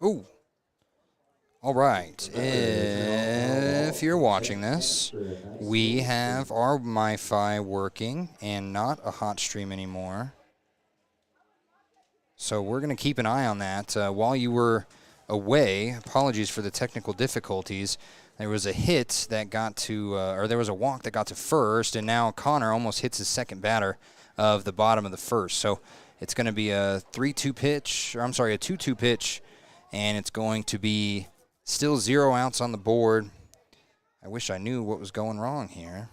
Ooh. All right. If you're watching this, we have our Wi-Fi working and not a hot stream anymore. So we're going to keep an eye on that. While you were away, apologies for the technical difficulties, there was a hit that got to, or there was a walk that got to first, and now Connor almost hits his second batter of the bottom of the first. So it's going to be a 3-2 pitch, or I'm sorry, a 2-2 pitch, and it's going to be still 0 outs on the board. I wish I knew what was going wrong here.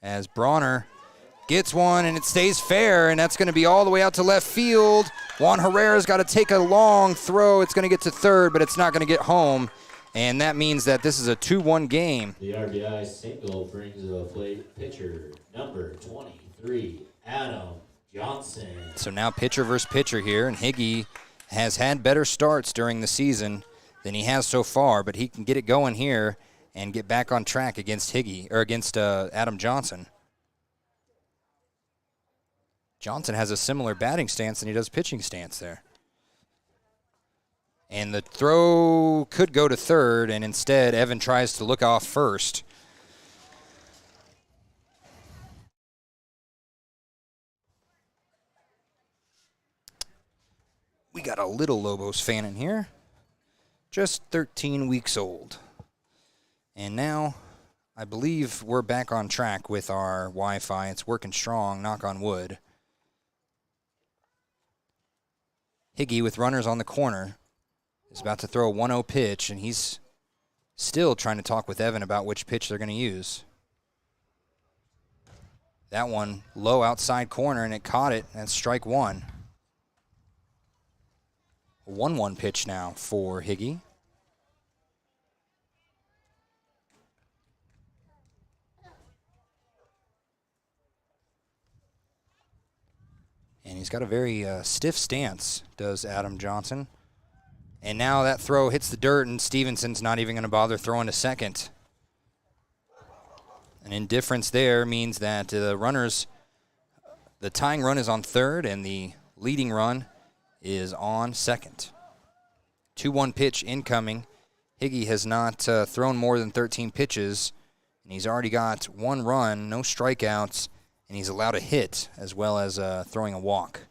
As Bronner gets one, and it stays fair, and that's going to be all the way out to left field. Juan Herrera's got to take a long throw. It's going to get to third, but it's not going to get home, and that means that this is a 2-1 game. The RBI single brings the plate pitcher, number 23, Adam Johnson. So now pitcher versus pitcher here, and Higgy has had better starts during the season than he has so far, but he can get it going here and get back on track against Adam Johnson. Johnson has a similar batting stance than he does pitching stance there. And the throw could go to third, and instead Evan tries to look off first. We got a little Lobos fan in here, just 13 weeks old. And now I believe we're back on track with our Wi-Fi. It's working strong, knock on wood. Higgy with runners on the corner is about to throw a 1-0 pitch, and he's still trying to talk with Evan about which pitch they're going to use. That one low outside corner, and it caught it. That's strike one. 1-1 pitch now for Higgy. And he's got a very stiff stance, does Adam Johnson. And now that throw hits the dirt, and Stevenson's not even going to bother throwing to second. An indifference there means that the tying run is on third, and the leading run is on second. 2-1 pitch incoming. Higgy has not thrown more than 13 pitches, and he's already got 1 run, no strikeouts, and he's allowed a hit as well as throwing a walk.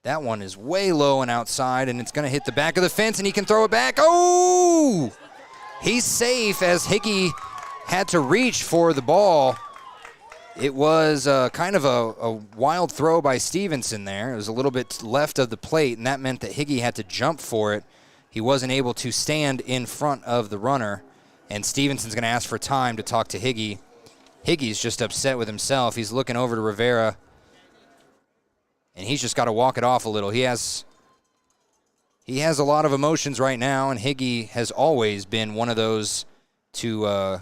That one is way low and outside, and it's going to hit the back of the fence, and he can throw it back. Oh! He's safe as Higgy had to reach for the ball. It was kind of a wild throw by Stevenson there. It was a little bit left of the plate, and that meant that Higgy had to jump for it. He wasn't able to stand in front of the runner, and Stevenson's going to ask for time to talk to Higgy. Higgy's just upset with himself. He's looking over to Rivera, and he's just got to walk it off a little. He has a lot of emotions right now, and Higgy has always been one of those to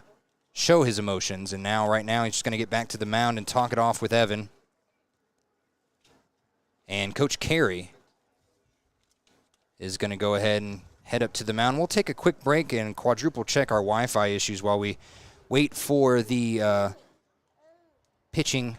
show his emotions, and right now he's just going to get back to the mound and talk it off with Evan. And Coach Carey is going to go ahead and head up to the mound. We'll take a quick break and quadruple check our Wi-Fi issues while we wait for the pitching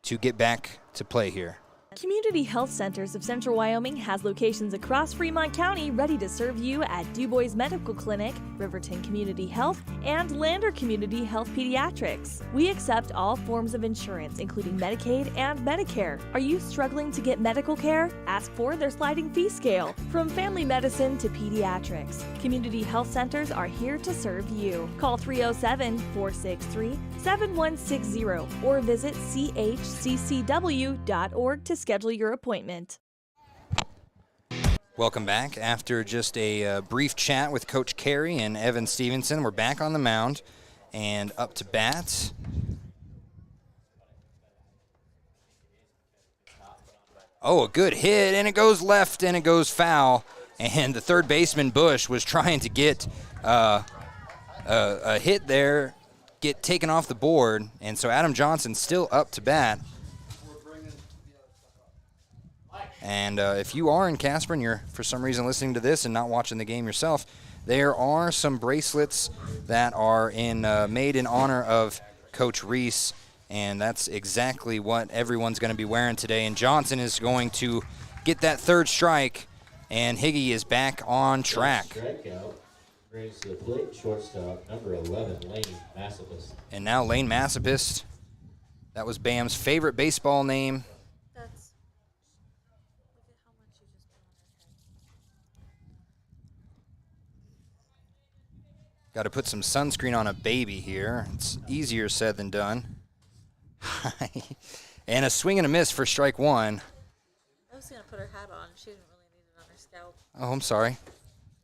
to get back to play here. Community Health Centers of Central Wyoming has locations across Fremont County ready to serve you at DuBois Medical Clinic, Riverton Community Health, and Lander Community Health Pediatrics. We accept all forms of insurance, including Medicaid and Medicare. Are you struggling to get medical care? Ask for their sliding fee scale. From family medicine to pediatrics, Community Health Centers are here to serve you. Call 307-463-7160 or visit chccw.org to schedule your appointment. Welcome back. After just a brief chat with Coach Carey and Evan Stevenson, we're back on the mound and up to bat. Oh, a good hit, and it goes left, and it goes foul. And the third baseman, Bush, was trying to get a hit there, get taken off the board, and so Adam Johnson's still up to bat. And if you are in Casper and you're for some reason listening to this and not watching the game yourself, there are some bracelets that are made in honor of Coach Reese And that's exactly what everyone's going to be wearing today. And Johnson is going to get that third strike, and Higgy is back on track. Strikeout brings to the plate shortstop number 11, Lane Massapis. And now Lane Massapis. That was Bam's favorite baseball name. Look at how much you just put on her head. Got to put some sunscreen on a baby here. It's easier said than done. And a swing and a miss for strike one. I was going to put her hat on. She didn't really need it on her scalp. Oh, I'm sorry.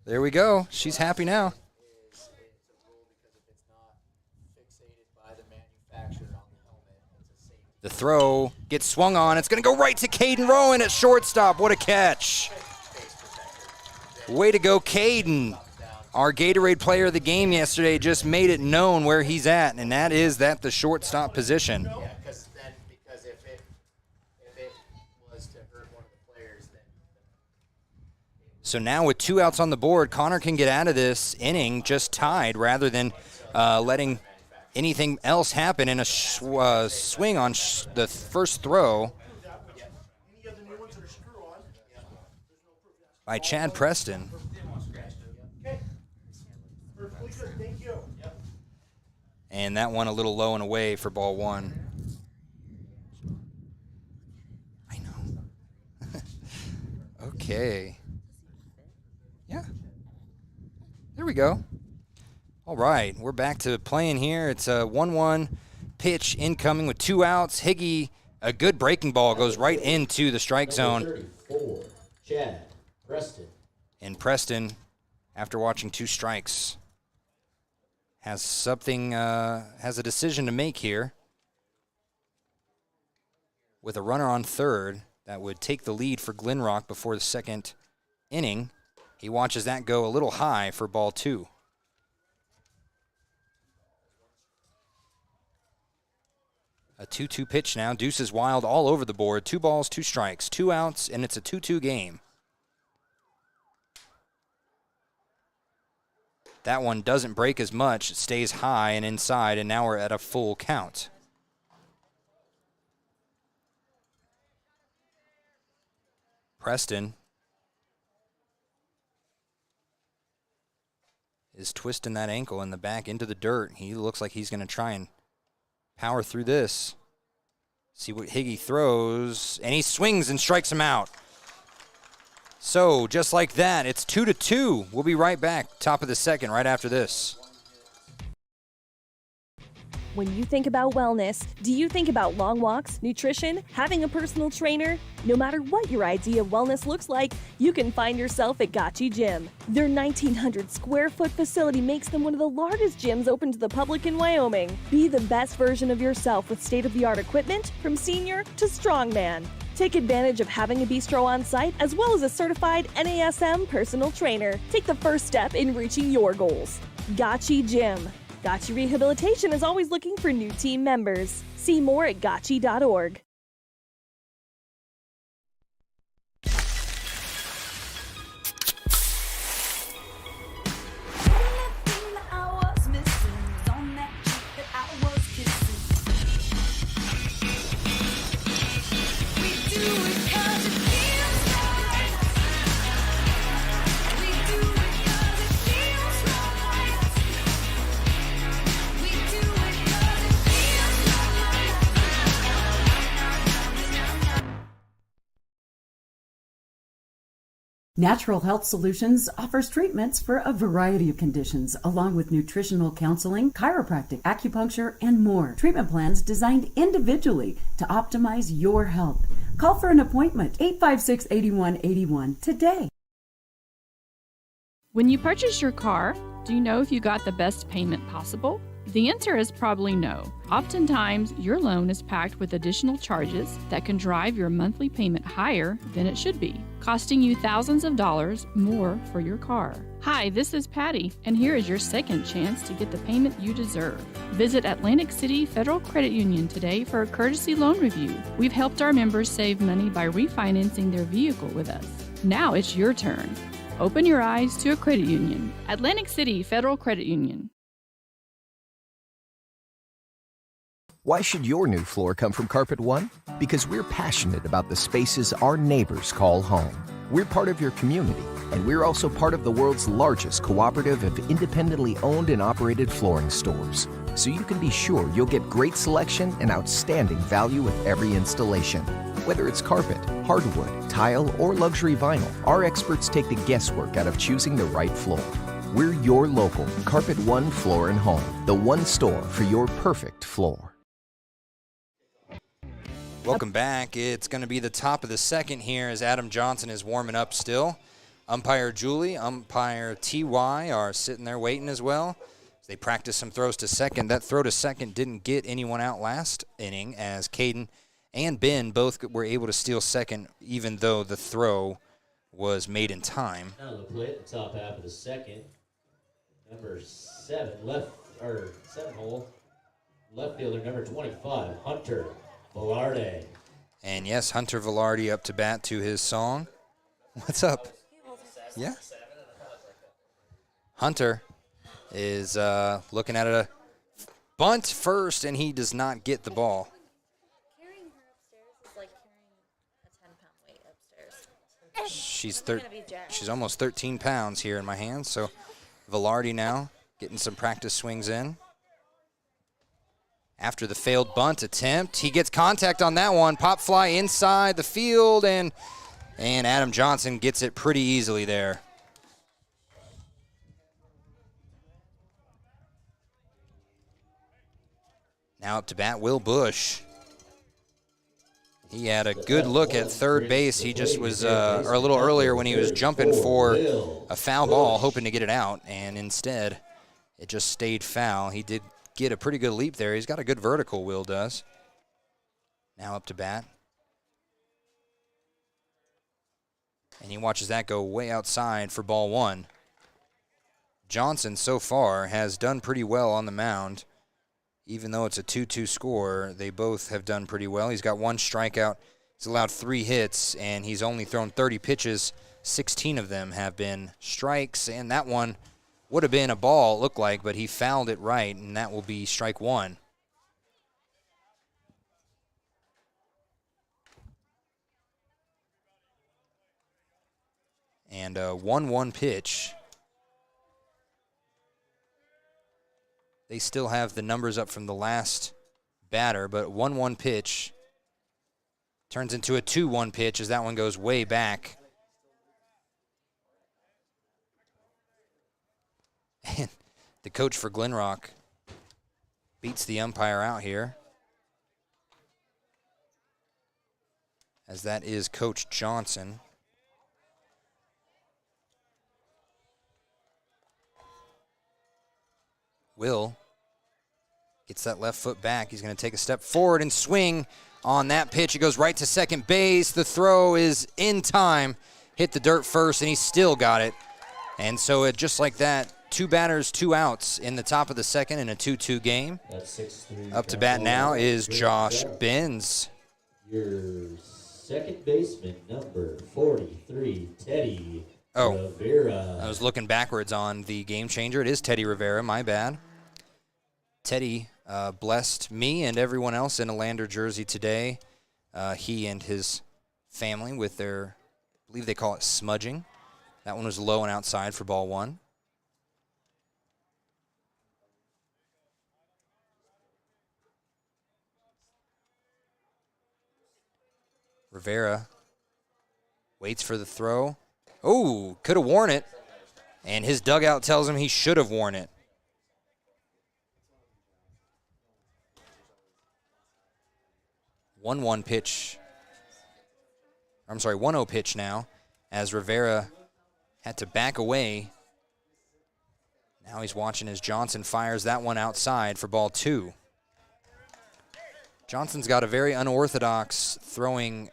There we go. She's happy now. It's a rule because if it's not fixated by the manufacturer on the helmet, it's a safety. The throw gets swung on. It's going to go right to Caden Rowan at shortstop. What a catch. Way to go, Caden. Our Gatorade player of the game yesterday just made it known where he's at, and that is the shortstop position. Yeah, because if it was to hurt one of the players, then. So now with 2 outs on the board, Connor can get out of this inning just tied rather than letting anything else happen in a swing on the first throw by Chad Preston. And that one a little low and away for ball one. I know. Okay. Yeah. There we go. All right, we're back to playing here. It's a 1-1 pitch incoming with 2 outs. Higgy, a good breaking ball, goes right into the strike zone. 34, Chad Preston. And Preston, after watching 2 strikes, has a decision to make here. With a runner on third, that would take the lead for Glenrock before the second inning. He watches that go a little high for ball 2. A 2-2 pitch now. Deuce is wild all over the board. 2 balls, 2 strikes, 2 outs, and it's a 2-2 game. That one doesn't break as much. It stays high and inside, and now we're at a full count. Preston is twisting that ankle in the back into the dirt. He looks like he's going to try and power through this. See what Higgy throws, and he swings and strikes him out. So, just like that, it's 2-2. We'll be right back, top of the second, right after this. When you think about wellness, do you think about long walks, nutrition, having a personal trainer? No matter what your idea of wellness looks like, you can find yourself at Gotchi Gym. Their 1,900 square foot facility makes them one of the largest gyms open to the public in Wyoming. Be the best version of yourself with state-of-the-art equipment from senior to strongman. Take advantage of having a bistro on site as well as a certified NASM personal trainer. Take the first step in reaching your goals. Gotchi Gym. Gotchi Rehabilitation is always looking for new team members. See more at gotchi.org. Natural Health Solutions offers treatments for a variety of conditions, along with nutritional counseling, chiropractic, acupuncture, and more. Treatment plans designed individually to optimize your health. Call for an appointment, 856-8181 today. When you purchase your car, do you know if you got the best payment possible? The answer is probably no. Oftentimes, your loan is packed with additional charges that can drive your monthly payment higher than it should be, costing you thousands of dollars more for your car. Hi, this is Patty, and here is your second chance to get the payment you deserve. Visit Atlantic City Federal Credit Union today for a courtesy loan review. We've helped our members save money by refinancing their vehicle with us. Now it's your turn. Open your eyes to a credit union. Atlantic City Federal Credit Union. Why should your new floor come from Carpet One? Because we're passionate about the spaces our neighbors call home. We're part of your community, and we're also part of the world's largest cooperative of independently owned and operated flooring stores. So you can be sure you'll get great selection and outstanding value with every installation. Whether it's carpet, hardwood, tile, or luxury vinyl, our experts take the guesswork out of choosing the right floor. We're your local Carpet One Floor and Home, the one store for your perfect floor. Welcome back. It's going to be the top of the second here as Adam Johnson is warming up still. Umpire Julie, umpire T.Y. are sitting there waiting as well. They practice some throws to second. That throw to second didn't get anyone out last inning as Caden and Ben both were able to steal second even though the throw was made in time. Now the plate, the top half of the second. Number 7, seven hole, left fielder number 25, Hunter Velarde. And yes, Hunter Velarde up to bat to his song. What's up? Yeah. Hunter is looking at a bunt first, and he does not get the ball. Carrying her upstairs is like carrying a 10-pound weight upstairs. She's almost 13 pounds here in my hands, so Velarde now getting some practice swings in. After the failed bunt attempt, he gets contact on that one. Pop fly inside the field, and Adam Johnson gets it pretty easily there. Now up to bat, Will Bush. He had a good look at third base. He just was, or a little earlier when he was jumping for a foul ball, hoping to get it out, and instead it just stayed foul. He did get a pretty good leap there. He's got a good vertical, Will does. Now up to bat. And he watches that go way outside for ball one. Johnson so far has done pretty well on the mound. Even though it's a 2-2 score, they both have done pretty well. He's got 1 strikeout. He's allowed 3 hits, and he's only thrown 30 pitches. 16 of them have been strikes, and that one would have been a ball, it looked like, but he fouled it right, and that will be strike 1. And a 1-1 pitch. They still have the numbers up from the last batter, but 1-1 pitch turns into a 2-1 pitch as that one goes way back. And the coach for Glenrock beats the umpire out here, as that is Coach Johnson. Will gets that left foot back. He's going to take a step forward and swing on that pitch. It goes right to second base. The throw is in time. Hit the dirt first, and he still got it. And so it just like that, 2 batters, 2 outs in the top of the second in a 2-2 game. Up to bat now is Josh Benz. Your second baseman, number 43, Teddy Rivera. I was looking backwards on the game changer. It is Teddy Rivera, my bad. Teddy blessed me and everyone else in a Lander jersey today. He and his family with their, I believe they call it smudging. That one was low and outside for ball 1. Rivera waits for the throw. Oh, could have worn it. And his dugout tells him he should have worn it. 1-1 pitch. I'm sorry, 1-0 pitch now as Rivera had to back away. Now he's watching as Johnson fires that one outside for ball 2. Johnson's got a very unorthodox throwing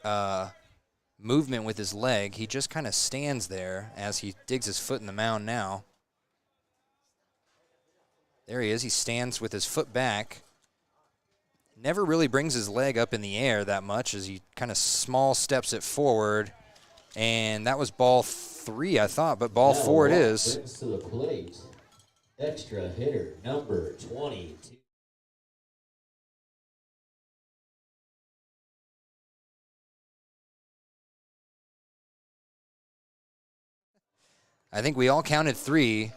movement with his leg. He just kind of stands there as he digs his foot in the mound now. There he is. He stands with his foot back. Never really brings his leg up in the air that much as he kind of small steps it forward. And that was ball 3, I thought, but ball 4 it is. Brings to the plate, extra hitter number 22. I think we all counted 3.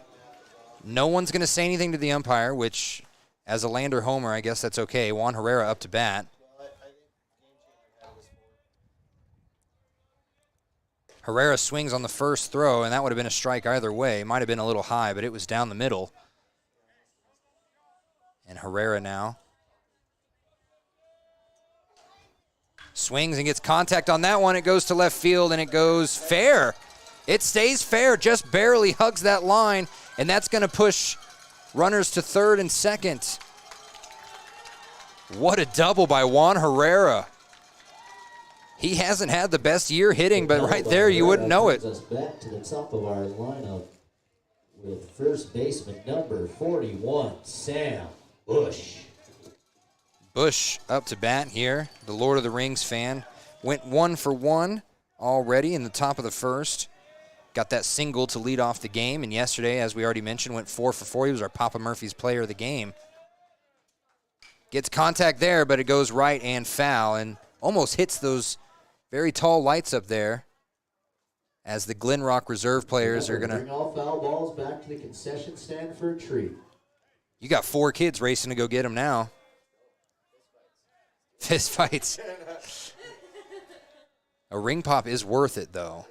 No one's going to say anything to the umpire, which, as a Lander homer, I guess that's okay. Juan Herrera up to bat. Herrera swings on the first throw, and that would have been a strike either way. Might have been a little high, but it was down the middle. And Herrera now swings and gets contact on that one. It goes to left field, and it goes fair. It stays fair, just barely hugs that line, and that's going to push runners to third and second. What a double by Juan Herrera. He hasn't had the best year hitting, but right there you wouldn't know it. Brings us back to the top of our lineup with first baseman number 41, Sam Bush. Bush up to bat here. The Lord of the Rings fan went 1 for 1 already in the top of the first. Got that single to lead off the game, and yesterday, as we already mentioned, went 4 for 4. He was our Papa Murphy's player of the game. Gets contact there, but it goes right and foul, and almost hits those very tall lights up there as the Glenrock reserve players are going to bring all foul balls back to the concession stand for a treat. You got 4 kids racing to go get them now. Fist fights. A ring pop is worth it, though.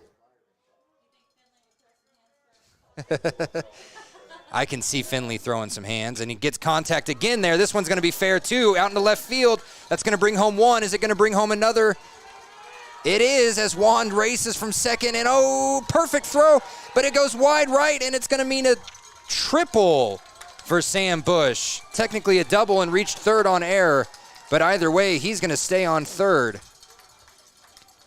I can see Finley throwing some hands, and he gets contact again there. This one's going to be fair, too, out into left field. That's going to bring home 1. Is it going to bring home another? It is, as Juan races from second, and oh, perfect throw, but it goes wide right, and it's going to mean a triple for Sam Bush. Technically a double and reached third on air, but either way, he's going to stay on third.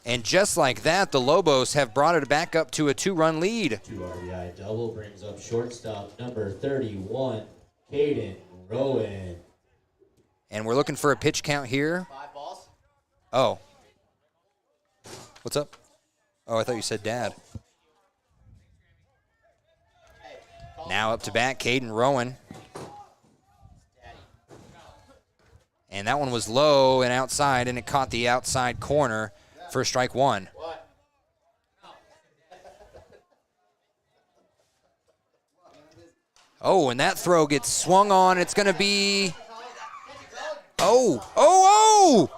And just like that, the Lobos have brought it back up to a 2-run lead. 2 RBI double brings up shortstop number 31, Caden Rowan. And we're looking for a pitch count here. 5 balls. Oh. What's up? Oh, I thought you said Dad. Now up to bat, Caden Rowan. And that one was low and outside, and it caught the outside corner for strike 1. Oh, and that throw gets swung on. It's going to be... Oh!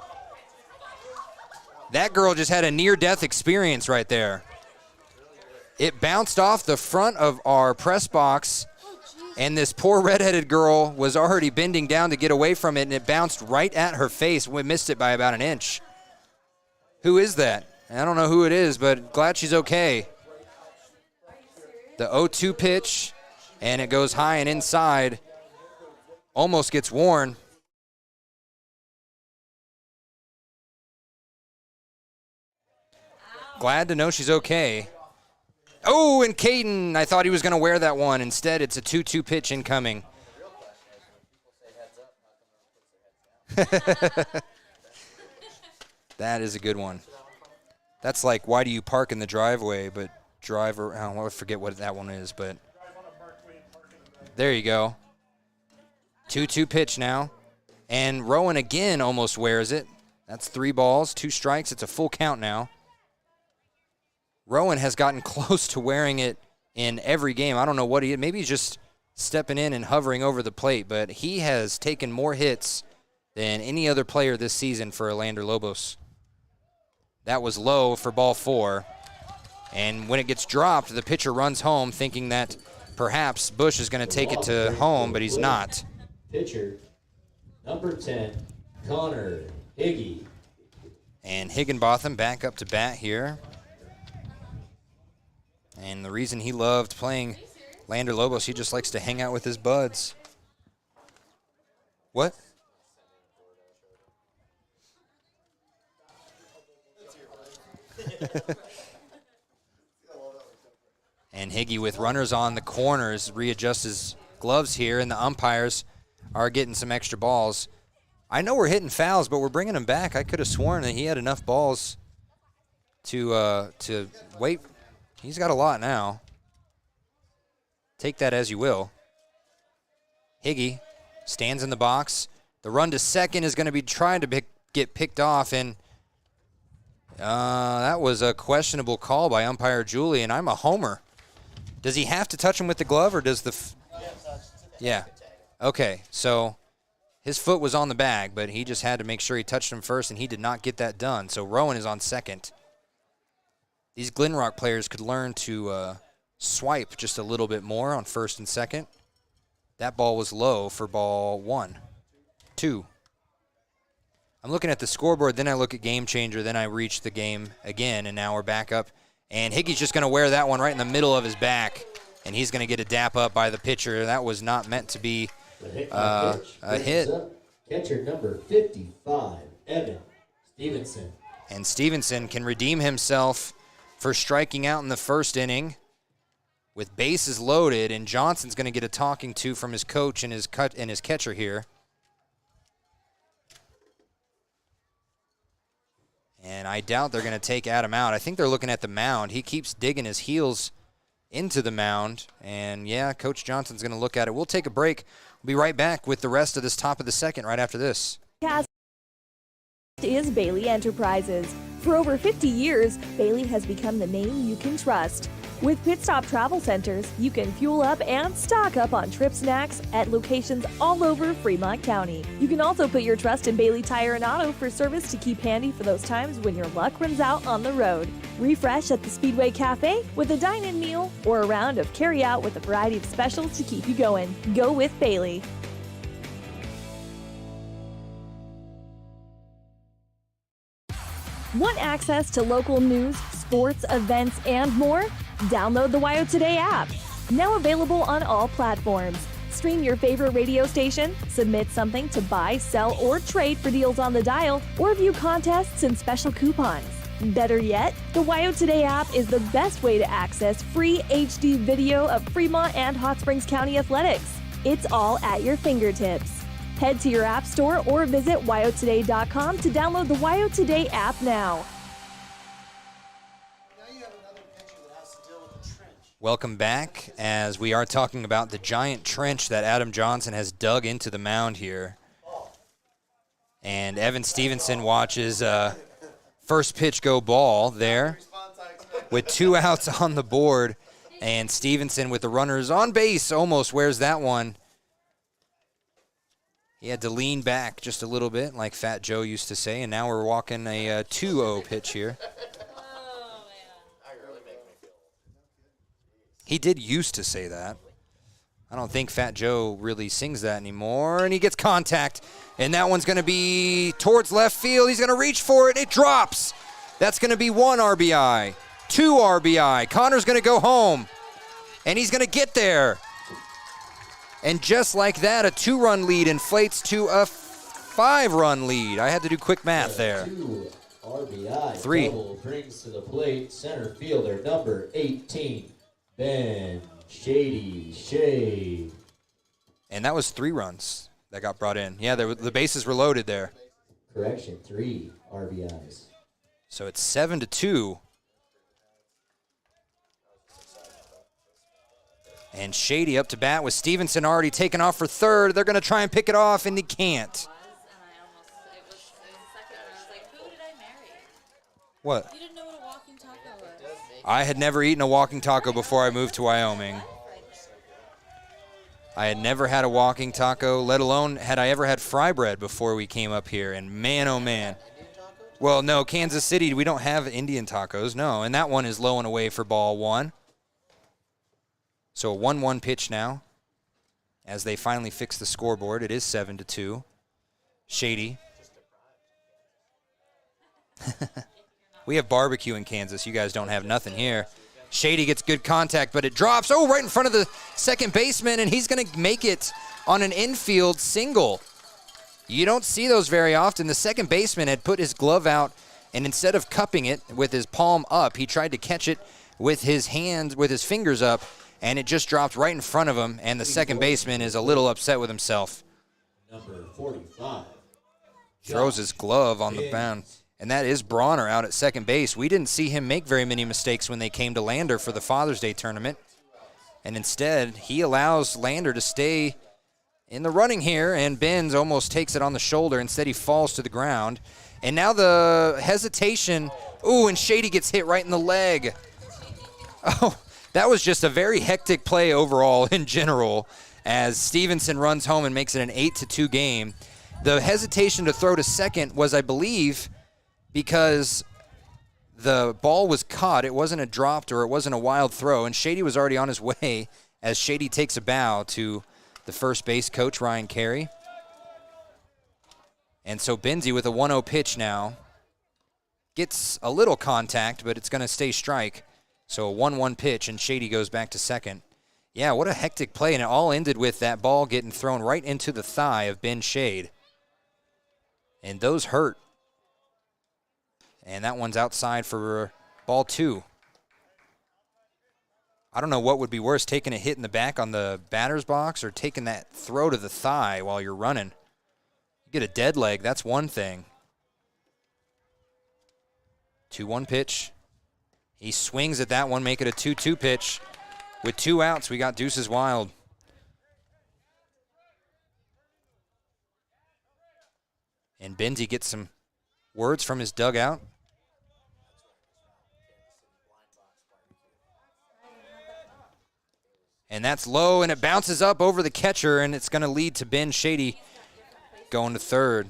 That girl just had a near-death experience right there. It bounced off the front of our press box, and this poor redheaded girl was already bending down to get away from it, and it bounced right at her face. We missed it by about an inch. Who is that? I don't know who it is, but glad she's okay. The 0-2 pitch, and it goes high and inside. Almost gets worn. Glad to know she's okay. Oh, and Caden, I thought he was going to wear that one. Instead, it's a 2-2 pitch incoming. That is a good one. That's like, why do you park in the driveway, but drive around? I forget what that one is, but there you go. 2-2 pitch now. And Rowan again almost wears it. That's 3 balls, 2 strikes. It's a full count now. Rowan has gotten close to wearing it in every game. I don't know what he is. Maybe he's just stepping in and hovering over the plate, but he has taken more hits than any other player this season for Lander Lobos. That was low for ball 4. And when it gets dropped, the pitcher runs home thinking that perhaps Bush is going to take it to home, but he's not. Pitcher, number 10, Connor Higgy. And Higginbotham back up to bat here. And the reason he loved playing Lander Lobos, he just likes to hang out with his buds. What? And Higgy with runners on the corners readjusts his gloves here, and the umpires are getting some extra balls. I know we're hitting fouls, but we're bringing him back. I could have sworn that he had enough balls to wait. He's got a lot now. Take that as you will. Higgy stands in the box. The run to second is going to be trying to get picked off, and that was a questionable call by umpire Julie, and I'm a homer. Does he have to touch him with the glove, or does the... Yeah. Okay, so his foot was on the bag, but he just had to make sure he touched him first, and he did not get that done. So Rowan is on second. These Glenrock players could learn to swipe just a little bit more on first and second. That ball was low for ball 2. I'm looking at the scoreboard, then I look at Game Changer, then I reach the game again, and now we're back up. And Hickey's just going to wear that one right in the middle of his back, and he's going to get a dap up by the pitcher. That was not meant to be a hit. Catcher number 55, Evan Stevenson. And Stevenson can redeem himself for striking out in the first inning with bases loaded, and Johnson's going to get a talking to from his coach and his catcher here. And I doubt they're going to take Adam out. I think they're looking at the mound. He keeps digging his heels into the mound. And, yeah, Coach Johnson's going to look at it. We'll take a break. We'll be right back with the rest of this top of the second right after this. Is Bailey Enterprises. For over 50 years, Bailey has become the name you can trust. With Pit Stop Travel Centers, you can fuel up and stock up on trip snacks at locations all over Fremont County. You can also put your trust in Bailey Tire and Auto for service to keep handy for those times when your luck runs out on the road. Refresh at the Speedway Cafe with a dine-in meal or a round of carry-out with a variety of specials to keep you going. Go with Bailey. Want access to local news, sports, events, and more? Download the WYO Today app. Now available on all platforms. Stream your favorite radio station, submit something to buy, sell, or trade for deals on the dial, or view contests and special coupons. Better yet, the WYO Today app is the best way to access free HD video of Fremont and Hot Springs County athletics. It's all at your fingertips. Head to your app store or visit wyotoday.com to download the WYO Today app now. Welcome back as we are talking about the giant trench that Adam Johnson has dug into the mound here. And Evan Stevenson watches first pitch go ball there with 2 outs on the board. And Stevenson with the runners on base almost wears that one. He had to lean back just a little bit, like Fat Joe used to say, and now we're walking a 2-0 pitch here. He did used to say that. I don't think Fat Joe really sings that anymore, and he gets contact, and that one's going to be towards left field. He's going to reach for it. It drops. That's going to be 1 RBI, 2 RBI. Connor's going to go home, and he's going to get there. And just like that, a 2-run lead inflates to a 5-run lead. I had to do quick math there. 2 RBI. 3. Double brings to the plate center fielder number 18, Ben Shady. And that was 3 runs that got brought in. Yeah, the bases were loaded there. Correction, 3 RBIs. So it's 7-2. And Shady up to bat with Stevenson already taken off for third. They're going to try and pick it off, and he can't. What? You didn't know what a walking taco was. I had never eaten a walking taco before I moved to Wyoming. I had never had a walking taco, let alone had I ever had fry bread before we came up here. And man, oh man. Well, no, Kansas City, we don't have Indian tacos, no. And that one is low and away for ball 1. So a 1-1 pitch now as they finally fix the scoreboard. It is 7-2. Shady. We have barbecue in Kansas. You guys don't have nothing here. Shady gets good contact, but it drops. Oh, right in front of the second baseman, and he's going to make it on an infield single. You don't see those very often. The second baseman had put his glove out, and instead of cupping it with his palm up, he tried to catch it with his hands, with his fingers up, and it just dropped right in front of him, and the second baseman is a little upset with himself. Number 45. Throws his glove on the mound. And that is Bronner out at second base. We didn't see him make very many mistakes when they came to Lander for the Father's Day tournament. And instead, he allows Lander to stay in the running here, and Benz almost takes it on the shoulder. Instead, he falls to the ground. And now the hesitation. Ooh, and Shady gets hit right in the leg. Oh, That was just a very hectic play overall in general as Stevenson runs home and makes it an 8-2 game. The hesitation to throw to second was, I believe, because the ball was caught. It wasn't a dropped or it wasn't a wild throw, and Shady was already on his way as Shady takes a bow to the first base coach, Ryan Carey. And so Benzie with a 1-0 pitch now gets a little contact, but it's going to stay strike. So a 1-1 pitch, and Shady goes back to second. Yeah, what a hectic play, and it all ended with that ball getting thrown right into the thigh of Ben Shade. And those hurt. And that one's outside for ball 2. I don't know what would be worse, taking a hit in the back on the batter's box or taking that throw to the thigh while you're running. You get a dead leg, that's one thing. 2-1 pitch. He swings at that one, make it a 2-2 pitch. With 2 outs, we got Deuces Wild. And Benzie gets some words from his dugout. And that's low, and it bounces up over the catcher, and it's going to lead to Ben Shady going to third.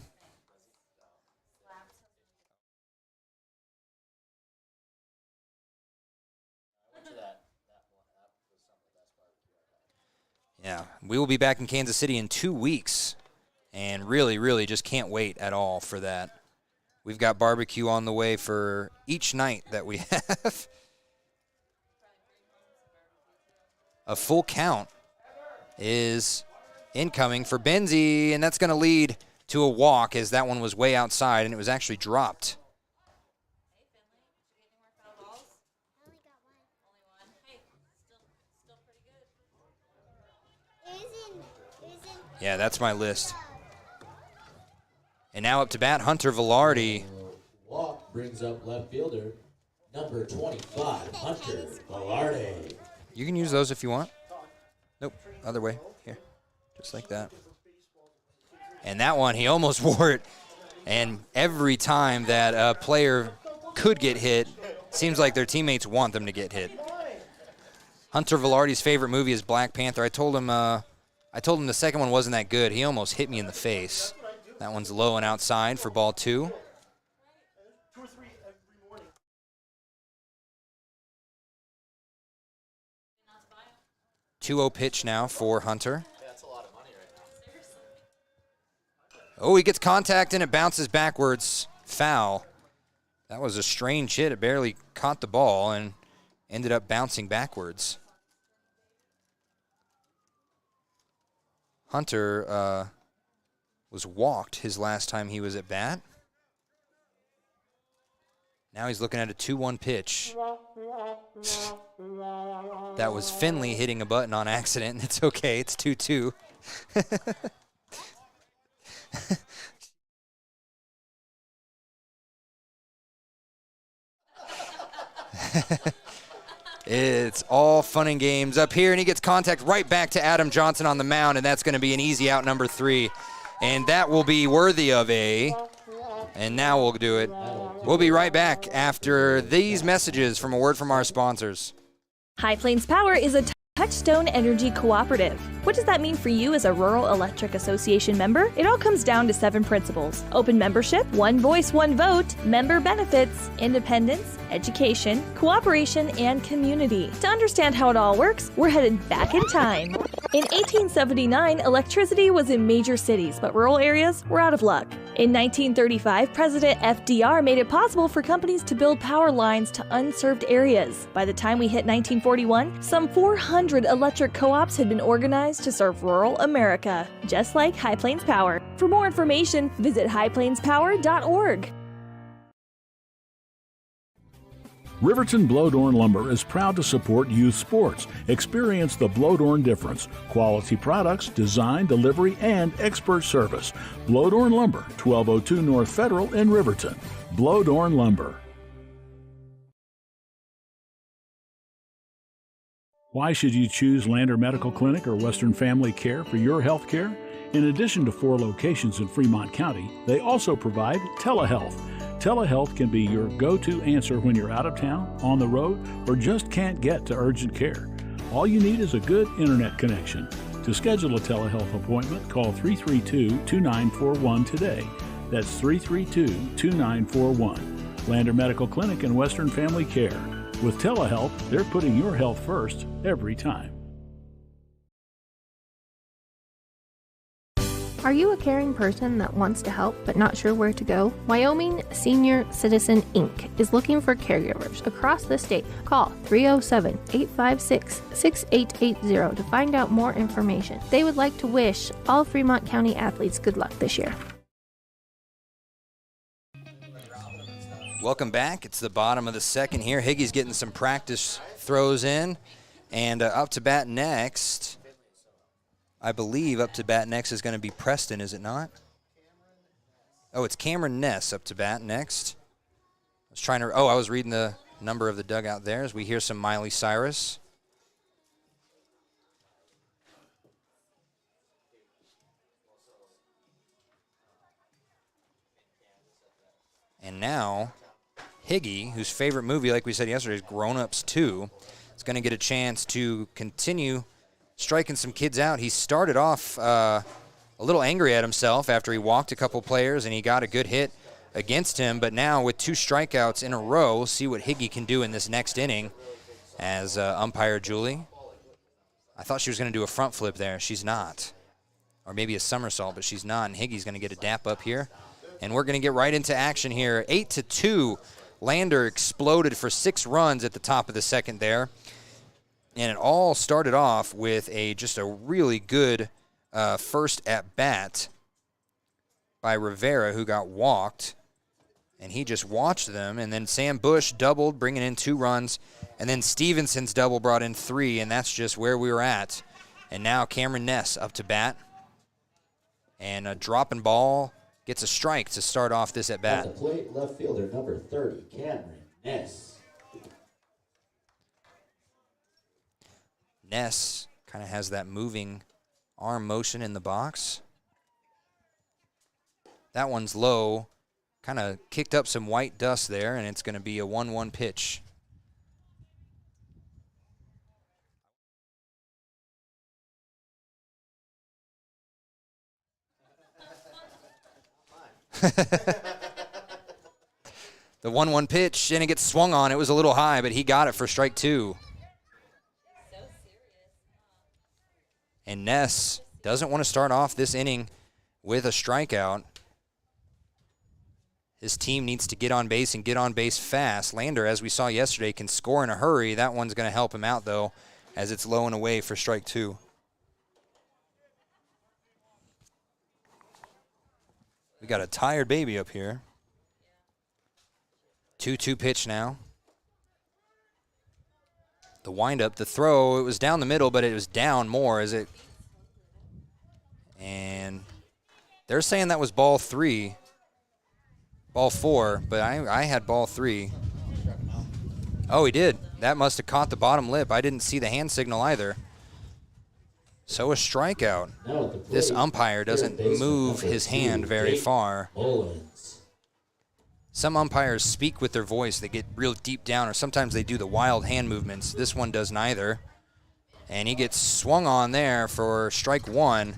Yeah, we will be back in Kansas City in 2 weeks, and really, really just can't wait at all for that. We've got barbecue on the way for each night that we have. A full count is incoming for Benzie, and that's going to lead to a walk as that one was way outside, and it was actually dropped. Yeah, that's my list. And now up to bat, Hunter Velarde. Walk brings up left fielder, number 25, Hunter Velarde. You can use those if you want. Nope, other way. Here, just like that. And that one, he almost wore it. And every time that a player could get hit, seems like their teammates want them to get hit. Hunter Velarde's favorite movie is Black Panther. I told him the second one wasn't that good. He almost hit me in the face. That one's low and outside for ball 2. 2-0 pitch now for Hunter. That's a lot of money right now. Oh, he gets contact and it bounces backwards. Foul. That was a strange hit. It barely caught the ball and ended up bouncing backwards. Hunter was walked his last time he was at bat. Now he's looking at a 2-1 pitch. That was Finley hitting a button on accident, and it's okay. It's 2-2. It's all fun and games up here, and he gets contact right back to Adam Johnson on the mound, and that's going to be an easy out, number 3. And that will be worthy of a, and now we'll do it. We'll be right back after these messages from a word from our sponsors. High Plains Power is a Touchstone Energy Cooperative. What does that mean for you as a Rural Electric Association member? It all comes down to 7 principles: open membership, one voice, one vote, member benefits, independence, education, cooperation, and community. To understand how it all works, we're headed back in time. In 1879, electricity was in major cities, but rural areas were out of luck. In 1935, President FDR made it possible for companies to build power lines to unserved areas. By the time we hit 1941, some 400 electric co-ops had been organized to serve rural America, just like High Plains Power. For more information, visit highplainspower.org. Riverton Blowdorn Lumber is proud to support youth sports. Experience the Blowdorn difference. Quality products, design, delivery, and expert service. Blowdorn Lumber, 1202 North Federal in Riverton. Blowdorn Lumber. Why should you choose Lander Medical Clinic or Western Family Care for your health care? In addition to 4 locations in Fremont County, they also provide telehealth. Telehealth can be your go-to answer when you're out of town, on the road, or just can't get to urgent care. All you need is a good internet connection. To schedule a telehealth appointment, call 332-2941 today. That's 332-2941. Lander Medical Clinic and Western Family Care. With telehealth, they're putting your health first every time. Are you a caring person that wants to help but not sure where to go? Wyoming Senior Citizen Inc. is looking for caregivers across the state. Call 307-856-6880 to find out more information. They would like to wish all Fremont County athletes good luck this year. Welcome back. It's the bottom of the second here. Higgy's getting some practice throws in. And up to bat next, I believe up to bat next is going to be Preston, is it not? Oh, it's Cameron Ness up to bat next. I was reading the number of the dugout there as we hear some Miley Cyrus. And now, Higgy, whose favorite movie, like we said yesterday, is Grown Ups 2, is going to get a chance to continue striking some kids out. He started off a little angry at himself after he walked a couple players and he got a good hit against him. But now with 2 strikeouts in a row, we'll see what Higgy can do in this next inning as umpire Julie. I thought she was going to do a front flip there. She's not. Or maybe a somersault, but she's not. And Higgy's going to get a dap up here. And we're going to get right into action here. 8-2. Lander exploded for 6 runs at the top of the second there. And it all started off with just a really good first at-bat by Rivera, who got walked. And he just watched them. And then Sam Bush doubled, bringing in 2 runs. And then Stevenson's double brought in 3, and that's just where we were at. And now Cameron Ness up to bat. And a dropping ball gets a strike to start off this at-bat. At the plate, left fielder number 30, Cameron Ness. Ness kind of has that moving arm motion in the box. That one's low. Kind of kicked up some white dust there, and it's going to be a 1-1 pitch. The 1-1 pitch, and it gets swung on. It was a little high, but he got it for strike 2. And Ness doesn't want to start off this inning with a strikeout. His team needs to get on base and get on base fast. Lander, as we saw yesterday, can score in a hurry. That one's going to help him out, though, as it's low and away for strike 2. We got a tired baby up here. 2-2 pitch now. The windup, the throw, it was down the middle, but it was down more as it. And they're saying that was ball 3. Ball 4, but I had ball 3. Oh, he did. That must have caught the bottom lip. I didn't see the hand signal either. So a strikeout. This umpire doesn't move his hand very far. Some umpires speak with their voice. They get real deep down, or sometimes they do the wild hand movements. This one does neither. And he gets swung on there for strike 1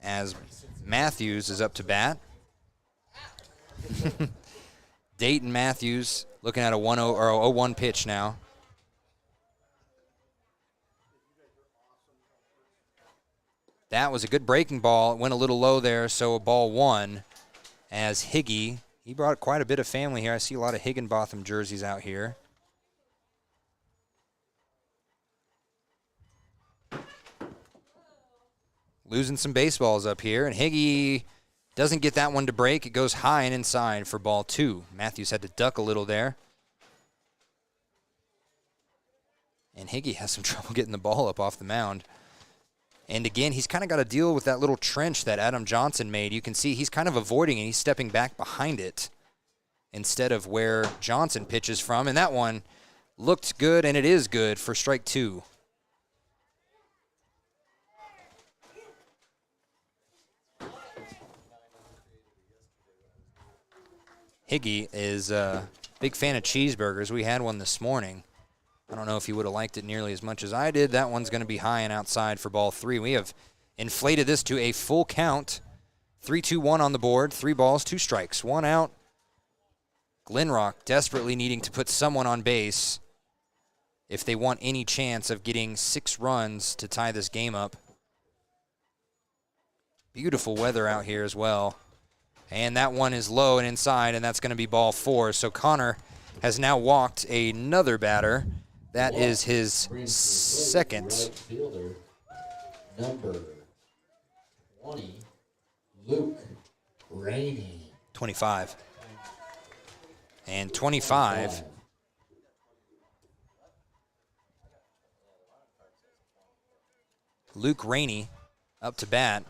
as Matthews is up to bat. Dayton Matthews looking at a 1-0 or a 0-1 pitch now. That was a good breaking ball. It went a little low there, so a ball 1 as Higgy. He brought quite a bit of family here. I see a lot of Higginbotham jerseys out here. Losing some baseballs up here, and Higgy doesn't get that one to break. It goes high and inside for ball 2. Matthews had to duck a little there. And Higgy has some trouble getting the ball up off the mound. And again, he's kind of got to deal with that little trench that Adam Johnson made. You can see he's kind of avoiding it. He's stepping back behind it instead of where Johnson pitches from. And that one looked good, and it is good for strike 2. Higgy is a big fan of cheeseburgers. We had one this morning. I don't know if he would have liked it nearly as much as I did. That one's going to be high and outside for ball 3. We have inflated this to a full count. 3-2-1 on the board. 3 balls, 2 strikes, 1 out. Glenrock desperately needing to put someone on base if they want any chance of getting 6 runs to tie this game up. Beautiful weather out here as well. And that one is low and inside, and that's going to be ball 4. So Connor has now walked another batter. That is his second. Right fielder, number 20, Luke Rainey. 25. And 25. Luke Rainey up to bat.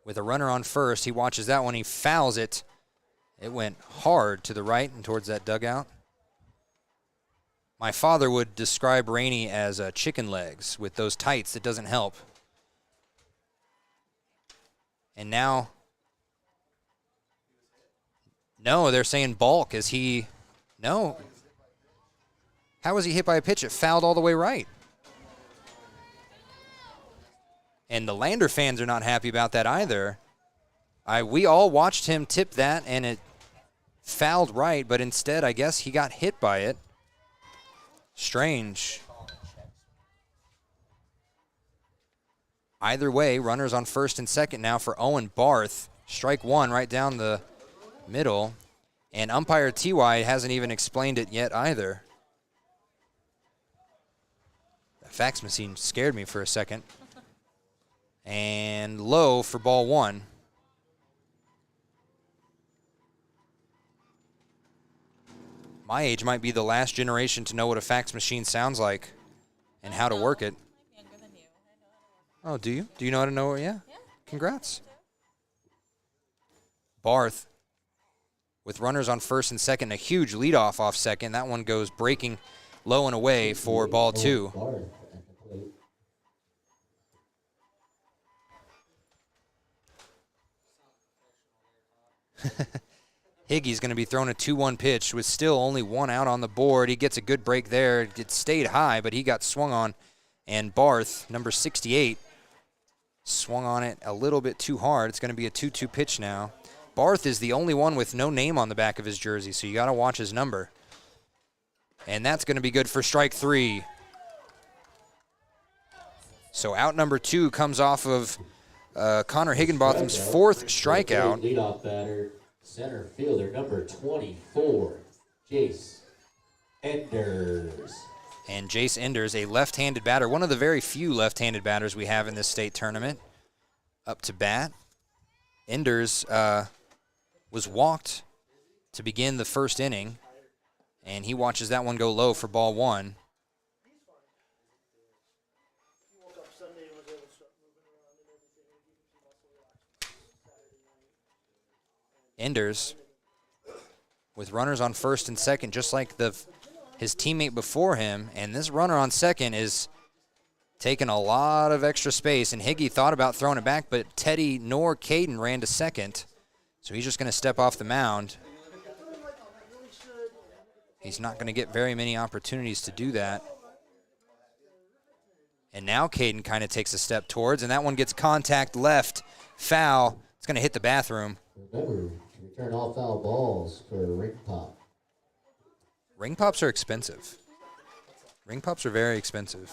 With a runner on first, he watches that one. He fouls it. It went hard to the right and towards that dugout. My father would describe Rainey as chicken legs with those tights. It doesn't help. And now, no, they're saying balk. Is he? No. How was he hit by a pitch? It fouled all the way right. And the Lander fans are not happy about that either. We all watched him tip that, and it fouled right, but instead, I guess he got hit by it. Strange. Either way, runners on first and second now for Owen Barth. Strike 1 right down the middle. And umpire T.Y. hasn't even explained it yet either. The fax machine scared me for a second. And low for ball 1. My age might be the last generation to know what a fax machine sounds like and how to work it. I'm younger than you. I know how to work. Oh, do you? Do you know how to know it? Yeah? Congrats. Barth with runners on first and second, a huge leadoff off second. That one goes breaking low and away for ball 2. Higgy's going to be throwing a 2-1 pitch with still only 1 out on the board. He gets a good break there. It stayed high, but he got swung on. And Barth, number 68, swung on it a little bit too hard. It's going to be a 2-2 pitch now. Barth is the only one with no name on the back of his jersey, so you got to watch his number. And that's going to be good for strike 3. So out number 2 comes off of Connor Higginbotham's 4th strikeout. Leadoff batter, center fielder, number 24, Jace Enders. And Jace Enders, a left-handed batter, one of the very few left-handed batters we have in this state tournament, up to bat. Enders was walked to begin the first inning, and he watches that one go low for ball 1. Enders with runners on first and second, just like his teammate before him. And this runner on second is taking a lot of extra space. And Higgy thought about throwing it back, but Teddy nor Caden ran to second. So he's just going to step off the mound. He's not going to get very many opportunities to do that. And now Caden kind of takes a step towards, and that one gets contact left, foul. It's going to hit the bathroom. Remember, return all foul balls for a ring pop. Ring pops are expensive. Ring pops are very expensive.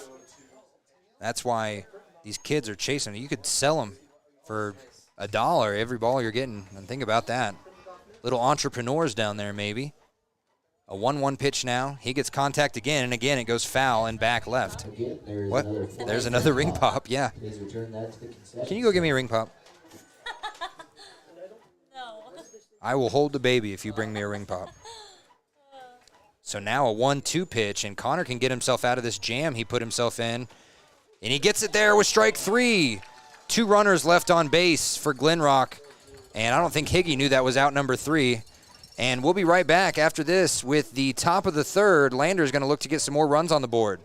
That's why these kids are chasing it. You could sell them for $1 every ball you're getting. And think about that. Little entrepreneurs down there, maybe. A 1-1 pitch now. He gets contact again, and again it goes foul and back left. Again, What? There's another ring pop, yeah. Please return that to the concession. Can you go get me a ring pop? No. I will hold the baby if you bring me a ring pop. So now a 1-2 pitch, and Connor can get himself out of this jam he put himself in. And he gets it there with strike 3. 2 runners left on base for Glenrock. And I don't think Higgy knew that was out number 3. And we'll be right back after this with the top of the third. Lander's going to look to get some more runs on the board.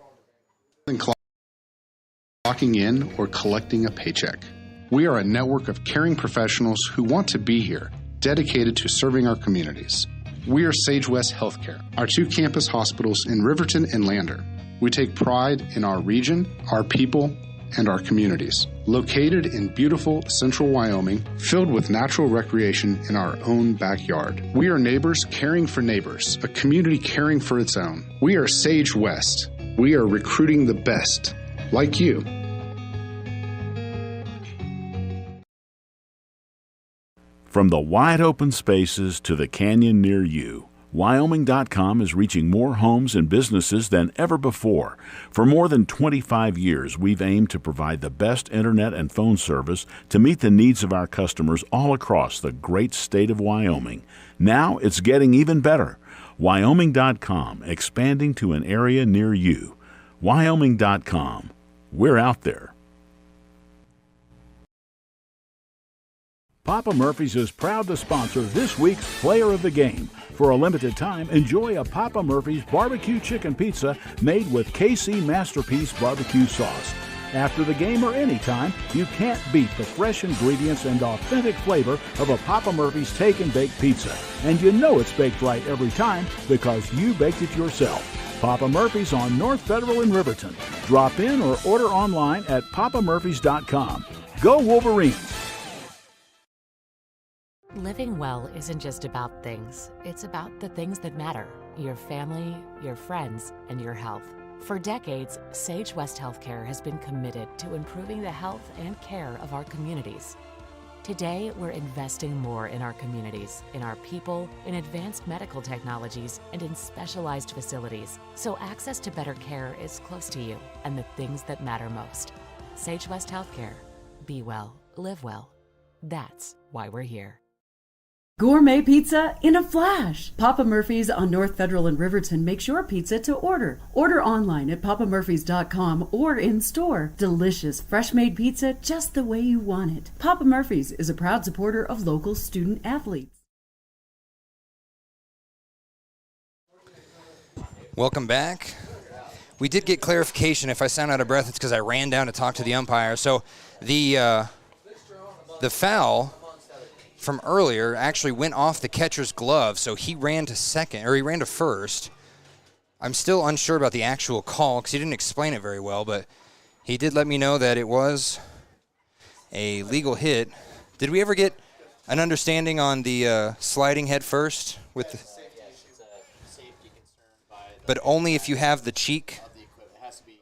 Clocking in or collecting a paycheck. We are a network of caring professionals who want to be here, dedicated to serving our communities. We are Sage West Healthcare, our 2 campus hospitals in Riverton and Lander. We take pride in our region, our people, and our communities. Located in beautiful central Wyoming, filled with natural recreation in our own backyard. We are neighbors caring for neighbors, a community caring for its own. We are Sage West. We are recruiting the best, like you. From the wide open spaces to the canyon near you, Wyoming.com is reaching more homes and businesses than ever before. For more than 25 years, we've aimed to provide the best internet and phone service to meet the needs of our customers all across the great state of Wyoming. Now it's getting even better. Wyoming.com, expanding to an area near you. Wyoming.com. We're out there. Papa Murphy's is proud to sponsor this week's Player of the Game. For a limited time, enjoy a Papa Murphy's barbecue chicken pizza made with KC Masterpiece barbecue sauce. After the game or anytime, you can't beat the fresh ingredients and authentic flavor of a Papa Murphy's Take and Bake pizza. And you know it's baked right every time because you baked it yourself. Papa Murphy's on North Federal in Riverton. Drop in or order online at papamurphys.com. Go Wolverines! Living well isn't just about things. It's about the things that matter. Your family, your friends, and your health. For decades, Sage West Healthcare has been committed to improving the health and care of our communities. Today, we're investing more in our communities, in our people, in advanced medical technologies, and in specialized facilities, so access to better care is close to you and the things that matter most. Sage West Healthcare. Be well, live well. That's why we're here. Gourmet pizza in a flash. Papa Murphy's on North Federal in Riverton makes your pizza to order. Order online at papamurphys.com or in store. Delicious, fresh-made pizza just the way you want it. Papa Murphy's is a proud supporter of local student athletes. Welcome back. We did get clarification. If I sound out of breath, it's because I ran down to talk to the umpire. So the foul from earlier actually went off the catcher's glove, so he ran to second, or he ran to first. I'm still unsure about the actual call because he didn't explain it very well, but he did let me know that it was a legal hit. Did we ever get an understanding on the sliding head first? With the, but only if you have the cheek? It has to be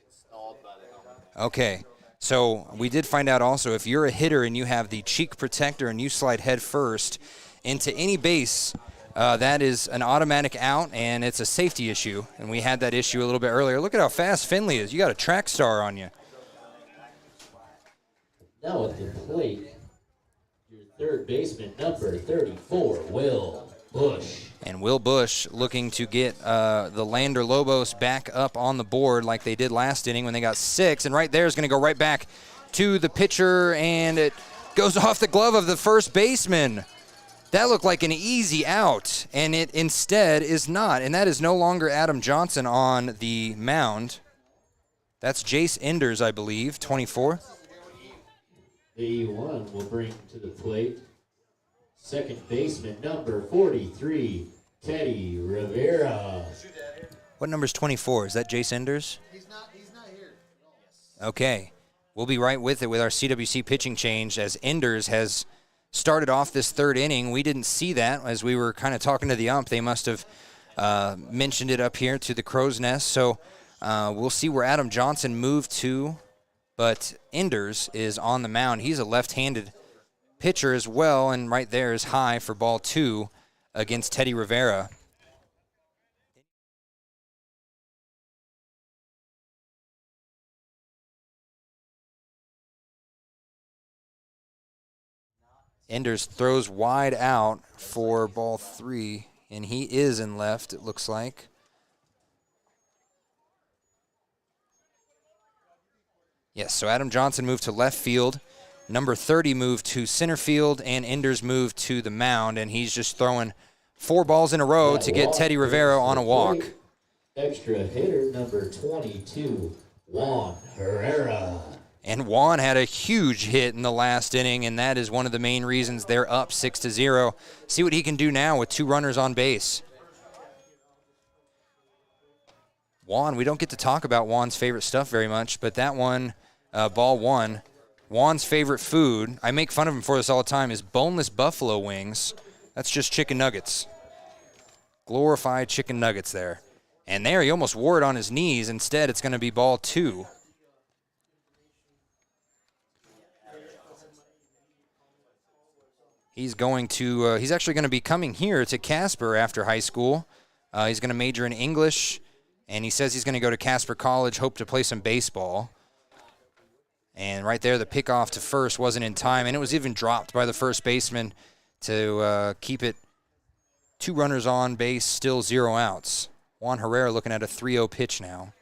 installed by the helmet. Okay. So we did find out also if you're a hitter and you have the cheek protector and you slide head first into any base, that is an automatic out, and it's a safety issue. And we had that issue a little bit earlier. Look at how fast Finley is. You got a track star on you. Now at the plate, your third baseman, number 34, Will Bush. And Will Bush looking to get the Lander Lobos back up on the board like they did last inning when they got 6. And right there is going to go right back to the pitcher, and it goes off the glove of the first baseman. That looked like an easy out, and it instead is not. And that is no longer Adam Johnson on the mound. That's Jace Enders, I believe, 24. The one will bring to the plate second baseman, number 43, Teddy Rivera. What number is 24? Is that Jace Enders? He's not here. Okay. We'll be right with it with our CWC pitching change as Enders has started off this third inning. We didn't see that as we were kind of talking to the ump. They must have mentioned it up here to the crow's nest. So we'll see where Adam Johnson moved to, but Enders is on the mound. He's a left-handed pitcher as well, and right there is high for ball 2 against Teddy Rivera. Enders throws wide out for ball 3, and he is in left, it looks like. Yes, so Adam Johnson moved to left field. Number 30 moved to center field, and Enders moved to the mound, and he's just throwing 4 balls in a row to get Teddy Rivera on a walk. Extra hitter, number 22, Juan Herrera. And Juan had a huge hit in the last inning, and that is one of the main reasons they're up 6-0. See what he can do now with 2 runners on base. Juan, we don't get to talk about Juan's favorite stuff very much, but that one, ball 1, Juan's favorite food, I make fun of him for this all the time, is boneless buffalo wings. That's just chicken nuggets. Glorified chicken nuggets there. And there, he almost wore it on his knees. Instead, it's going to be ball 2. He's actually going to be coming here to Casper after high school. He's going to major in English, and he says he's going to go to Casper College, hope to play some baseball. And right there, the pickoff to first wasn't in time, and it was even dropped by the first baseman to keep it 2 runners on base, still 0 outs. Juan Herrera looking at a 3-0 pitch now.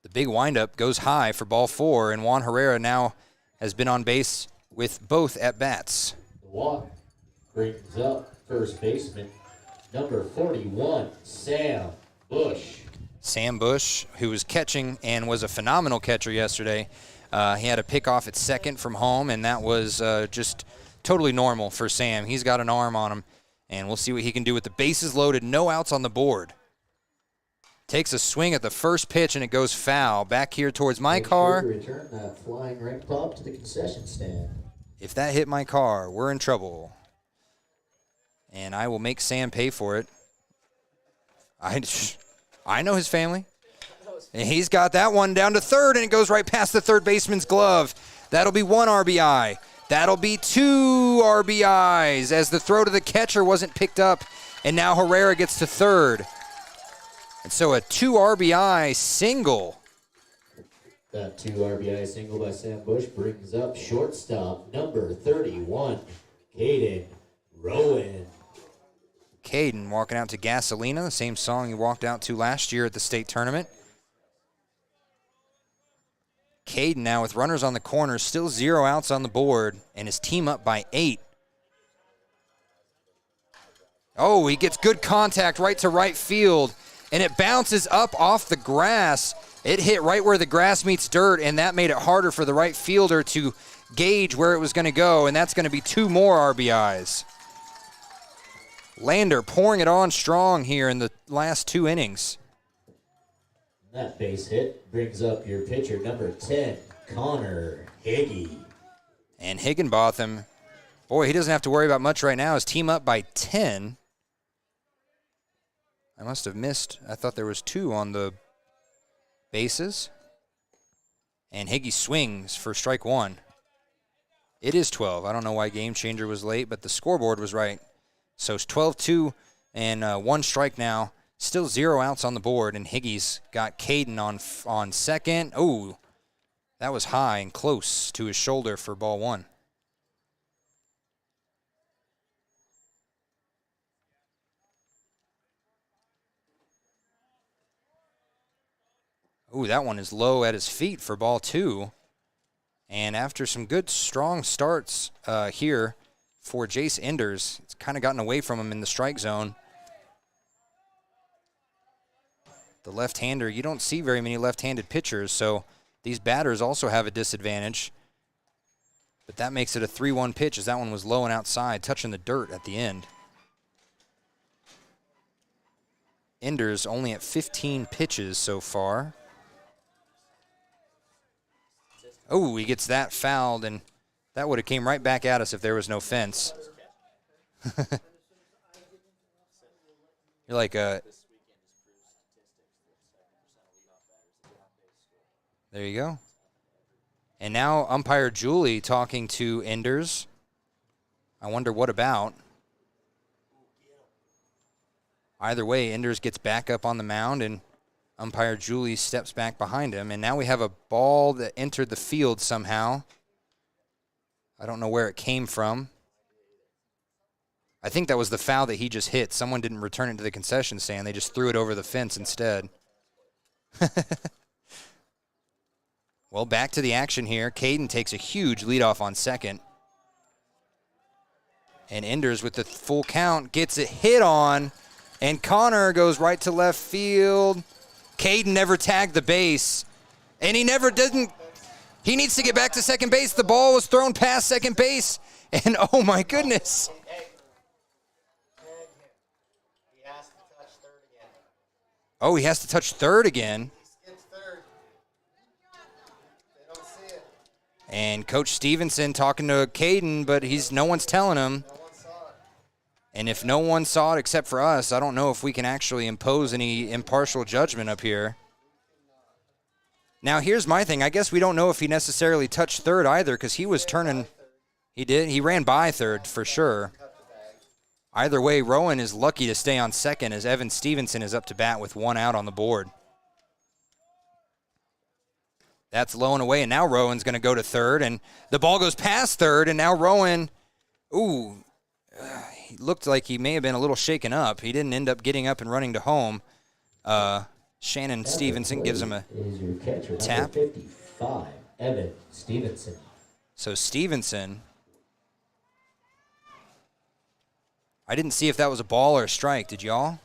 The big windup goes high for ball 4, and Juan Herrera now has been on base with both at-bats. The walk brings up first baseman, number 41, Sam Bush. Sam Bush, who was catching and was a phenomenal catcher yesterday. He had a pickoff at second from home, and that was just totally normal for Sam. He's got an arm on him, and we'll see what he can do with the bases loaded, no outs on the board. Takes a swing at the first pitch, and it goes foul. Back here towards my car. Sure to return that flying ring pop to the concession stand. If that hit my car, we're in trouble. And I will make Sam pay for it. I know his family. And he's got that one down to third, and it goes right past the third baseman's glove. That'll be 1 RBI. That'll be 2 RBIs as the throw to the catcher wasn't picked up, and now Herrera gets to third. And so a 2 RBI single. That 2 RBI single by Sam Bush brings up shortstop number 31, Caden Rowan. Caden walking out to Gasolina, the same song he walked out to last year at the state tournament. Caden now with runners on the corner, still 0 outs on the board, and his team up by 8. Oh, he gets good contact right to right field, and it bounces up off the grass. It hit right where the grass meets dirt, and that made it harder for the right fielder to gauge where it was going to go, and that's going to be 2 more RBIs. Lander pouring it on strong here in the last 2 innings. That base hit brings up your pitcher, number 10, Connor Higgy. And Higginbotham, boy, he doesn't have to worry about much right now. His team up by 10. I must have missed. I thought there was 2 on the bases. And Higgy swings for strike 1. It is 12. I don't know why Game Changer was late, but the scoreboard was right. So it's 12-2 and 1 strike now. Still 0 outs on the board, and Higgy's got Caden on second. Oh, that was high and close to his shoulder for ball 1. Oh, that one is low at his feet for ball 2. And after some good, strong starts here for Jace Enders, it's kind of gotten away from him in the strike zone. The left-hander, you don't see very many left-handed pitchers, so these batters also have a disadvantage. But that makes it a 3-1 pitch as that one was low and outside, touching the dirt at the end. Enders only at 15 pitches so far. Oh, he gets that fouled, and that would have came right back at us if there was no fence. You're like a... There you go. And now umpire Julie talking to Enders. I wonder what about. Either way, Enders gets back up on the mound, and umpire Julie steps back behind him. And now we have a ball that entered the field somehow. I don't know where it came from. I think that was the foul that he just hit. Someone didn't return it to the concession stand. They just threw it over the fence instead. Well, back to the action here. Caden takes a huge leadoff on second. And Enders with the full count gets it hit on. And Connor goes right to left field. Caden never tagged the base. And he never didn't. He needs to get back to second base. The ball was thrown past second base. And oh my goodness. Oh, he has to touch third again. And Coach Stevenson talking to Caden, but no one's telling him. And if no one saw it except for us, I don't know if we can actually impose any impartial judgment up here. Now, here's my thing. I guess we don't know if he necessarily touched third either because he was turning. He did. He ran by third for sure. Either way, Rowan is lucky to stay on second as Evan Stevenson is up to bat with one out on the board. That's low and away, and now Rowan's going to go to third, and the ball goes past third, and now Rowan, he looked like he may have been a little shaken up. He didn't end up getting up and running to home. Shannon Stevenson gives him a tap. 55, Evan Stevenson. So Stevenson, I didn't see if that was a ball or a strike. Did y'all?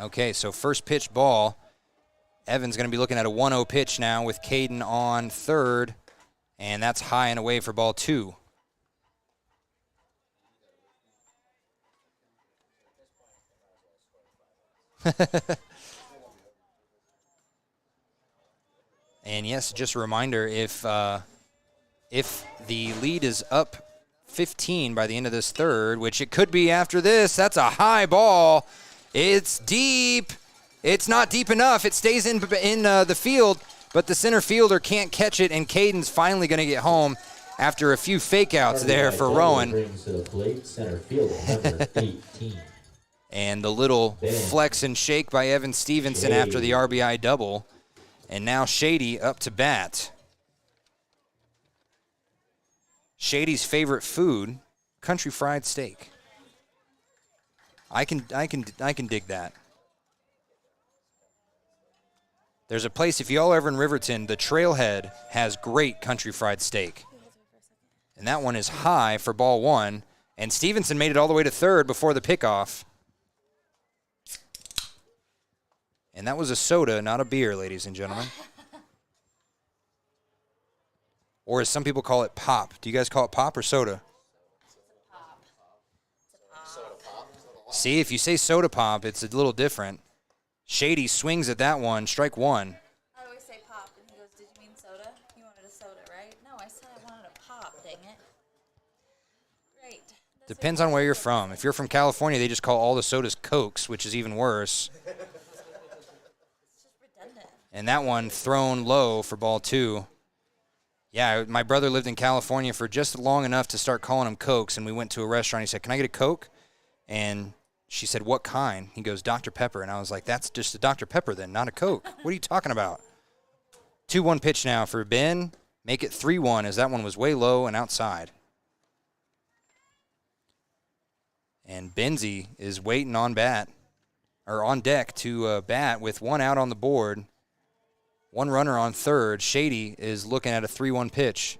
Okay, so first pitch ball. Evan's going to be looking at a 1-0 pitch now with Caden on third, and that's high and away for ball 2. And yes, just a reminder, if the lead is up 15 by the end of this third, which it could be after this, that's a high ball. It's deep. It's not deep enough. It stays in the field, but the center fielder can't catch it, and Caden's finally going to get home after a few fake-outs there for Rowan. Brings to the plate, center fielder, number 18. And the little flex and shake by Evan Stevenson after the RBI double. And now Shady up to bat. Shady's favorite food, country fried steak. I can dig that. There's a place, if y'all ever in Riverton, the Trailhead has great country fried steak. And that one is high for ball 1. And Stevenson made it all the way to third before the pickoff. And that was a soda, not a beer, ladies and gentlemen. Or as some people call it, pop. Do you guys call it pop or soda? See, if you say soda pop, it's a little different. Shady swings at that one, strike 1. I always say pop, and he goes, did you mean soda? You wanted a soda, right? No, I said I wanted a pop, dang it. Right. Depends on where you're from. If you're from California, they just call all the sodas Cokes, which is even worse. And that one thrown low for ball 2. Yeah, my brother lived in California for just long enough to start calling them Cokes, and we went to a restaurant. He said, can I get a Coke? And she said, what kind? He goes, Dr. Pepper. And I was like, that's just a Dr. Pepper then, not a Coke. What are you talking about? 2-1 pitch now for Ben. Make it 3-1 as that one was way low and outside. And Benzie is waiting on deck to bat with one out on the board. One runner on third. Shady is looking at a 3-1 pitch.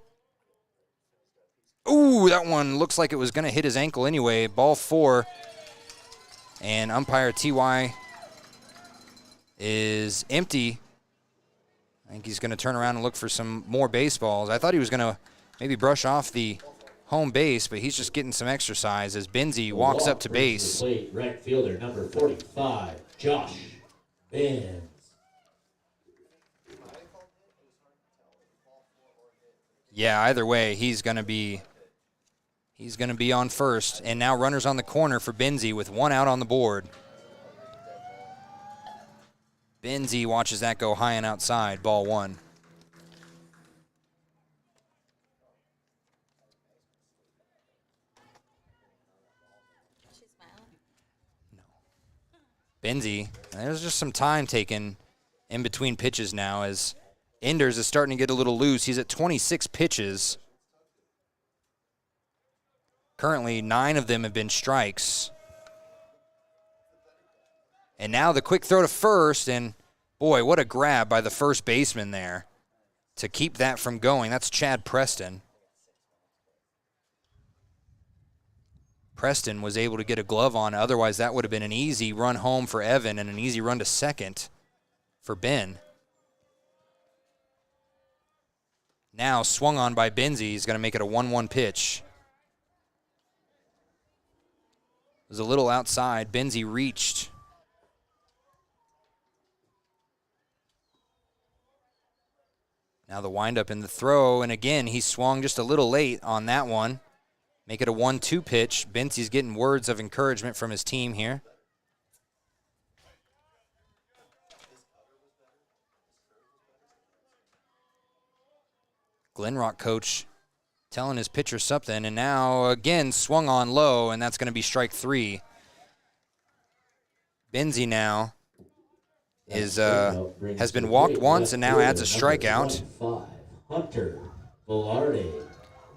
Ooh, that one looks like it was going to hit his ankle anyway. Ball 4. And umpire T.Y. is empty. I think he's going to turn around and look for some more baseballs. I thought he was going to maybe brush off the home base, but he's just getting some exercise as Benzie walks up to base. Right fielder, number 45, Josh Benz. Yeah, either way, he's going to be on first. And now runners on the corner for Benzie with one out on the board. Benzie watches that go high and outside, ball 1. No. Benzie, there's just some time taken in between pitches now as Enders is starting to get a little loose. He's at 26 pitches. Currently, 9 of them have been strikes. And now the quick throw to first, and boy, what a grab by the first baseman there to keep that from going. That's Chad Preston. Preston was able to get a glove on. Otherwise, that would have been an easy run home for Evan and an easy run to second for Ben. Now swung on by Benzie. He's going to make it a 1-1 pitch. It was a little outside. Benzie reached. Now the windup in the throw, and again, he swung just a little late on that one. Make it a 1-2 pitch. Benzie's getting words of encouragement from his team here. Glenrock coach telling his pitcher something, and now again swung on low, and that's going to be strike 3. Benzie now has been walked once and now adds a strikeout. Hunter Velarde.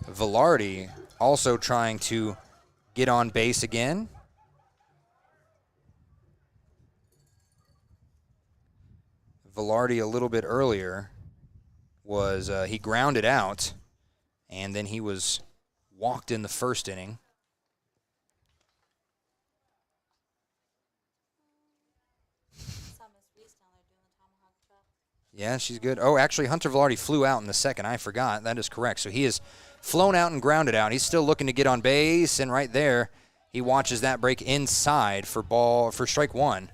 Velarde also trying to get on base again. Velarde a little bit earlier was he grounded out, and then he was walked in the first inning. Yeah, she's good. Oh, actually, Hunter Velarde flew out in the second. I forgot. That is correct. So he is flown out and grounded out. He's still looking to get on base, and right there, he watches that break inside for strike 1.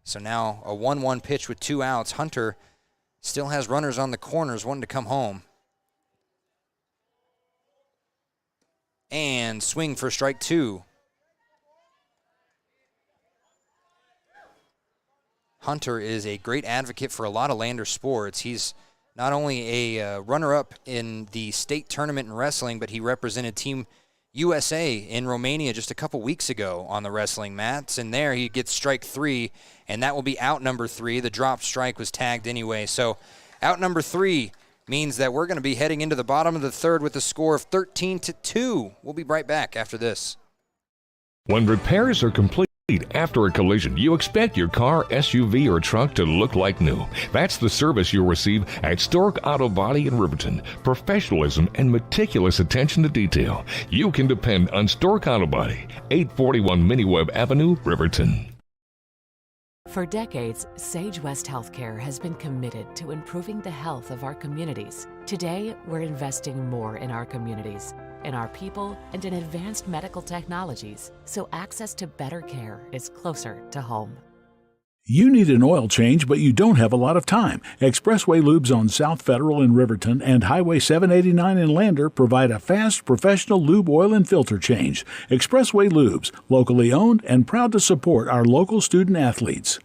So now a 1-1 pitch with 2 outs. Hunter still has runners on the corners wanting to come home. And swing for strike 2. Hunter is a great advocate for a lot of Lander sports. He's not only a runner-up in the state tournament in wrestling, but he represented Team USA in Romania just a couple weeks ago on the wrestling mats. And there he gets strike 3, and that will be out number 3. The drop strike was tagged anyway. So out number 3 means that we're going to be heading into the bottom of the third with a score of 13-2. We'll be right back after this. When repairs are complete after a collision, you expect your car, SUV, or truck to look like new. That's the service you'll receive at Stork Auto Body in Riverton. Professionalism and meticulous attention to detail. You can depend on Stork Auto Body, 841 Miniweb Avenue, Riverton. For decades, Sage West Healthcare has been committed to improving the health of our communities. Today, we're investing more in our communities, in our people, and in advanced medical technologies, so access to better care is closer to home. You need an oil change, but you don't have a lot of time. Expressway Lubes on South Federal in Riverton and Highway 789 in Lander provide a fast, professional lube, oil, and filter change. Expressway Lubes, locally owned and proud to support our local student athletes.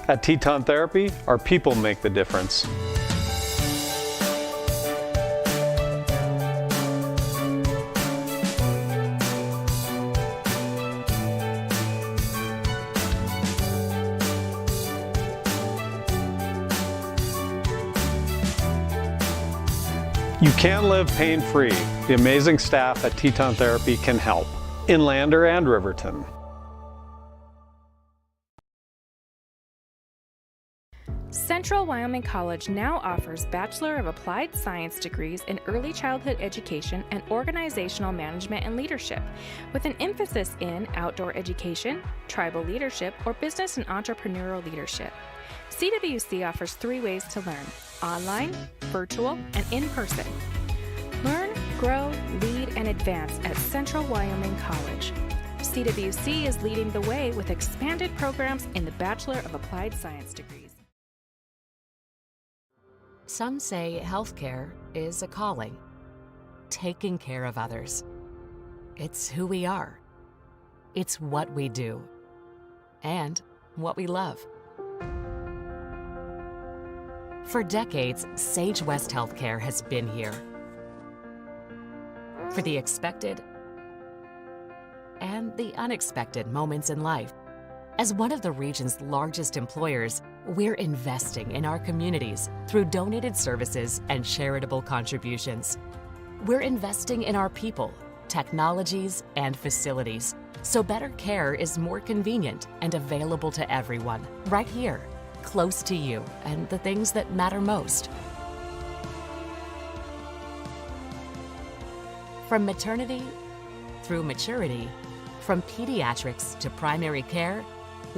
At Teton Therapy, our people make the difference. You can live pain-free. The amazing staff at Teton Therapy can help in Lander and Riverton. Central Wyoming College now offers Bachelor of Applied Science degrees in Early Childhood Education and Organizational Management and Leadership, with an emphasis in outdoor education, tribal leadership, or business and entrepreneurial leadership. CWC offers 3 ways to learn: online, virtual, and in person. Learn, grow, lead, and advance at Central Wyoming College. CWC is leading the way with expanded programs in the Bachelor of Applied Science degrees. Some say healthcare is a calling. Taking care of others. It's who we are. It's what we do. And what we love. For decades, Sage West Healthcare has been here. For the expected and the unexpected moments in life. As one of the region's largest employers, we're investing in our communities through donated services and charitable contributions. We're investing in our people, technologies, and facilities, so better care is more convenient and available to everyone, right here, close to you and the things that matter most. From maternity through maturity, from pediatrics to primary care,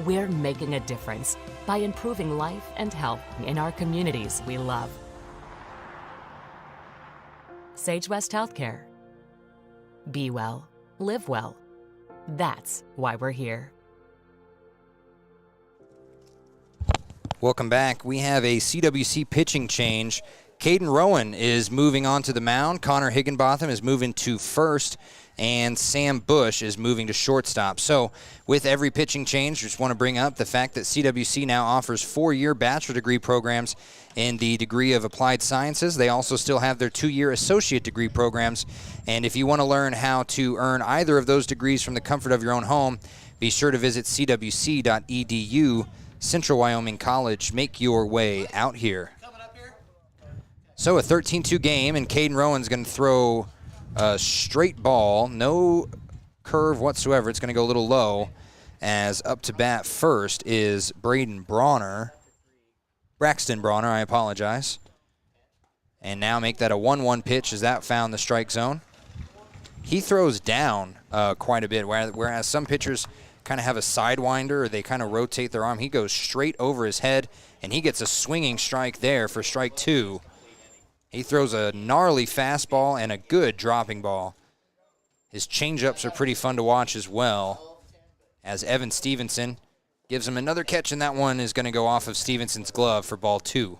we're making a difference by improving life and health in our communities we love. Sage West Healthcare. Be well, live well. That's why we're here. Welcome back. We have a CWC pitching change. Caden Rowan is moving on to the mound. Connor Higginbotham is moving to first, and Sam Bush is moving to shortstop. So with every pitching change, just want to bring up the fact that CWC now offers 4-year bachelor degree programs in the degree of applied sciences. They also still have their 2-year associate degree programs. And if you want to learn how to earn either of those degrees from the comfort of your own home, be sure to visit cwc.edu. Central Wyoming College, make your way out here. So a 13-2 game, and Caden Rowan's going to throw a straight ball, no curve whatsoever. It's going to go a little low, as up to bat first is Braxton Bronner, I apologize. And now make that a 1-1 pitch as that found the strike zone. He throws down quite a bit, whereas some pitchers kind of have a sidewinder or they kind of rotate their arm. He goes straight over his head, and he gets a swinging strike there for strike 2. He throws a gnarly fastball and a good dropping ball. His changeups are pretty fun to watch as well, as Evan Stevenson gives him another catch, and that one is going to go off of Stevenson's glove for ball 2.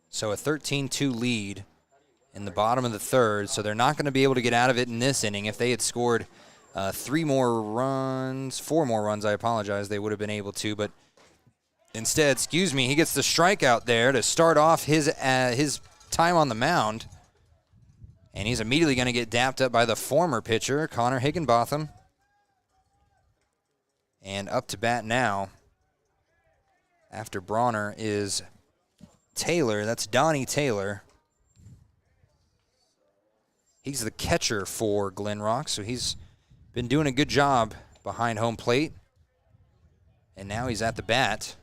So a 13-2 lead in the bottom of the third, so they're not going to be able to get out of it in this inning. If they had scored 4 more runs, I apologize, they would have been able to, but instead, he gets the strikeout there to start off his time on the mound, and he's immediately going to get dapped up by the former pitcher, Connor Higginbotham. And up to bat now, after Bronner, is Taylor. That's Donnie Taylor. He's the catcher for Glenrock, so he's been doing a good job behind home plate. And now he's at the bat.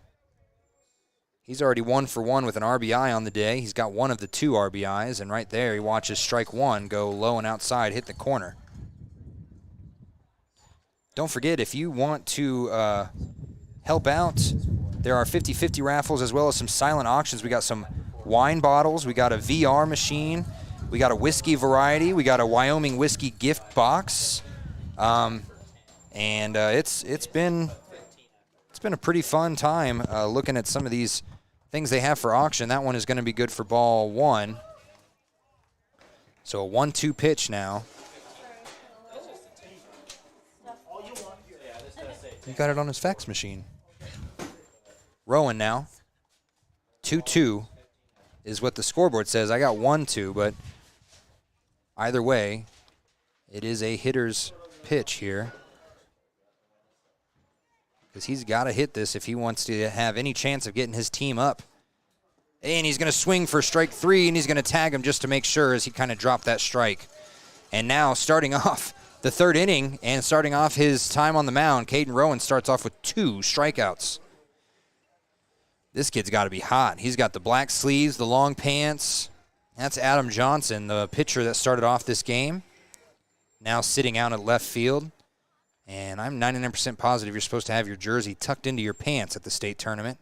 He's already 1 for 1 with an RBI on the day. He's got one of the 2 RBIs, and right there he watches strike 1 go low and outside, hit the corner. Don't forget, if you want to help out, there are 50-50 raffles as well as some silent auctions. We got some wine bottles. We got a VR machine. We got a whiskey variety. We got a Wyoming whiskey gift box. It's been a pretty fun time looking at some of these things they have for auction. That one is going to be good for ball 1. So a 1-2 pitch now. He got it on his fax machine. Rowan now. 2-2 is what the scoreboard says. I got 1-2, but either way, it is a hitter's pitch here, because he's got to hit this if he wants to have any chance of getting his team up. And he's going to swing for strike 3, and he's going to tag him just to make sure as he kind of dropped that strike. And now starting off the third inning and starting off his time on the mound, Caden Rowan starts off with 2 strikeouts. This kid's got to be hot. He's got the black sleeves, the long pants. That's Adam Johnson, the pitcher that started off this game, now sitting out at left field. And I'm 99% positive you're supposed to have your jersey tucked into your pants at the state tournament.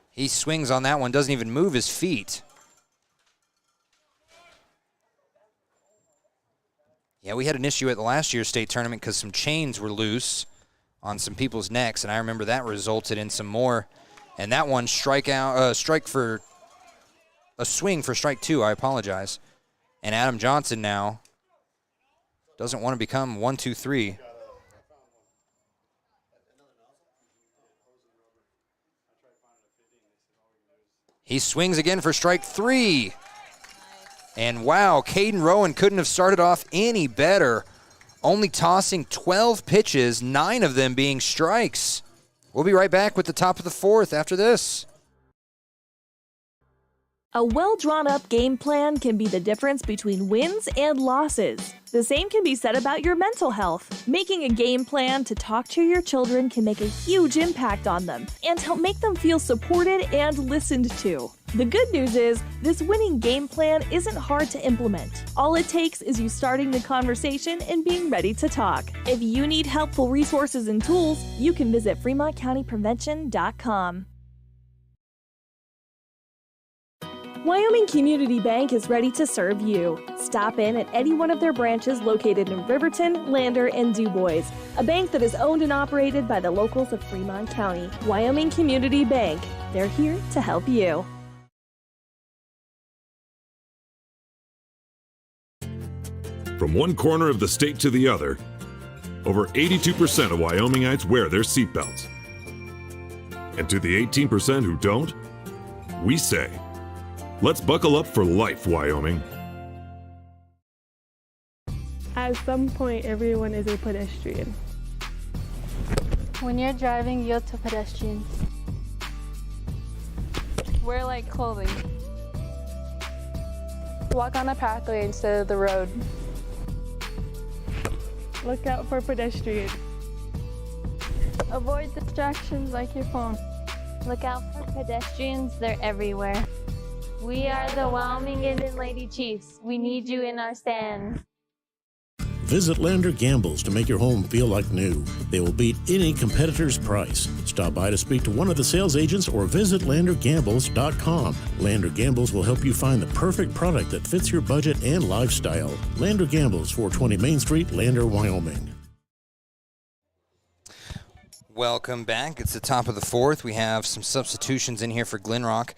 He swings on that one, doesn't even move his feet. Yeah, we had an issue at the last year's state tournament because some chains were loose on some people's necks, and I remember that resulted in some more. And that one a swing for strike 2, I apologize. And Adam Johnson now doesn't want to become 1-2-3. He swings again for strike 3. And wow, Caden Rowan couldn't have started off any better. Only tossing 12 pitches, 9 of them being strikes. We'll be right back with the top of the 4th after this. A well-drawn-up game plan can be the difference between wins and losses. The same can be said about your mental health. Making a game plan to talk to your children can make a huge impact on them and help make them feel supported and listened to. The good news is, this winning game plan isn't hard to implement. All it takes is you starting the conversation and being ready to talk. If you need helpful resources and tools, you can visit FremontCountyPrevention.com. Wyoming Community Bank is ready to serve you. Stop in at any one of their branches located in Riverton, Lander, and DuBois. A bank that is owned and operated by the locals of Fremont County. Wyoming Community Bank. They're here to help you. From one corner of the state to the other, over 82% of Wyomingites wear their seatbelts. And to the 18% who don't, we say, let's buckle up for life, Wyoming. At some point, everyone is a pedestrian. When you're driving, yield to pedestrians. Wear light clothing. Walk on a pathway instead of the road. Look out for pedestrians. Avoid distractions like your phone. Look out for pedestrians, they're everywhere. We are the Wyoming Indian Lady Chiefs. We need you in our stand. Visit Lander Gambles to make your home feel like new. They will beat any competitor's price. Stop by to speak to one of the sales agents or visit LanderGambles.com. Lander Gambles will help you find the perfect product that fits your budget and lifestyle. Lander Gambles, 420 Main Street, Lander, Wyoming. Welcome back. It's the top of the fourth. We have some substitutions in here for Glenrock.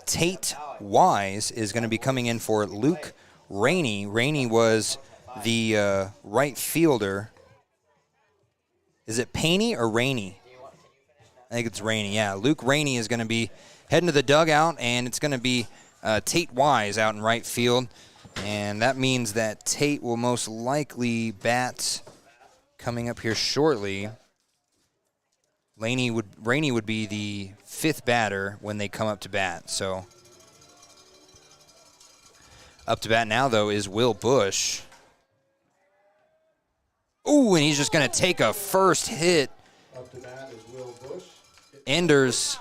Tate Wise is going to be coming in for Luke Rainey. Rainey was the right fielder. Is it Paney or Rainey? I think it's Rainey, yeah. Luke Rainey is going to be heading to the dugout, and it's going to be Tate Wise out in right field. And that means that Tate will most likely bat coming up here shortly. Rainey would be the fifth batter when they come up to bat. So up to bat now, though, is Will Bush. Ooh, and he's just going to take a first hit. Up to bat is Will Bush. Enders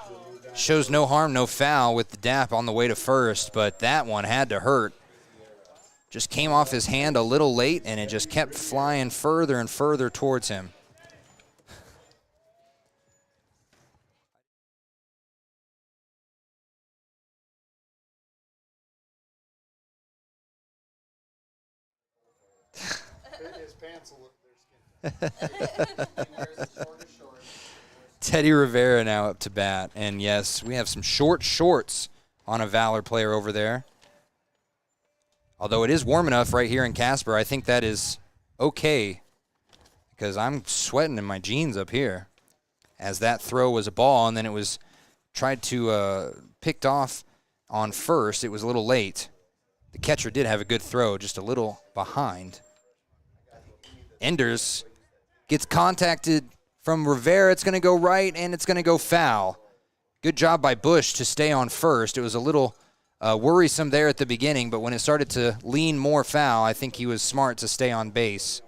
shows no harm, no foul with the dap on the way to first, but that one had to hurt. Just came off his hand a little late, and it just kept flying further and further towards him. His pants will look their skin. Teddy Rivera now up to bat. And, yes, we have some short shorts on a Valor player over there. Although it is warm enough right here in Casper, I think that is okay because I'm sweating in my jeans up here. As that throw was a ball, and then it was tried to picked off on first. It was a little late. The catcher did have a good throw, just a little behind. Enders gets contacted from Rivera. It's going to go right, and it's going to go foul. Good job by Bush to stay on first. It was a little worrisome there at the beginning, but when it started to lean more foul, I think he was smart to stay on base.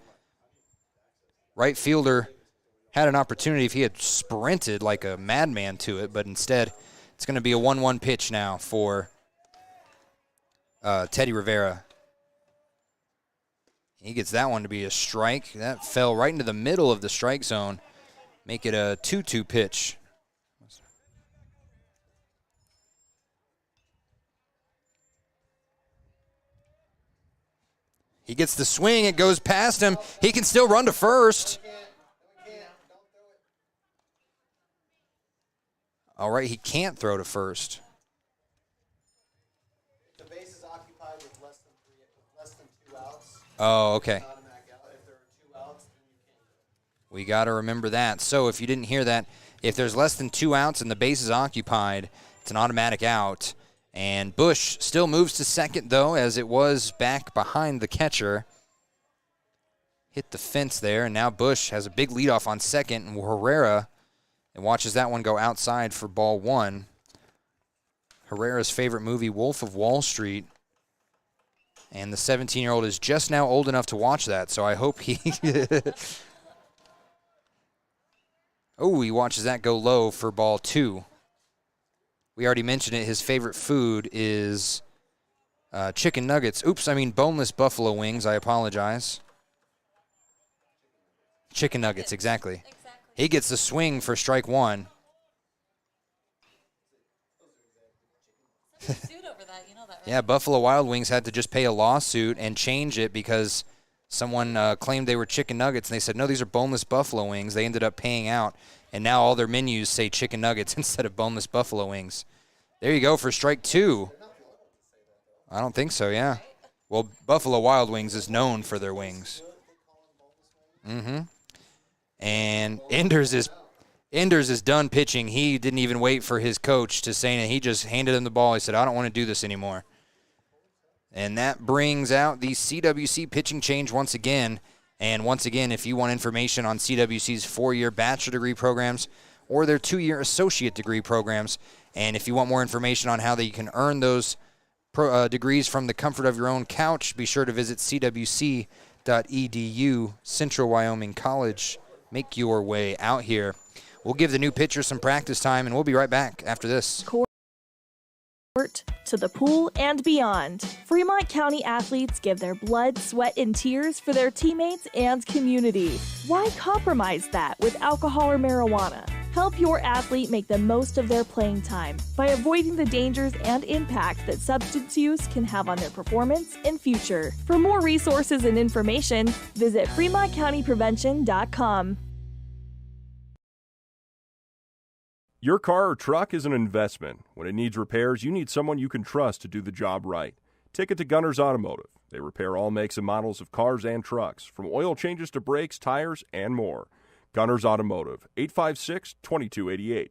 Right fielder had an opportunity if he had sprinted like a madman to it, but instead it's going to be a 1-1 pitch now for Teddy Rivera. He gets that one to be a strike. That fell right into the middle of the strike zone. Make it a 2-2 pitch. He gets the swing. It goes past him. He can still run to first. All right, he can't throw to first. The base is occupied with less than 2 outs. Oh, okay. If there are 2 outs, then you can't do it. We got to remember that. So if you didn't hear that, if there's less than 2 outs and the base is occupied, it's an automatic out. And Bush still moves to second, though, as it was back behind the catcher. Hit the fence there, and now Bush has a big leadoff on second, and Herrera watches that one go outside for ball 1. Herrera's favorite movie, Wolf of Wall Street. And the 17-year-old is just now old enough to watch that, so I hope he... Oh, he watches that go low for ball 2. We already mentioned it. His favorite food is chicken nuggets. Oops, I mean boneless buffalo wings. I apologize. Chicken nuggets, exactly. He gets the swing for strike 1. Yeah, Buffalo Wild Wings had to just pay a lawsuit and change it because someone claimed they were chicken nuggets, and they said, no, these are boneless buffalo wings. They ended up paying out, and now all their menus say chicken nuggets instead of boneless buffalo wings. There you go for strike 2. I don't think so, yeah. Well, Buffalo Wild Wings is known for their wings. And Enders is done pitching. He didn't even wait for his coach to say it. He just handed him the ball. He said, I don't want to do this anymore. And that brings out the CWC pitching change once again. And once again, if you want information on CWC's 4-year bachelor degree programs or their 2-year associate degree programs, and if you want more information on how you can earn those degrees from the comfort of your own couch, be sure to visit cwc.edu. Central Wyoming College. Make your way out here. We'll give the new pitcher some practice time, and we'll be right back after this. To the pool and beyond. Fremont County athletes give their blood, sweat, and tears for their teammates and community. Why compromise that with alcohol or marijuana? Help your athlete make the most of their playing time by avoiding the dangers and impact that substance use can have on their performance and future. For more resources and information, visit FremontCountyPrevention.com. Your car or truck is an investment. When it needs repairs, you need someone you can trust to do the job right. Take it to Gunners Automotive. They repair all makes and models of cars and trucks, from oil changes to brakes, tires, and more. Gunners Automotive, 856-2288.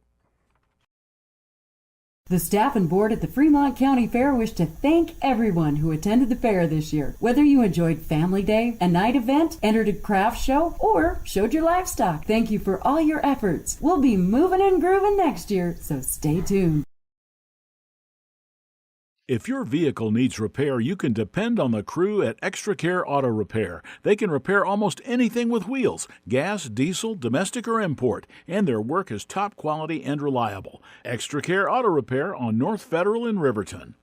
The staff and board at the Fremont County Fair wish to thank everyone who attended the fair this year. Whether you enjoyed Family Day, a night event, entered a craft show, or showed your livestock, thank you for all your efforts. We'll be moving and grooving next year, so stay tuned. If your vehicle needs repair, you can depend on the crew at Extra Care Auto Repair. They can repair almost anything with wheels, gas, diesel, domestic, or import, and their work is top quality and reliable. Extra Care Auto Repair on North Federal in Riverton.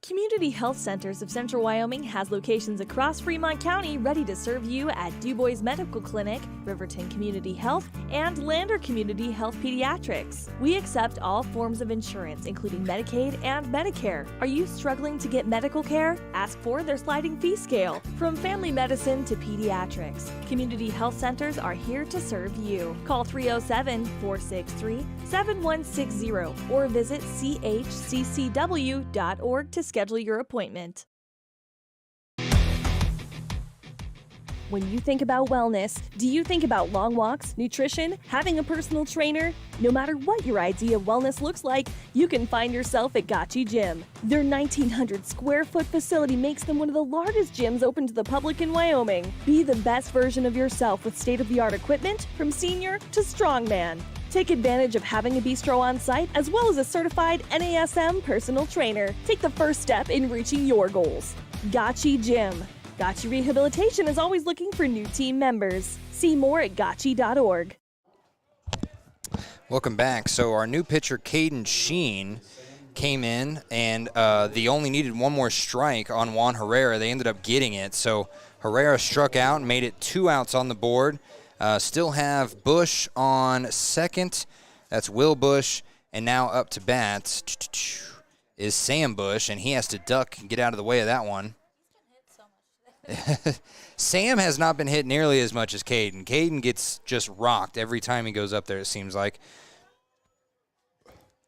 Community Health Centers of Central Wyoming has locations across Fremont County ready to serve you at DuBois Medical Clinic, Riverton Community Health, and Lander Community Health Pediatrics. We accept all forms of insurance, including Medicaid and Medicare. Are you struggling to get medical care? Ask for their sliding fee scale. From family medicine to pediatrics, Community Health Centers are here to serve you. Call 307-463-7160 or visit chccw.org to schedule your appointment. When you think about wellness, do you think about long walks, nutrition, having a personal trainer? No matter what your idea of wellness looks like, you can find yourself at Gotchi Gym. Their 1,900 square foot facility makes them one of the largest gyms open to the public in Wyoming. Be the best version of yourself with state-of-the-art equipment from senior to strongman. Take advantage of having a bistro on site as well as a certified NASM personal trainer. Take the first step in reaching your goals. Gotchi Gym. Gotchi Rehabilitation is always looking for new team members. See more at gotchi.org. Welcome back. So our new pitcher, Caden Sheen, came in, and they only needed one more strike on Juan Herrera. They ended up getting it. So Herrera struck out and made it 2 outs on the board. Still have Bush on second. That's Will Bush. And now up to bat is Sam Bush, and he has to duck and get out of the way of that one. Sam has not been hit nearly as much as Caden. Caden gets just rocked every time he goes up there, it seems like.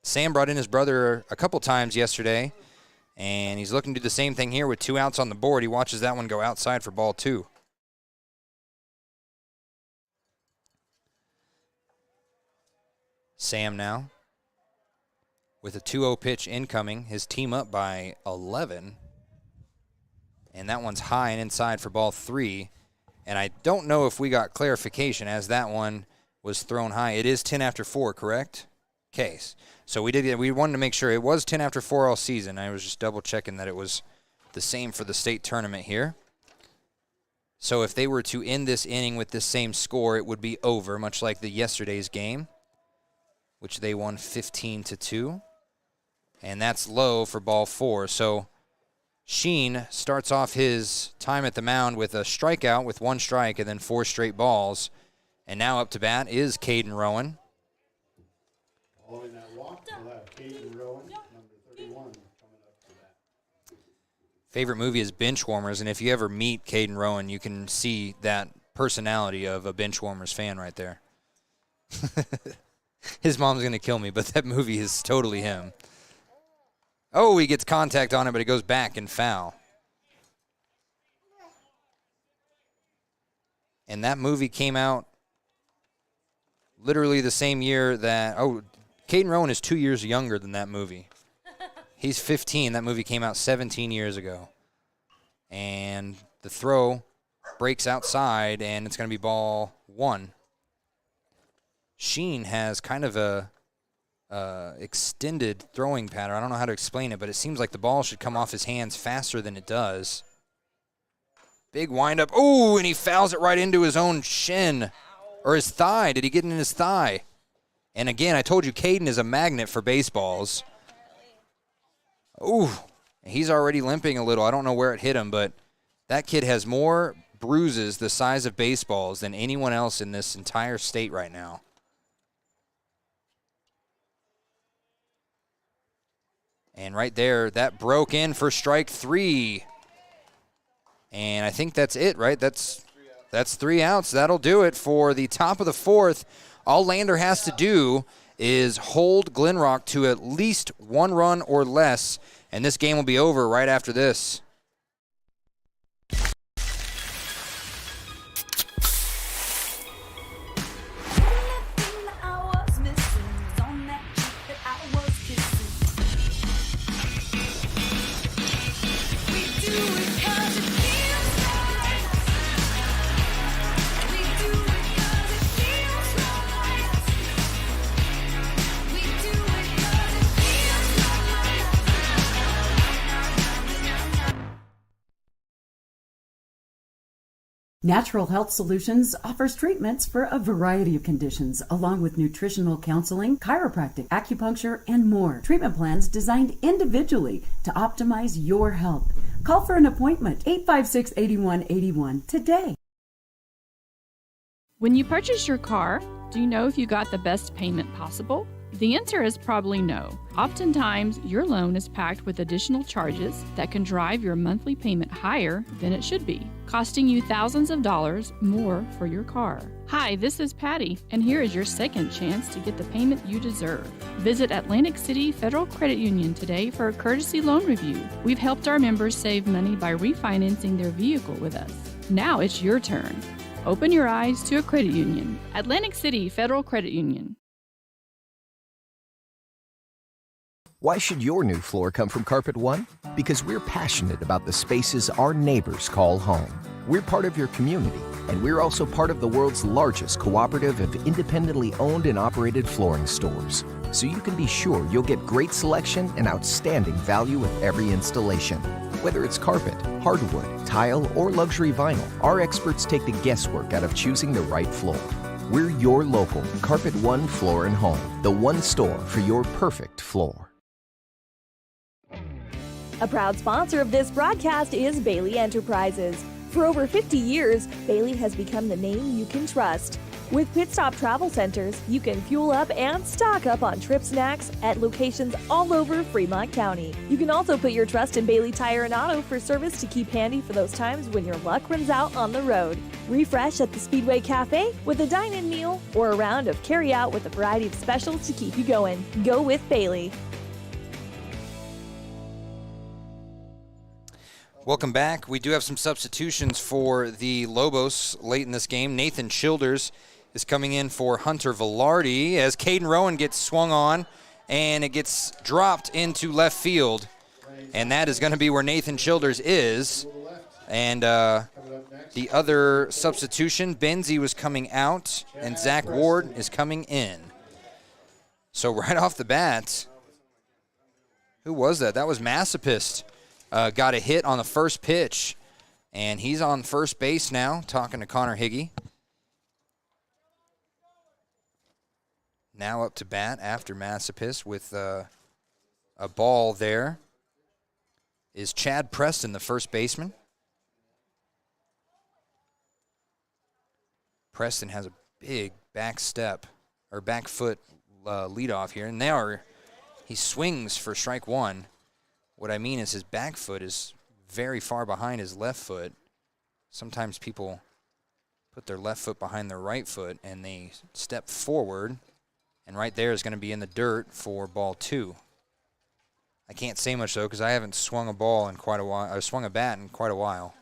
Sam brought in his brother a couple times yesterday, and he's looking to do the same thing here with 2 outs on the board. He watches that one go outside for ball 2. Sam now with a 2-0 pitch incoming. His team up by 11. And that one's high and inside for ball 3. And I don't know if we got clarification as that one was thrown high. It is 10 after 4, correct? case. So we wanted to make sure it was 10 after 4 all season. I was just double checking that it was the same for the state tournament here. So if they were to end this inning with this same score, it would be over, much like the yesterday's game, which they won 15-2. And that's low for ball 4. So Sheen starts off his time at the mound with a strikeout with 1 strike and then 4 straight balls. And now up to bat is Caden Rowan. Following that walk, we'll have Caden Rowan, number 31, coming up to bat. Favorite movie is Benchwarmers, and if you ever meet Caden Rowan, you can see that personality of a Benchwarmers fan right there. His mom's going to kill me, but that movie is totally him. Oh, he gets contact on it, but it goes back and foul. And that movie came out literally the same year that, Caden Rowan is 2 years younger than that movie. He's 15. That movie came out 17 years ago. And the throw breaks outside, and it's going to be ball 1. Sheen has kind of a extended throwing pattern. I don't know how to explain it, but it seems like the ball should come off his hands faster than it does. Big windup. Oh, and he fouls it right into his own shin. Or his thigh. Did he get in his thigh? And again, I told you Caden is a magnet for baseballs. Ooh, he's already limping a little. I don't know where it hit him, but that kid has more bruises the size of baseballs than anyone else in this entire state right now. And right there, that broke in for strike 3. And I think that's it, right? That's 3 outs. That'll do it for the top of the 4th. All Lander has to do is hold Glenrock to at least 1 run or less, and this game will be over right after this. Natural Health Solutions offers treatments for a variety of conditions, along with nutritional counseling, chiropractic, acupuncture, and more. Treatment plans designed individually to optimize your health. Call for an appointment, 856-8181 today. When you purchase your car, do you know if you got the best payment possible? The answer is probably no. Oftentimes, your loan is packed with additional charges that can drive your monthly payment higher than it should be, costing you thousands of dollars more for your car. Hi, this is Patty, and here is your second chance to get the payment you deserve. Visit Atlantic City Federal Credit Union today for a courtesy loan review. We've helped our members save money by refinancing their vehicle with us. Now it's your turn. Open your eyes to a credit union. Atlantic City Federal Credit Union. Why should your new floor come from Carpet One? Because we're passionate about the spaces our neighbors call home. We're part of your community, and we're also part of the world's largest cooperative of independently owned and operated flooring stores. So you can be sure you'll get great selection and outstanding value with every installation. Whether it's carpet, hardwood, tile, or luxury vinyl, our experts take the guesswork out of choosing the right floor. We're your local Carpet One Floor and Home, the one store for your perfect floor. A proud sponsor of this broadcast is Bailey Enterprises. For over 50 years, Bailey has become the name you can trust. With Pit Stop Travel Centers, you can fuel up and stock up on trip snacks at locations all over Fremont County. You can also put your trust in Bailey Tire and Auto for service to keep handy for those times when your luck runs out on the road. Refresh at the Speedway Cafe with a dine-in meal or a round of carry-out with a variety of specials to keep you going. Go with Bailey. Welcome back. We do have some substitutions for the Lobos late in this game. Nathan Childers is coming in for Hunter Velarde as Caden Rowan gets swung on, and it gets dropped into left field. And that is going to be where Nathan Childers is. And the other substitution, Benzie was coming out, and Zach Ward is coming in. So right off the bat, who was that? That was Massapist. Got a hit on the first pitch, and he's on first base now, talking to Connor Higgy. Now up to bat after Massapist with a ball there is Chad Preston, the first baseman. Preston has a big back step, or back foot leadoff here, and he swings for strike one. What I mean is his back foot is very far behind his left foot. Sometimes people put their left foot behind their right foot, and they step forward, and right there is going to be in the dirt for ball two. I can't say much, though, because I haven't swung a ball in quite a while. I swung a bat in quite a while.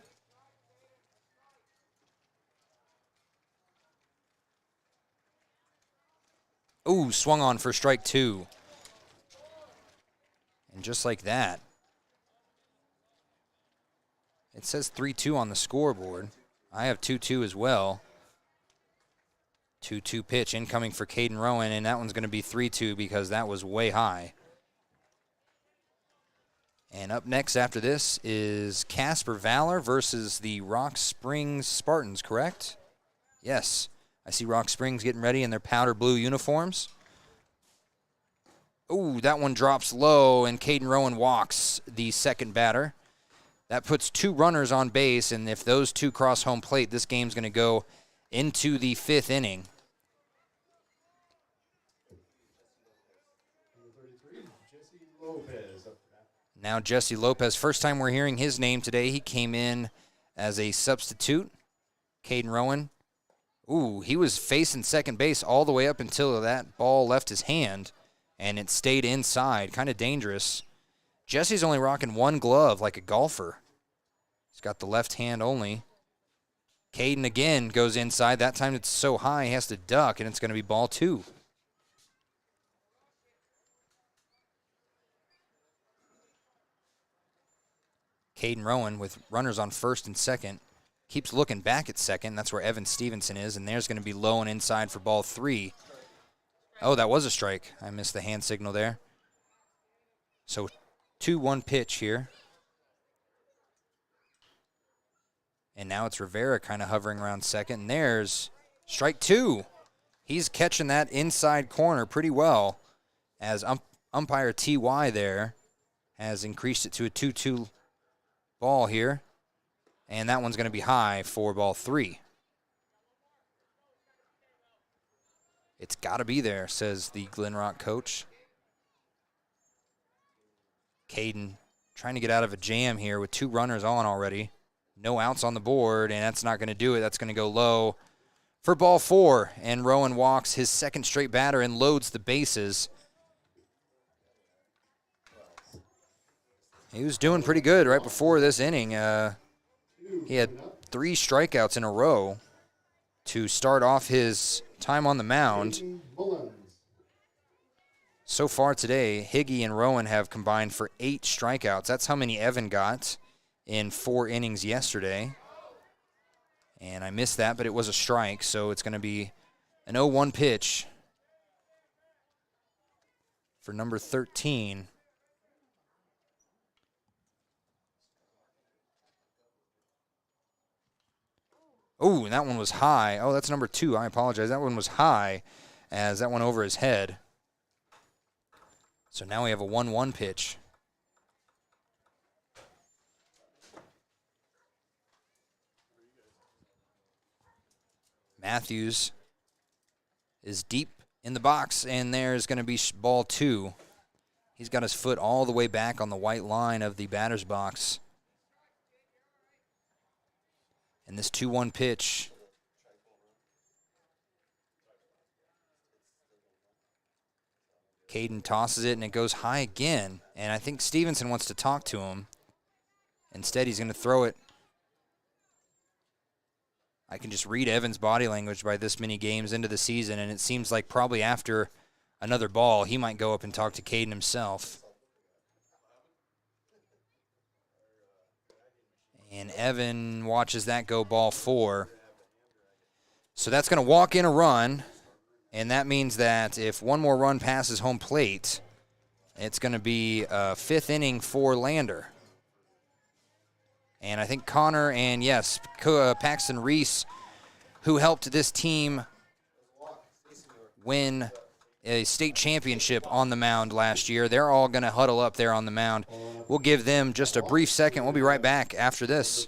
Ooh, swung on for strike two. And just like that, it says 3-2 on the scoreboard. I have 2-2 as well. 2-2 pitch incoming for Caden Rowan, and that one's going to be 3-2 because that was way high. And up next after this is Casper Valor versus the Rock Springs Spartans, correct? Yes. I see Rock Springs getting ready in their powder blue uniforms. Ooh, that one drops low, and Caden Rowan walks the second batter. That puts 2 runners on base, and if those 2 cross home plate, this game's going to go into the 5th inning. Now Jesse Lopez, first time we're hearing his name today. He came in as a substitute. Caden Rowan. Ooh, he was facing second base all the way up until that ball left his hand, and it stayed inside. Kind of dangerous. Jesse's only rocking 1 glove like a golfer. He's got the left hand only. Caden again goes inside. That time it's so high he has to duck, and it's going to be ball 2. Caden Rowan with runners on first and second. Keeps looking back at second. That's where Evan Stevenson is, and there's going to be low and inside for ball 3. Oh, that was a strike. I missed the hand signal there. So 2-1 pitch here. And now it's Rivera kind of hovering around second, and there's strike 2. He's catching that inside corner pretty well as umpire T.Y. there has increased it to a 2-2 ball here. And that one's going to be high for ball 3. It's got to be there, says the Glenrock coach. Caden trying to get out of a jam here with 2 runners on already. No outs on the board, and that's not going to do it. That's going to go low for ball 4. And Rowan walks his second straight batter and loads the bases. He was doing pretty good right before this inning. He had 3 strikeouts in a row to start off his time on the mound. So far today, Higgy and Rowan have combined for 8 strikeouts. That's how many Evan got in 4 innings yesterday. And I missed that, but it was a strike, so it's going to be an 0-1 pitch for number 13. Oh, and that one was high. Oh, that's number 2. I apologize. That one was high as that went over his head. So now we have a 1-1 pitch. Matthews is deep in the box, and there's going to be ball 2. He's got his foot all the way back on the white line of the batter's box. And this 2-1 pitch. Caden tosses it, and it goes high again. And I think Stevenson wants to talk to him. Instead, he's going to throw it. I can just read Evan's body language by this many games into the season, and it seems like probably after another ball, he might go up and talk to Caden himself. And Evan watches that go ball 4. So that's going to walk in a run. And that means that if one more run passes home plate, it's going to be a 5th inning for Lander. And I think Connor and, yes, Paxton Reese, who helped this team win a state championship on the mound last year, they're all going to huddle up there on the mound. We'll give them just a brief second. We'll be right back after this.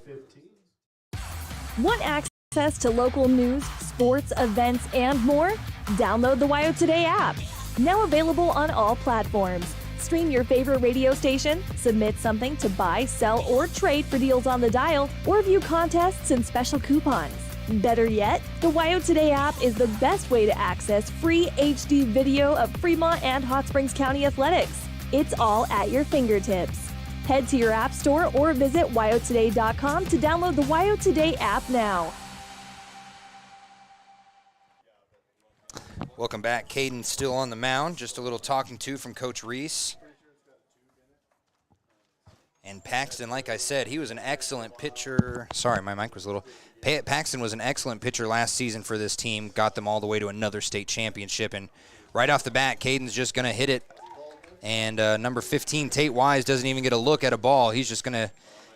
Want access to local news, sports, events, and more? Download the WYO Today app. Now available on all platforms. Stream your favorite radio station, submit something to buy, sell, or trade for deals on the dial, or view contests and special coupons. Better yet, the WYO Today app is the best way to access free HD video of Fremont and Hot Springs County athletics. It's all at your fingertips. Head to your app store or visit wyotoday.com to download the WYO Today app now. Welcome back. Caden still on the mound. Just a little talking to from Coach Reese. And Paxton, like I said, he was an excellent pitcher. Sorry, my mic was a little. Paxton was an excellent pitcher last season for this team. Got them all the way to another state championship. And right off the bat, Caden's just going to hit it. And number 15, Tate Wise, doesn't even get a look at a ball. He's just going to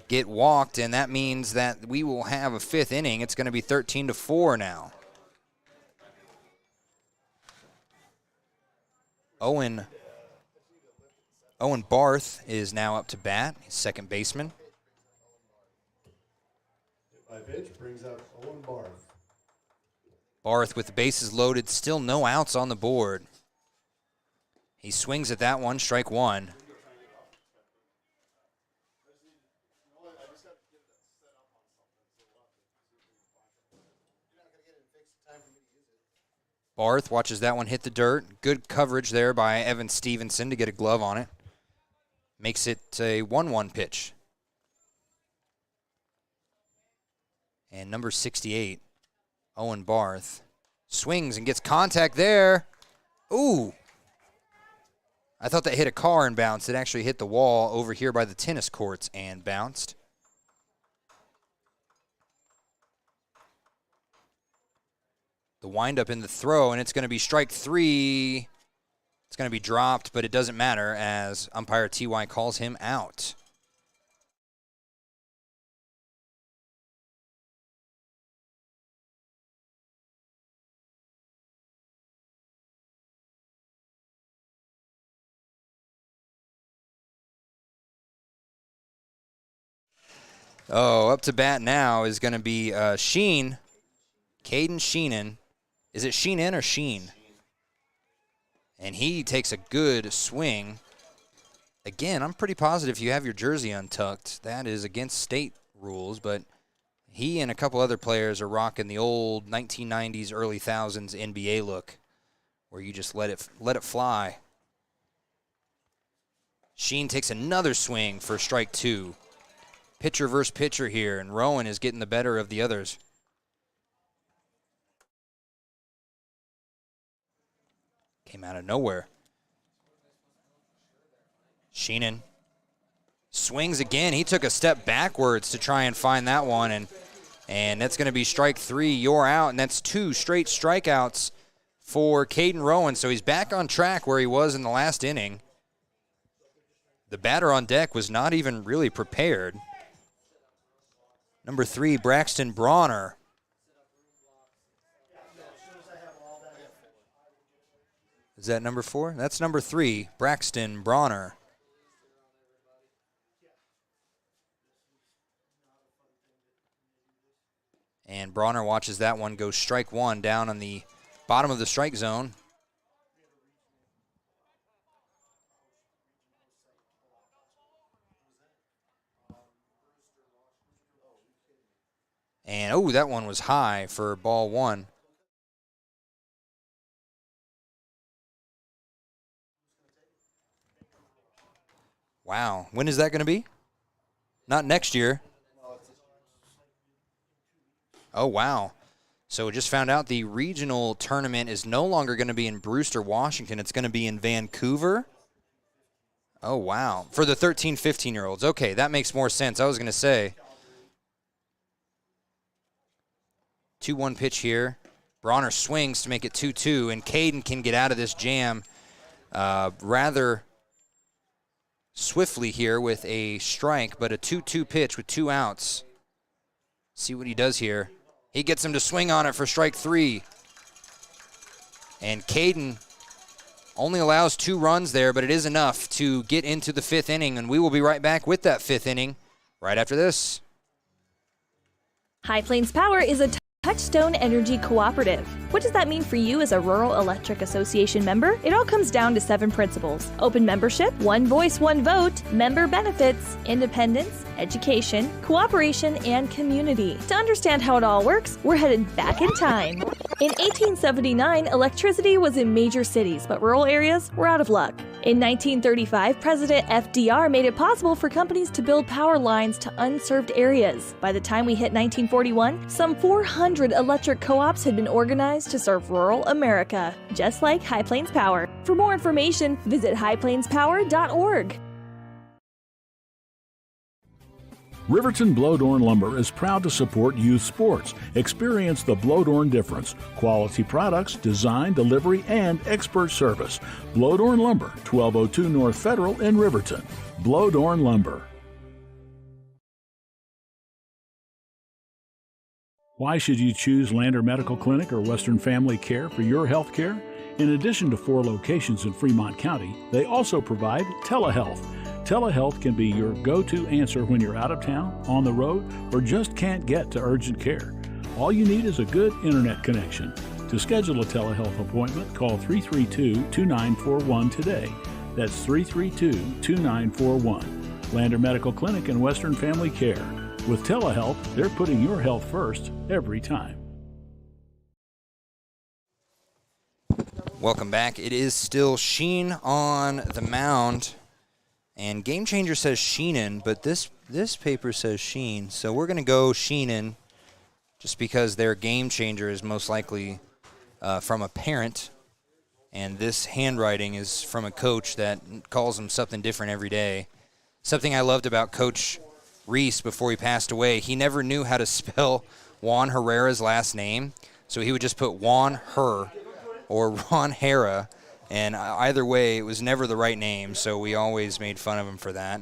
get walked, and that means that we will have a 5th inning. It's going to be 13-4 now. Owen Barth is now up to bat, second baseman. By pitch brings up Owen Barth. Barth with the bases loaded, still no outs on the board. He swings at that one, strike one. Barth watches that one hit the dirt. Good coverage there by Evan Stevenson to get a glove on it. Makes it a 1-1 pitch. And number 68, Owen Barth, swings and gets contact there. Ooh. I thought that hit a car and bounced. It actually hit the wall over here by the tennis courts and bounced. The windup in the throw, and it's going to be strike 3. It's going to be dropped, but it doesn't matter as umpire T.Y. calls him out. Oh, up to bat now is going to be Caden Sheenan. Is it Sheenan or Sheen? And he takes a good swing. Again, I'm pretty positive you have your jersey untucked. That is against state rules, but he and a couple other players are rocking the old 1990s, early thousands NBA look where you just let it fly. Sheen takes another swing for strike 2. Pitcher versus pitcher here, and Rowan is getting the better of the others. Came out of nowhere. Sheenan swings again. He took a step backwards to try and find that one, and that's going to be strike 3. You're out, and that's 2 straight strikeouts for Caden Rowan. So he's back on track where he was in the last inning. The batter on deck was not even really prepared. Number 3, Braxton Bronner. Is that number 4? That's number 3, Braxton Bronner. And Bronner watches that one go strike 1 down on the bottom of the strike zone. And, oh, that one was high for ball 1. Wow. When is that going to be? Not next year. Oh, wow. So just found out the regional tournament is no longer going to be in Brewster, Washington. It's going to be in Vancouver. Oh, wow. For the 13, 15-year-olds. Okay, that makes more sense. I was going to say. 2-1 pitch here. Bronner swings to make it 2-2, and Caden can get out of this jam rather swiftly here with a strike, but a 2-2 pitch with 2 outs. See what he does here. He gets him to swing on it for strike 3. And Caden only allows 2 runs there, but it is enough to get into the 5th inning, and we will be right back with that 5th inning right after this. High Plains Power is a Touchstone Energy Cooperative. What does that mean for you as a Rural Electric Association member? It all comes down to 7 principles: open membership, one voice, one vote, member benefits, independence, education, cooperation, and community. To understand how it all works, we're headed back in time. In 1879, electricity was in major cities, but rural areas were out of luck. In 1935, President FDR made it possible for companies to build power lines to unserved areas. By the time we hit 1941, some 400 electric co-ops had been organized to serve rural America, just like High Plains Power. For more information, visit highplainspower.org. Riverton Blowdorn Lumber is proud to support youth sports. Experience the Blowdorn difference. Quality products, design, delivery, and expert service. Blowdorn Lumber, 1202 North Federal in Riverton. Blowdorn Lumber. Why should you choose Lander Medical Clinic or Western Family Care for your health care? In addition to 4 locations in Fremont County, they also provide telehealth. Telehealth can be your go-to answer when you're out of town, on the road, or just can't get to urgent care. All you need is a good internet connection. To schedule a telehealth appointment, call 332-2941 today. That's 332-2941. Lander Medical Clinic and Western Family Care. With telehealth, they're putting your health first every time. Welcome back. It is still Sheen on the mound. And Game Changer says Sheenan, but this paper says Sheen. So we're going to go Sheenan just because their Game Changer is most likely from a parent. And this handwriting is from a coach that calls him something different every day. Something I loved about Coach Reese before he passed away, he never knew how to spell Juan Herrera's last name. So he would just put Juan Her or Ron Hera. And either way, it was never the right name, so we always made fun of him for that.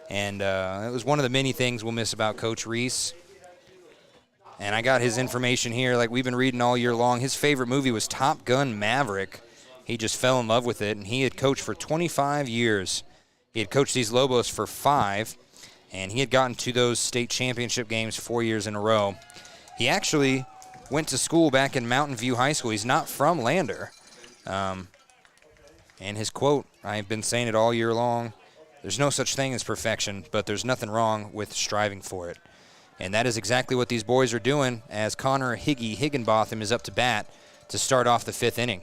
And it was one of the many things we'll miss about Coach Reese. And I got his information here, like we've been reading all year long. His favorite movie was Top Gun Maverick. He just fell in love with it, and he had coached for 25 years. He had coached these Lobos for 5, and he had gotten to those state championship games 4 years in a row. He actually went to school back in Mountain View High School. He's not from Lander. And his quote, I've been saying it all year long, there's no such thing as perfection, but there's nothing wrong with striving for it. And that is exactly what these boys are doing as Connor Higginbotham is up to bat to start off the 5th inning.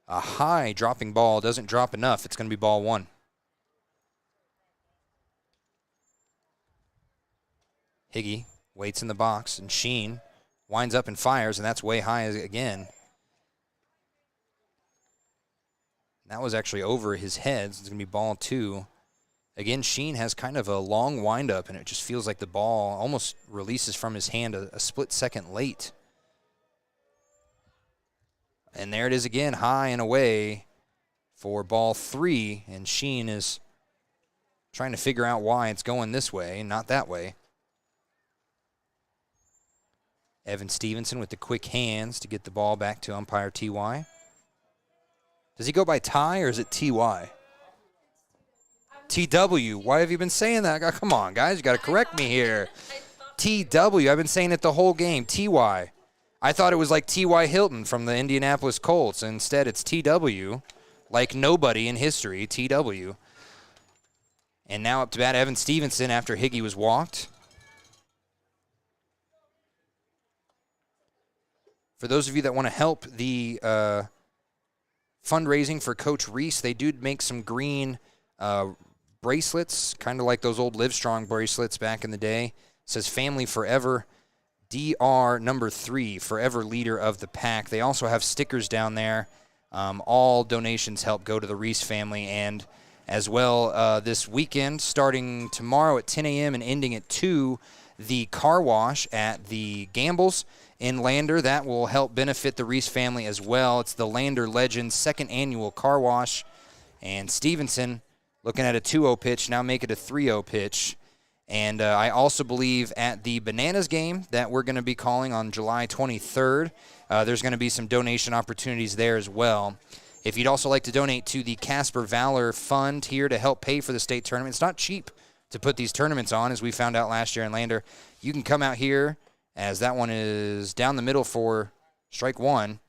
A high dropping ball doesn't drop enough. It's going to be ball 1. Higgy waits in the box, and Sheen winds up and fires, and that's way high again. That was actually over his head, so it's going to be ball 2. Again, Sheen has kind of a long windup, and it just feels like the ball almost releases from his hand a split second late. And there it is again, high and away for ball 3, and Sheen is trying to figure out why it's going this way and not that way. Evan Stevenson with the quick hands to get the ball back to umpire T.Y. Does he go by Ty or is it T.Y.? T.W. Why have you been saying that? Come on, guys. You got to correct me here. T.W. I've been saying it the whole game. T.Y. I thought it was like T.Y. Hilton from the Indianapolis Colts. Instead, it's T.W. Like nobody in history, T.W. And now up to bat, Evan Stevenson after Higgy was walked. For those of you that want to help the fundraising for Coach Reese, they do make some green bracelets, kind of like those old Livestrong bracelets back in the day. It says Family Forever, DR number 3, Forever Leader of the Pack. They also have stickers down there. All donations help go to the Reese family, and as well this weekend, starting tomorrow at 10 a.m. and ending at 2, the car wash at the Gambles in Lander. That will help benefit the Reese family as well. It's the Lander Legends second annual car wash. And Stevenson looking at a 2-0 pitch, now make it a 3-0 pitch. And I also believe at the Bananas game that we're going to be calling on July 23rd, there's going to be some donation opportunities there as well. If you'd also like to donate to the Casper Valor Fund here to help pay for the state tournament, it's not cheap to put these tournaments on, as we found out last year in Lander. You can come out here, as that one is down the middle for strike one.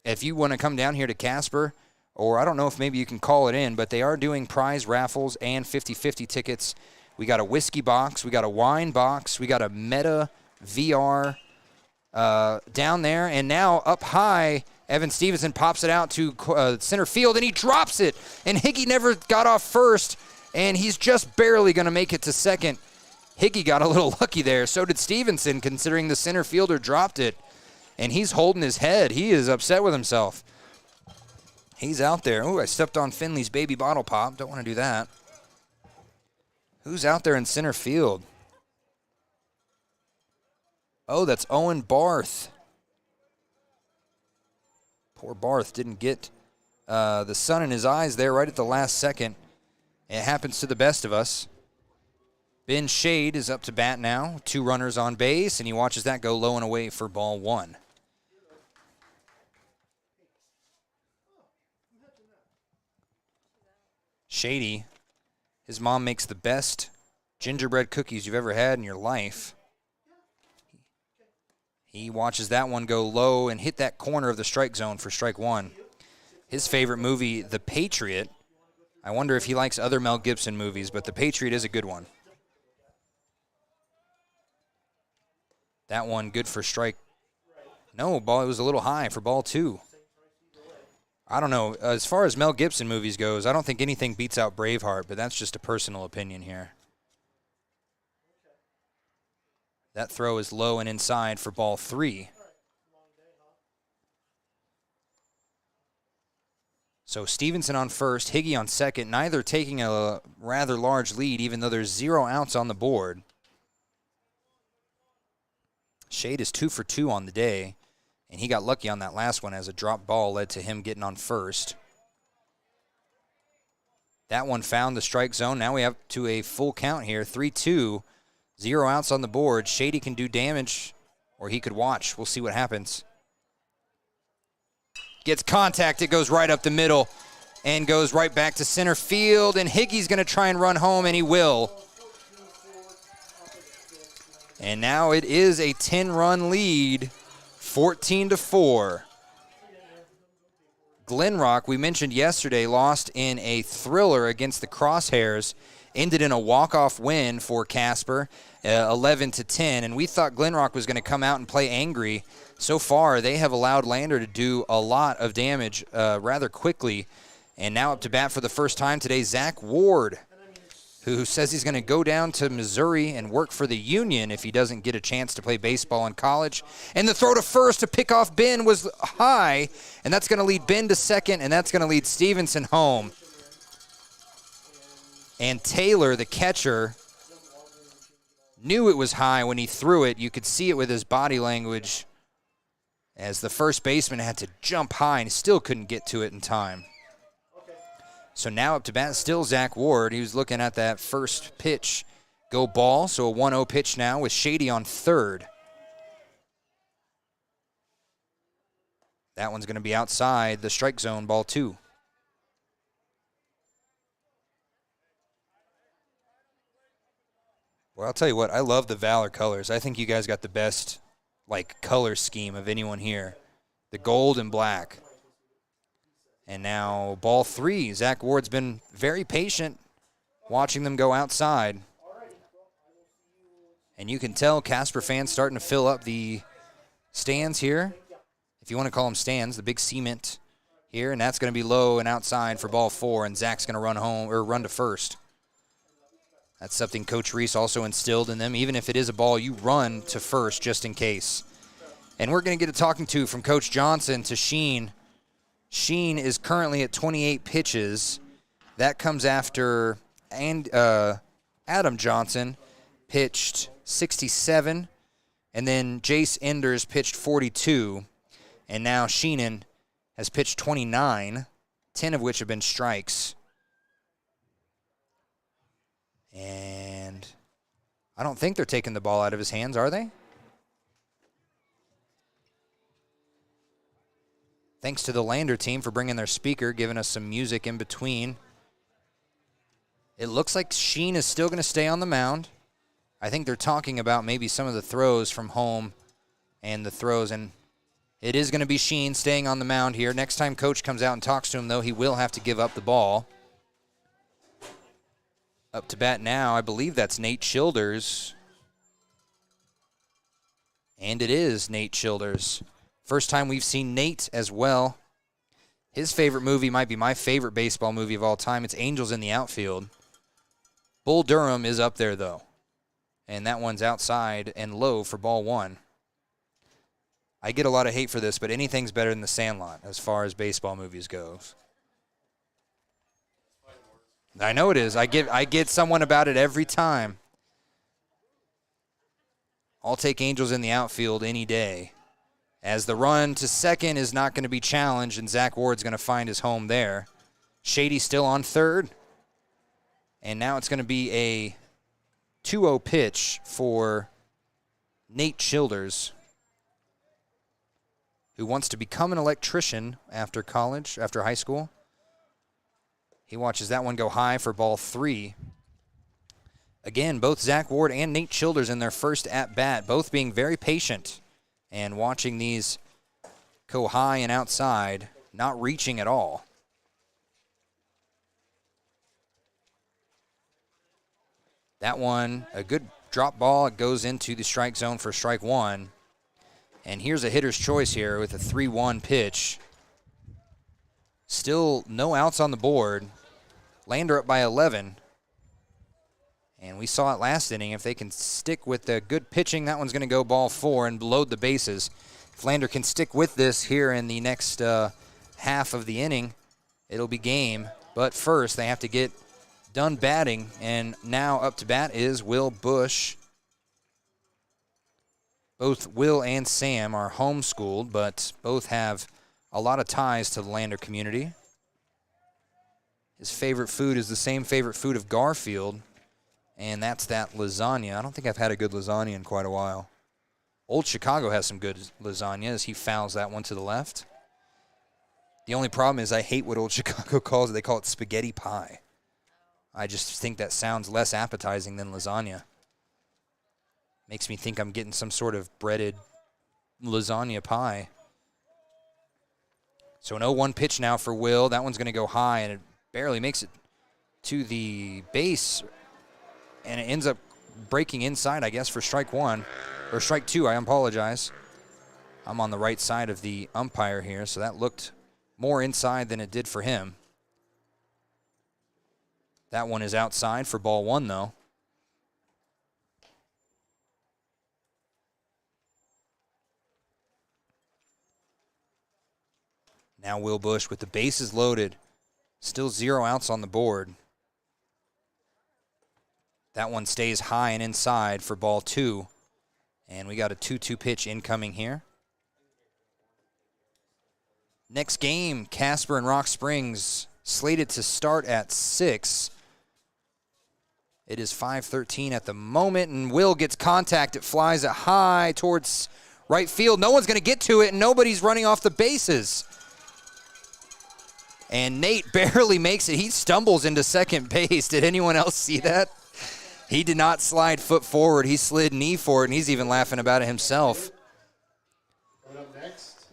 If you want to come down here to Casper, or I don't know if maybe you can call it in, but they are doing prize raffles and 50-50 tickets. We got a whiskey box. We got a wine box. We got a Meta VR down there. And now up high, Evan Stevenson pops it out to center field, and he drops it. And Higgy never got off first, and he's just barely going to make it to second. Higgy got a little lucky there. So did Stevenson, considering the center fielder dropped it. And he's holding his head. He is upset with himself. He's out there. Ooh, I stepped on Finley's baby bottle pop. Don't want to do that. Who's out there in center field? Oh, that's Owen Barth. Poor Barth didn't get the sun in his eyes there right at the last second. It happens to the best of us. Ben Shade is up to bat now. 2 runners on base, and he watches that go low and away for ball 1. Shady, his mom makes the best gingerbread cookies you've ever had in your life. He watches that one go low and hit that corner of the strike zone for strike 1. His favorite movie, The Patriot. I wonder if he likes other Mel Gibson movies, but The Patriot is a good one. That one good for strike. No, ball. It was a little high for ball 2. I don't know. As far as Mel Gibson movies goes, I don't think anything beats out Braveheart, but that's just a personal opinion here. That throw is low and inside for ball 3. So Stevenson on first, Higgy on second, neither taking a rather large lead, even though there's 0 outs on the board. Shade is 2 for 2 on the day, and he got lucky on that last one as a drop ball led to him getting on first. That one found the strike zone. Now we have to a full count here, 3-2. 0 outs on the board. Shady can do damage, or he could watch. We'll see what happens. Gets contact. It goes right up the middle and goes right back to center field. And Higgy's going to try and run home, and he will. And now it is a 10-run lead, 14-4. Glenrock, we mentioned yesterday, lost in a thriller against the Crosshairs. Ended in a walk-off win for Casper, 11-10, and we thought Glenrock was going to come out and play angry. So far, they have allowed Lander to do a lot of damage rather quickly, and now up to bat for the first time today, Zach Ward, who says he's going to go down to Missouri and work for the Union if he doesn't get a chance to play baseball in college. And the throw to first to pick off Ben was high, and that's going to lead Ben to second, and that's going to lead Stevenson home. And Taylor, the catcher, knew it was high when he threw it. You could see it with his body language as the first baseman had to jump high and still couldn't get to it in time. So now up to bat, still Zach Ward. He was looking at that first pitch go ball, so a 1-0 pitch now with Shady on third. That one's going to be outside the strike zone, ball 2. Well, I'll tell you what, I love the Valor colors. I think you guys got the best, color scheme of anyone here. The gold and black. And now ball 3. Zach Ward's been very patient watching them go outside. And you can tell Casper fans starting to fill up the stands here. If you want to call them stands, the big cement here. And that's going to be low and outside for ball 4. And Zach's going to run to first. That's something Coach Reese also instilled in them. Even if it is a ball, you run to first just in case. And we're going to get a talking to from Coach Johnson to Sheen. Sheen is currently at 28 pitches. That comes after Adam Johnson pitched 67, and then Jace Enders pitched 42, and now Sheenan has pitched 29, 10 of which have been strikes. And I don't think they're taking the ball out of his hands, are they? Thanks to the Lander team for bringing their speaker, giving us some music in between. It looks like Sheen is still going to stay on the mound. I think they're talking about maybe some of the throws from home and the throws, and it is going to be Sheen staying on the mound here. Next time Coach comes out and talks to him, though, he will have to give up the ball. Up to bat now, I believe that's Nate Childers. And it is Nate Childers. First time we've seen Nate as well. His favorite movie might be my favorite baseball movie of all time. It's Angels in the Outfield. Bull Durham is up there, though. And that one's outside and low for ball one. I get a lot of hate for this, but anything's better than The Sandlot as far as baseball movies goes. I know it is. I get someone about it every time. I'll take Angels in the Outfield any day. As the run to second is not going to be challenged, and Zach Ward's going to find his home there. Shady still on third. And now it's going to be a 2-0 pitch for Nate Childers, who wants to become an electrician after college, after high school. He watches that one go high for ball 3. Again, both Zach Ward and Nate Childers in their first at-bat, both being very patient and watching these go high and outside, not reaching at all. That one, a good drop ball. It goes into the strike zone for strike one. And here's a hitter's choice here with a 3-1 pitch. Still no outs on the board. Lander up by 11. And we saw it last inning. If they can stick with the good pitching, that one's going to go ball 4 and load the bases. If Lander can stick with this here in the next half of the inning, it'll be game. But first, they have to get done batting. And now up to bat is Will Bush. Both Will and Sam are homeschooled, but both have a lot of ties to the Lander community. His favorite food is the same favorite food of Garfield, and that's that lasagna. I don't think I've had a good lasagna in quite a while. Old Chicago has some good lasagna as he fouls that one to the left. The only problem is I hate what Old Chicago calls it. They call it spaghetti pie. I just think that sounds less appetizing than lasagna. Makes me think I'm getting some sort of breaded lasagna pie. So an 0-1 pitch now for Will. That one's going to go high, and it barely makes it to the base. And it ends up breaking inside, I guess, for strike one. Or strike two, I apologize. I'm on the right side of the umpire here, so that looked more inside than it did for him. That one is outside for ball one, though. Now Will Bush with the bases loaded. Still 0 outs on the board. That one stays high and inside for ball 2. And we got a 2-2 pitch incoming here. Next game, Casper and Rock Springs slated to start at 6. It is 5:13 at the moment, and Will gets contact. It flies it high towards right field. No one's going to get to it, and nobody's running off the bases. And Nate barely makes it. He stumbles into second base. Did anyone else see that? He did not slide foot forward. He slid knee forward, and he's even laughing about it himself. Coming up next.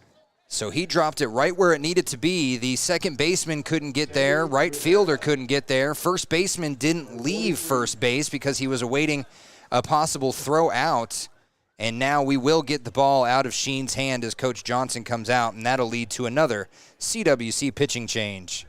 So he dropped it right where it needed to be. The second baseman couldn't get there. Right fielder couldn't get there. First baseman didn't leave first base because he was awaiting a possible throw out. And now we will get the ball out of Sheen's hand as Coach Johnson comes out, and that'll lead to another CWC pitching change.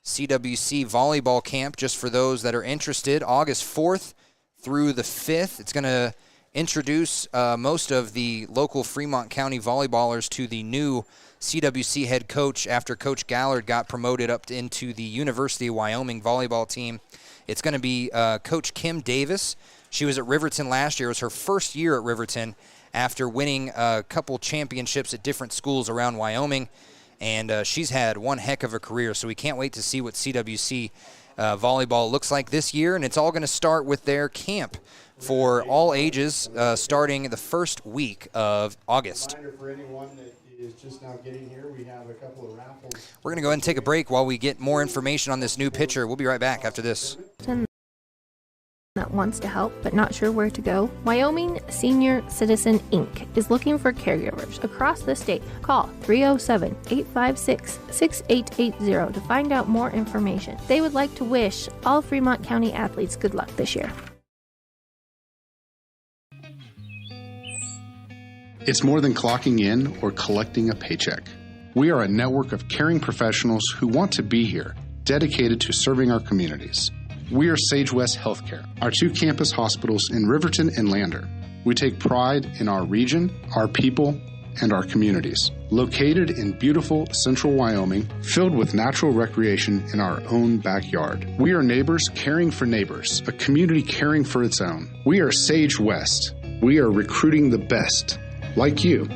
CWC volleyball camp, just for those that are interested, August 4th through the 5th. It's going to introduce most of the local Fremont County volleyballers to the new CWC head coach after Coach Gallard got promoted up into the University of Wyoming volleyball team. It's going to be Coach Kim Davis. She was at Riverton last year. It was her first year at Riverton after winning a couple championships at different schools around Wyoming, and she's had one heck of a career, so we can't wait to see what CWC volleyball looks like this year, and it's all going to start with their camp for all ages starting the first week of August. For anyone that is just now getting here, we have a couple of raffles. We're going to go ahead and take a break while we get more information on this new pitcher. We'll be right back after this. That wants to help but not sure where to go? Wyoming Senior Citizen Inc. is looking for caregivers across the state. Call 307-856-6880 to find out more information. They would like to wish all Fremont County athletes good luck this year. It's more than clocking in or collecting a paycheck. We are a network of caring professionals who want to be here, dedicated to serving our communities. We are Sage West Healthcare, our 2 campus hospitals in Riverton and Lander. We take pride in our region, our people, and our communities. Located in beautiful central Wyoming, filled with natural recreation in our own backyard. We are neighbors caring for neighbors, a community caring for its own. We are Sage West. We are recruiting the best, like you.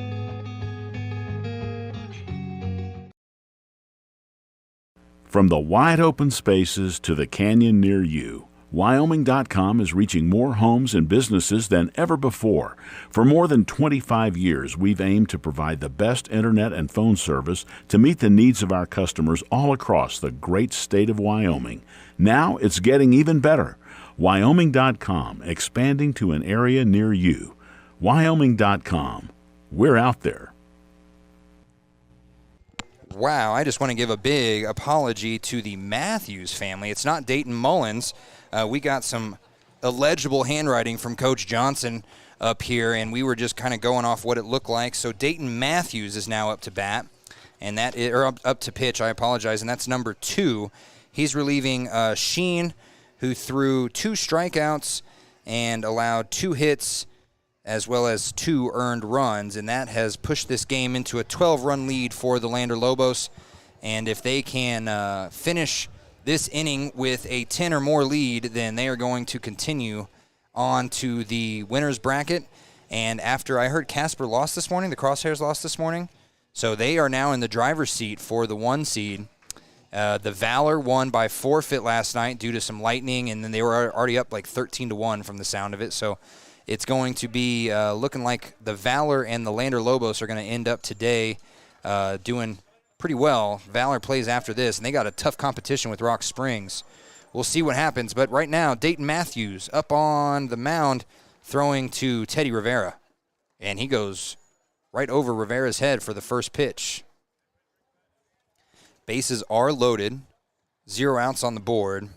From the wide open spaces to the canyon near you, Wyoming.com is reaching more homes and businesses than ever before. For more than 25 years, we've aimed to provide the best internet and phone service to meet the needs of our customers all across the great state of Wyoming. Now it's getting even better. Wyoming.com, expanding to an area near you. Wyoming.com. We're out there. Wow, I just want to give a big apology to the Matthews family. It's not Dayton Mullins. We got some illegible handwriting from Coach Johnson up here, and we were just kind of going off what it looked like. So Dayton Matthews is now up to bat, and that is, or up to pitch, I apologize, and that's number 2. He's relieving Sheen, who threw 2 strikeouts and allowed 2 hits as well as 2 earned runs, and that has pushed this game into a 12-run lead for the Lander Lobos. And if they can finish this inning with a 10 or more lead, then they are going to continue on to the winner's bracket. And after I heard Casper lost this morning, the Crosshairs lost this morning, so they are now in the driver's seat for the 1 seed. The Valor won by forfeit last night due to some lightning, and then they were already up like 13-1 from the sound of it. So it's going to be looking like the Valor and the Lander Lobos are going to end up today doing pretty well. Valor plays after this, and they got a tough competition with Rock Springs. We'll see what happens, but right now, Dayton Matthews up on the mound throwing to Teddy Rivera, and he goes right over Rivera's head for the first pitch. Bases are loaded, 0 outs on the board.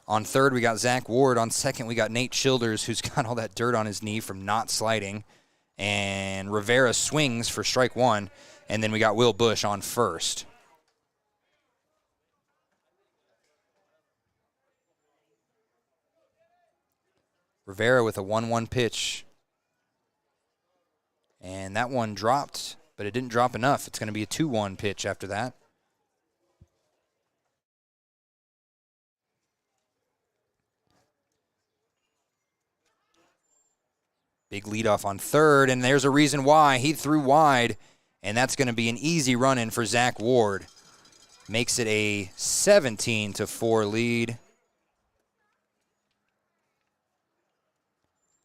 On third, we got Zach Ward. On second, we got Nate Childers, who's got all that dirt on his knee from not sliding. And Rivera swings for strike 1. And then we got Will Bush on first. Rivera with a 1-1 pitch. And that one dropped, but it didn't drop enough. It's going to be a 2-1 pitch after that. Big leadoff on third, and there's a reason why. He threw wide, and that's going to be an easy run-in for Zach Ward. Makes it a 17-4 lead.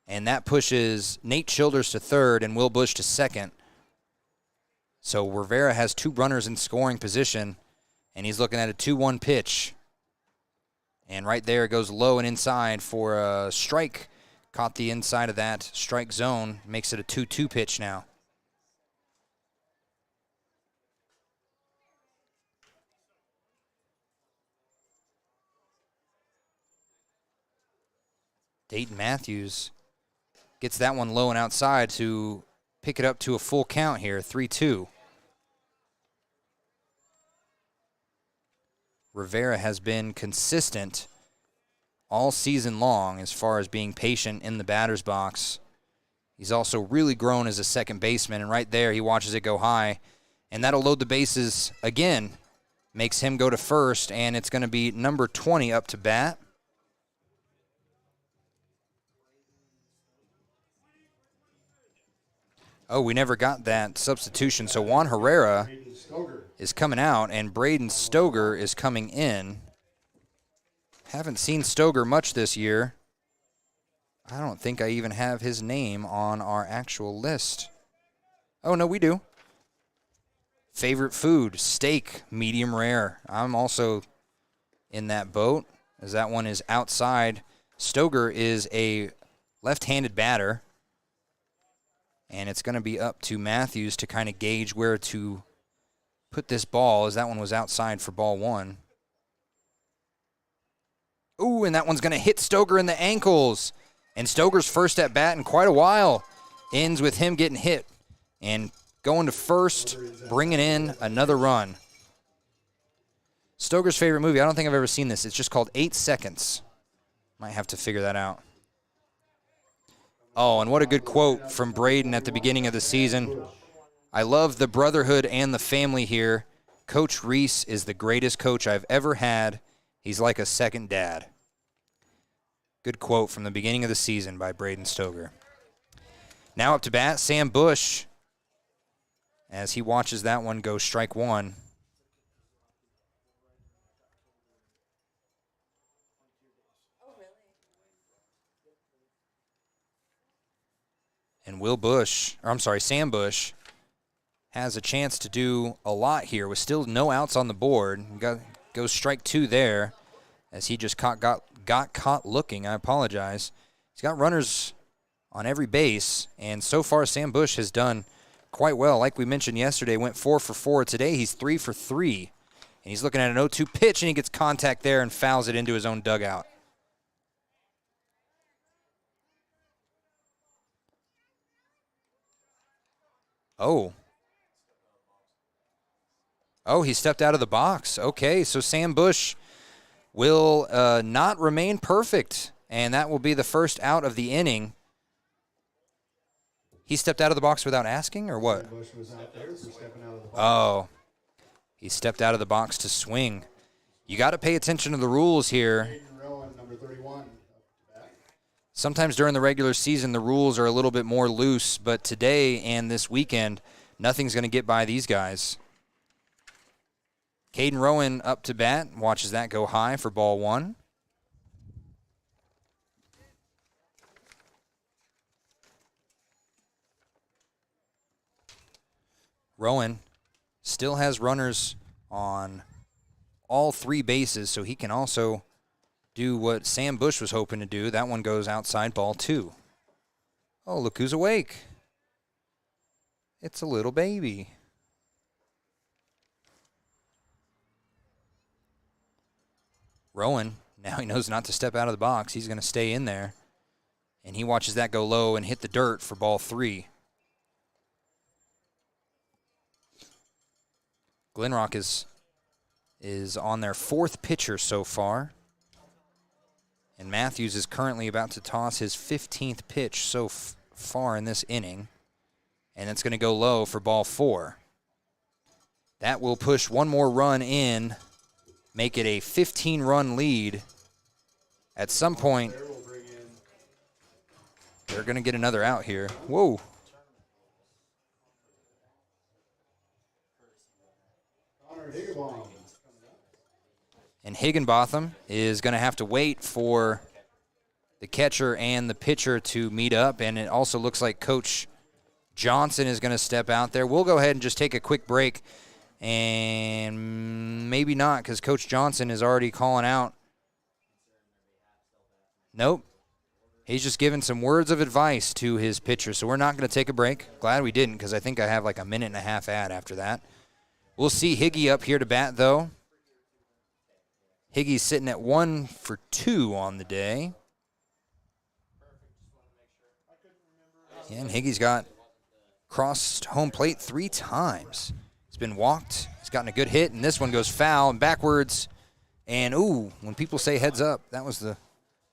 And that pushes Nate Childers to third and Will Bush to second. So Rivera has 2 runners in scoring position, and he's looking at a 2-1 pitch. And right there it goes low and inside for a strike. Caught the inside of that strike zone. Makes it a 2-2 pitch now. Dayton Matthews gets that one low and outside to pick it up to a full count here, 3-2. Rivera has been consistent all season long as far as being patient in the batter's box. He's also really grown as a second baseman, and right there he watches it go high, and that'll load the bases again. Makes him go to first, and it's going to be number 20 up to bat. Oh, we never got that substitution, so Juan Herrera is coming out, and Braden Stoger is coming in. Haven't seen Stoger much this year. I don't think I even have his name on our actual list. Oh, no, we do. Favorite food, steak, medium rare. I'm also in that boat, as that one is outside. Stoger is a left-handed batter, and it's going to be up to Matthews to kind of gauge where to put this ball, as that one was outside for ball one. Ooh, and that one's going to hit Stoger in the ankles. And Stoger's first at bat in quite a while ends with him getting hit and going to first, bringing in another run. Stoger's favorite movie, I don't think I've ever seen this. It's just called 8 Seconds. Might have to figure that out. Oh, and what a good quote from Braden at the beginning of the season. I love the brotherhood and the family here. Coach Reese is the greatest coach I've ever had. He's like a second dad. Good quote from the beginning of the season by Braden Stoger. Now up to bat, Sam Bush, as he watches that one go strike one. And Sam Bush has a chance to do a lot here with still no outs on the board. Goes strike two there as he just got caught looking. I apologize. He's got runners on every base, and so far Sam Bush has done quite well. Like we mentioned yesterday, went 4 for 4. Today he's 3 for 3, and he's looking at an 0-2 pitch, and he gets contact there and fouls it into his own dugout. Oh, he stepped out of the box. Okay, so Sam Bush will not remain perfect, and that will be the first out of the inning. He stepped out of the box without asking, or what? Bush was out there for stepping out of the box. Oh, he stepped out of the box to swing. You got to pay attention to the rules here. Number 31. Sometimes during the regular season, the rules are a little bit more loose, but today and this weekend, nothing's going to get by these guys. Caden Rowan up to bat, watches that go high for ball one. Rowan still has runners on all 3 bases, so he can also do what Sam Bush was hoping to do. That one goes outside, ball 2. Oh, look who's awake. It's a little baby. Rowan, now he knows not to step out of the box. He's going to stay in there. And he watches that go low and hit the dirt for ball 3. Glenrock is on their 4th pitcher so far. And Matthews is currently about to toss his 15th pitch so far in this inning. And it's going to go low for ball 4. That will push one more run in, make it a 15-run lead. At some point, they're going to get another out here. Whoa. And Higginbotham is going to have to wait for the catcher and the pitcher to meet up, and it also looks like Coach Johnson is going to step out there. We'll go ahead and just take a quick break, and maybe not because Coach Johnson is already calling out. Nope. He's just giving some words of advice to his pitcher, so we're not going to take a break. Glad we didn't because I think I have like a minute and a half ad after that. We'll see Higgy up here to bat, though. Higgy's sitting at 1 for 2 on the day. Yeah, and Higgy's got crossed home plate 3 times. He's been walked. He's gotten a good hit, and this one goes foul and backwards. And, ooh, when people say heads up, that was the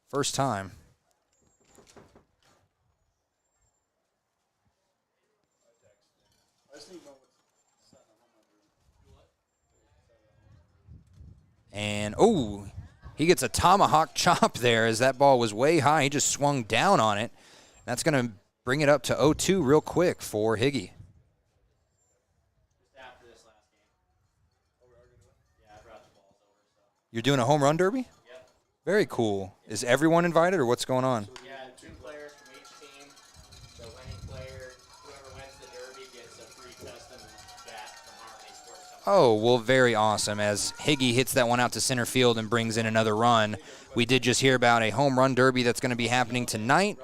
first time. And, oh, he gets a tomahawk chop there as that ball was way high. He just swung down on it. That's going to bring it up to 0-2 real quick for Higgy. You're doing a home run derby? Yep. Very cool. Is everyone invited, or what's going on? Yeah, 2 players from each team. The winning player, whoever wins the derby, gets a free custom bat from Harmony Sports. Oh, well, very awesome. As Higgy hits that one out to center field and brings in another run. We did just hear about a home run derby that's going to be happening tonight.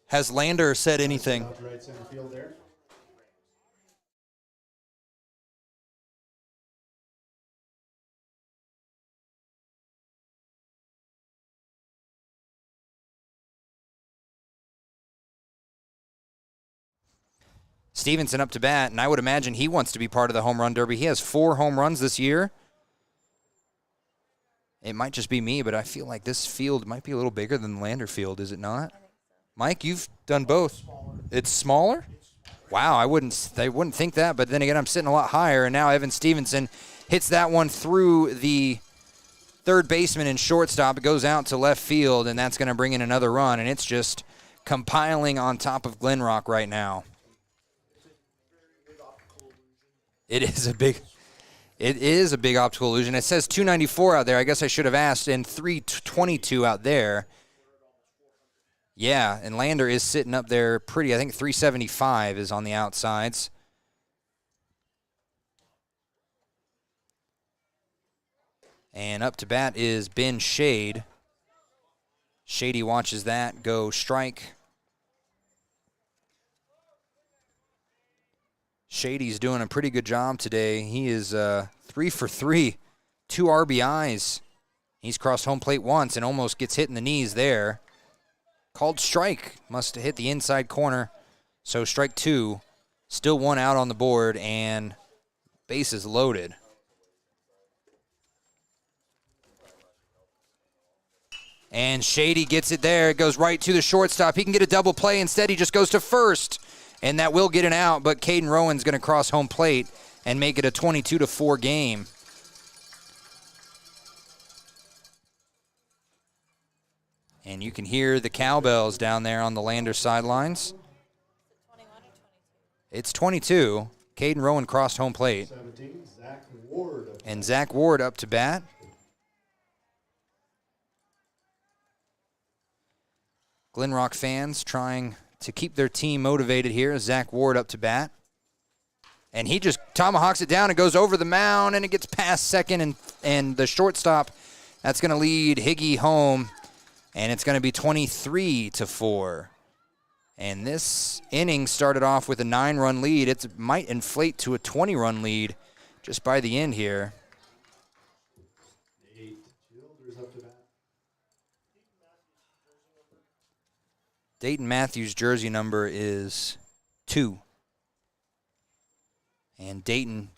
Has Lander said anything? Right center field there. Stevenson up to bat, and I would imagine he wants to be part of the home run derby. He has 4 home runs this year. It might just be me, but I feel like this field might be a little bigger than the Lander field, is it not? Mike, you've done both. It's smaller? Wow, I wouldn't think that, but then again, I'm sitting a lot higher, and now Evan Stevenson hits that one through the third baseman and shortstop. It goes out to left field, and that's going to bring in another run, and it's just compiling on top of Glenrock right now. It is a big optical illusion. It says 294 out there. I guess I should have asked, and 322 out there. Yeah, and Lander is sitting up there pretty. I think 375 is on the outsides. And up to bat is Ben Shade. Shady watches that go strike. Shady's doing a pretty good job today. He is 3 for 3, 2 RBIs. He's crossed home plate once and almost gets hit in the knees there. Called strike. Must have hit the inside corner. So strike 2. Still 1 out on the board, and bases loaded. And Shady gets it there. It goes right to the shortstop. He can get a double play. Instead, he just goes to first. And that will get an out, but Caden Rowan's going to cross home plate and make it a 22-4 game. And you can hear the cowbells down there on the Lander sidelines. It's 22. Caden Rowan crossed home plate. 17, Zach Ward. And Zach Ward up to bat. Glenrock fans trying to keep their team motivated here. Zach Ward up to bat. And he just tomahawks it down and goes over the mound, and it gets past second and the shortstop. That's going to lead Higgy home, and it's going to be 23-4. And this inning started off with a 9-run lead. It might inflate to a 20-run lead just by the end here. Dayton Matthews' jersey number is 2. And Dayton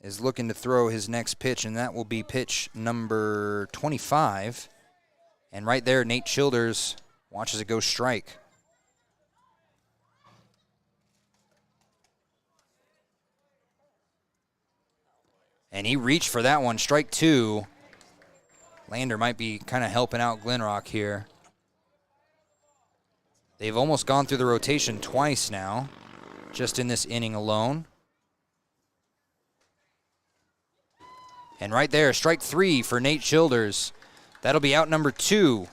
is looking to throw his next pitch, and that will be pitch number 25. And right there, Nate Childers watches it go strike. And he reached for that one, strike 2. Lander might be kind of helping out Glenrock here. They've almost gone through the rotation twice now, just in this inning alone. And right there, strike 3 for Nate Childers. That'll be out number 2.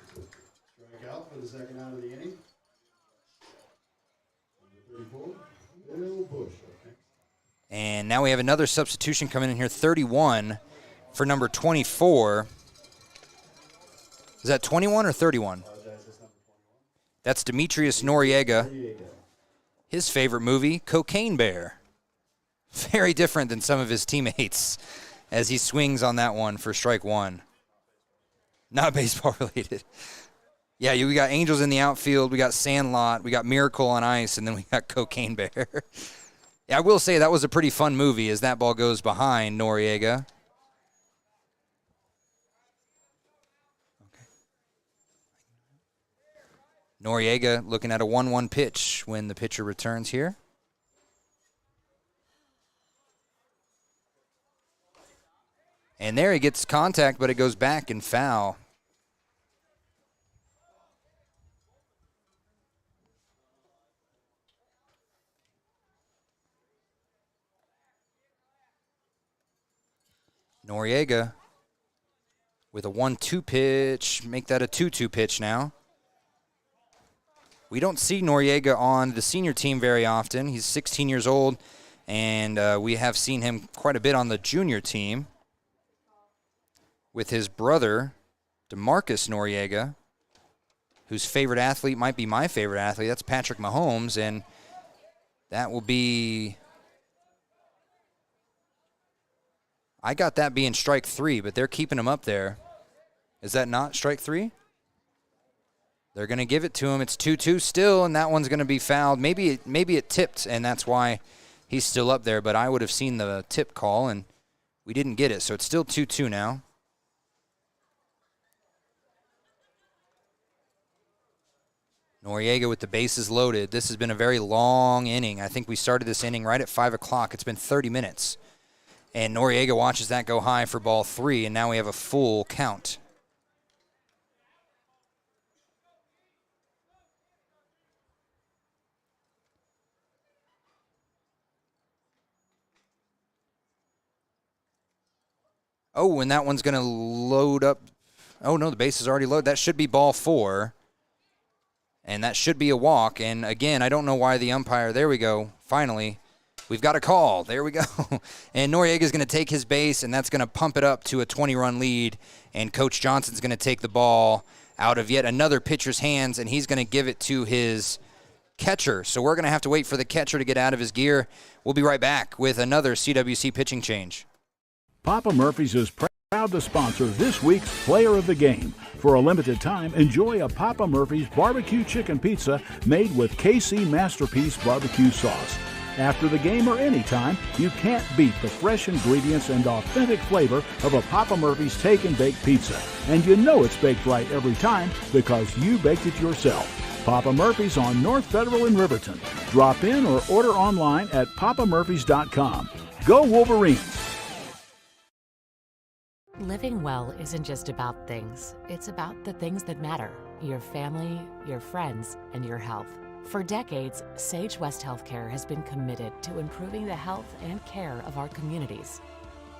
Strike out for the second out of the inning. Number 34, Will Bush. Okay. And now we have another substitution coming in here, 31 for number 24. Is that 21 or 31? That's Demetrius Noriega. His favorite movie, Cocaine Bear. Very different than some of his teammates as he swings on that one for strike 1. Not baseball related. Yeah, we got Angels in the outfield, we got Sandlot, we got Miracle on Ice, and then we got Cocaine Bear. Yeah, I will say that was a pretty fun movie as that ball goes behind Noriega. Noriega looking at a 1-1 pitch when the pitcher returns here. And there he gets contact, but it goes back and foul. Noriega with a 1-2 pitch, make that a 2-2 pitch now. We don't see Noriega on the senior team very often. He's 16 years old, and we have seen him quite a bit on the junior team with his brother, DeMarcus Noriega, whose favorite athlete might be my favorite athlete. That's Patrick Mahomes, and that will be... I got that being strike 3, but they're keeping him up there. Is that not strike 3? They're going to give it to him. It's 2-2 still, and that one's going to be fouled. Maybe it tipped, and that's why he's still up there, but I would have seen the tip call, and we didn't get it, so it's still 2-2 now. Noriega with the bases loaded. This has been a very long inning. I think we started this inning right at 5 o'clock. It's been 30 minutes. And Noriega watches that go high for ball 3, and now we have a full count. Oh, and that one's going to load up. Oh, no, the base is already loaded. That should be ball 4. And that should be a walk. And, again, I don't know why the umpire. There we go. Finally. We've got a call. There we go. And Noriega's going to take his base, and that's going to pump it up to a 20-run lead. And Coach Johnson's going to take the ball out of yet another pitcher's hands, and he's going to give it to his catcher. So we're going to have to wait for the catcher to get out of his gear. We'll be right back with another CWC pitching change. Papa Murphy's is proud to sponsor this week's Player of the Game. For a limited time, enjoy a Papa Murphy's barbecue chicken pizza made with KC Masterpiece barbecue sauce. After the game or anytime, you can't beat the fresh ingredients and authentic flavor of a Papa Murphy's Take and Bake Pizza. And you know it's baked right every time because you baked it yourself. Papa Murphy's on North Federal in Riverton. Drop in or order online at papamurphys.com. Go Wolverines! Living well isn't just about things. It's about the things that matter. Your family, your friends, and your health. For decades, Sage West Healthcare has been committed to improving the health and care of our communities.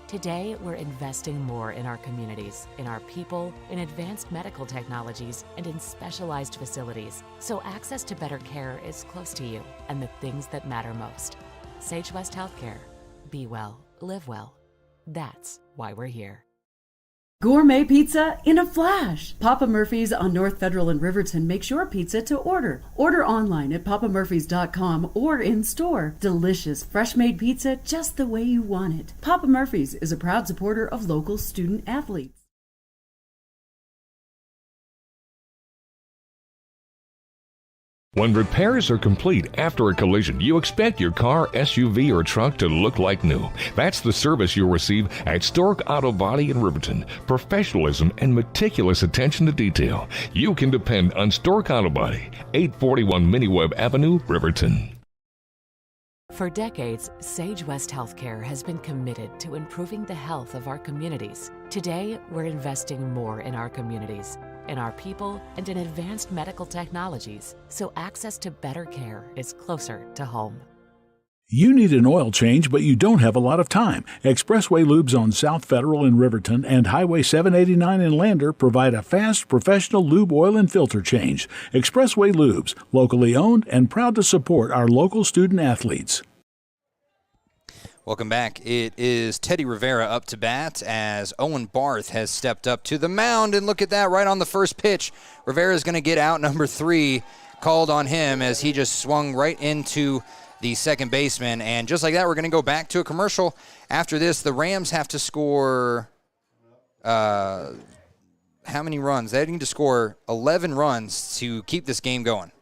Today, we're investing more in our communities, in our people, in advanced medical technologies, and in specialized facilities, so access to better care is close to you and the things that matter most. Sage West Healthcare. Be well, live well. That's why we're here. Gourmet pizza in a flash. Papa Murphy's on North Federal in Riverton makes your pizza to order. Order online at papamurphys.com or in store. Delicious, fresh-made pizza just the way you want it. Papa Murphy's is a proud supporter of local student athletes. When repairs are complete after a collision, you expect your car, SUV, or truck to look like new. That's the service you'll receive at Stork Auto Body in Riverton. Professionalism and meticulous attention to detail. You can depend on Stork Auto Body, 841 Miniweb Avenue, Riverton. For decades, Sage West Healthcare has been committed to improving the health of our communities. Today, we're investing more in our communities, in our people, and in advanced medical technologies, so access to better care is closer to home. You need an oil change, but you don't have a lot of time. Expressway Lubes on South Federal in Riverton and Highway 789 in Lander provide a fast, professional lube oil and filter change. Expressway Lubes, locally owned and proud to support our local student athletes. Welcome back. It is Teddy Rivera up to bat as Owen Barth has stepped up to the mound. And look at that, right on the first pitch. Rivera is going to get out number 3, called on him as he just swung right into the second baseman. And just like that, we're going to go back to a commercial. After this, the Rams have to score how many runs? They need to score 11 runs to keep this game going.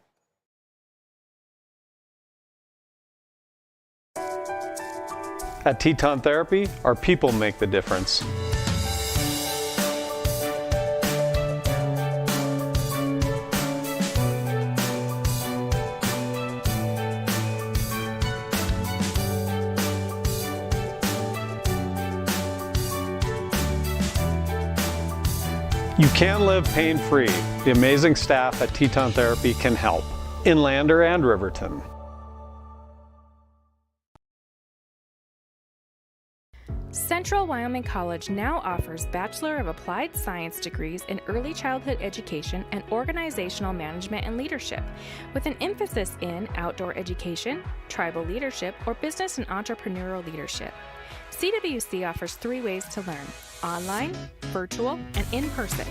At Teton Therapy, our people make the difference. You can live pain-free. The amazing staff at Teton Therapy can help in Lander and Riverton. Central Wyoming College now offers Bachelor of Applied Science degrees in Early Childhood Education and Organizational Management and Leadership, with an emphasis in outdoor education, tribal leadership, or business and entrepreneurial leadership. CWC offers 3 ways to learn: online, virtual, and in person.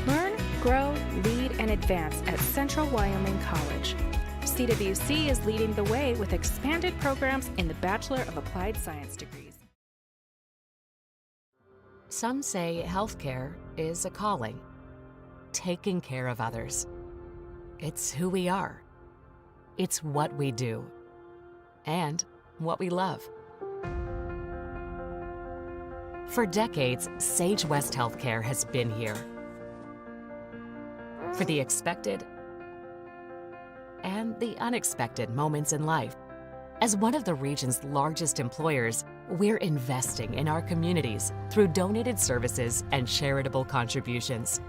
Learn, grow, lead, and advance at Central Wyoming College. CWC is leading the way with expanded programs in the Bachelor of Applied Science degrees. Some say healthcare is a calling. Taking care of others. It's who we are. It's what we do. And what we love. For decades, Sage West Healthcare has been here. For the expected and the unexpected moments in life. As one of the region's largest employers, we're investing in our communities through donated services and charitable contributions.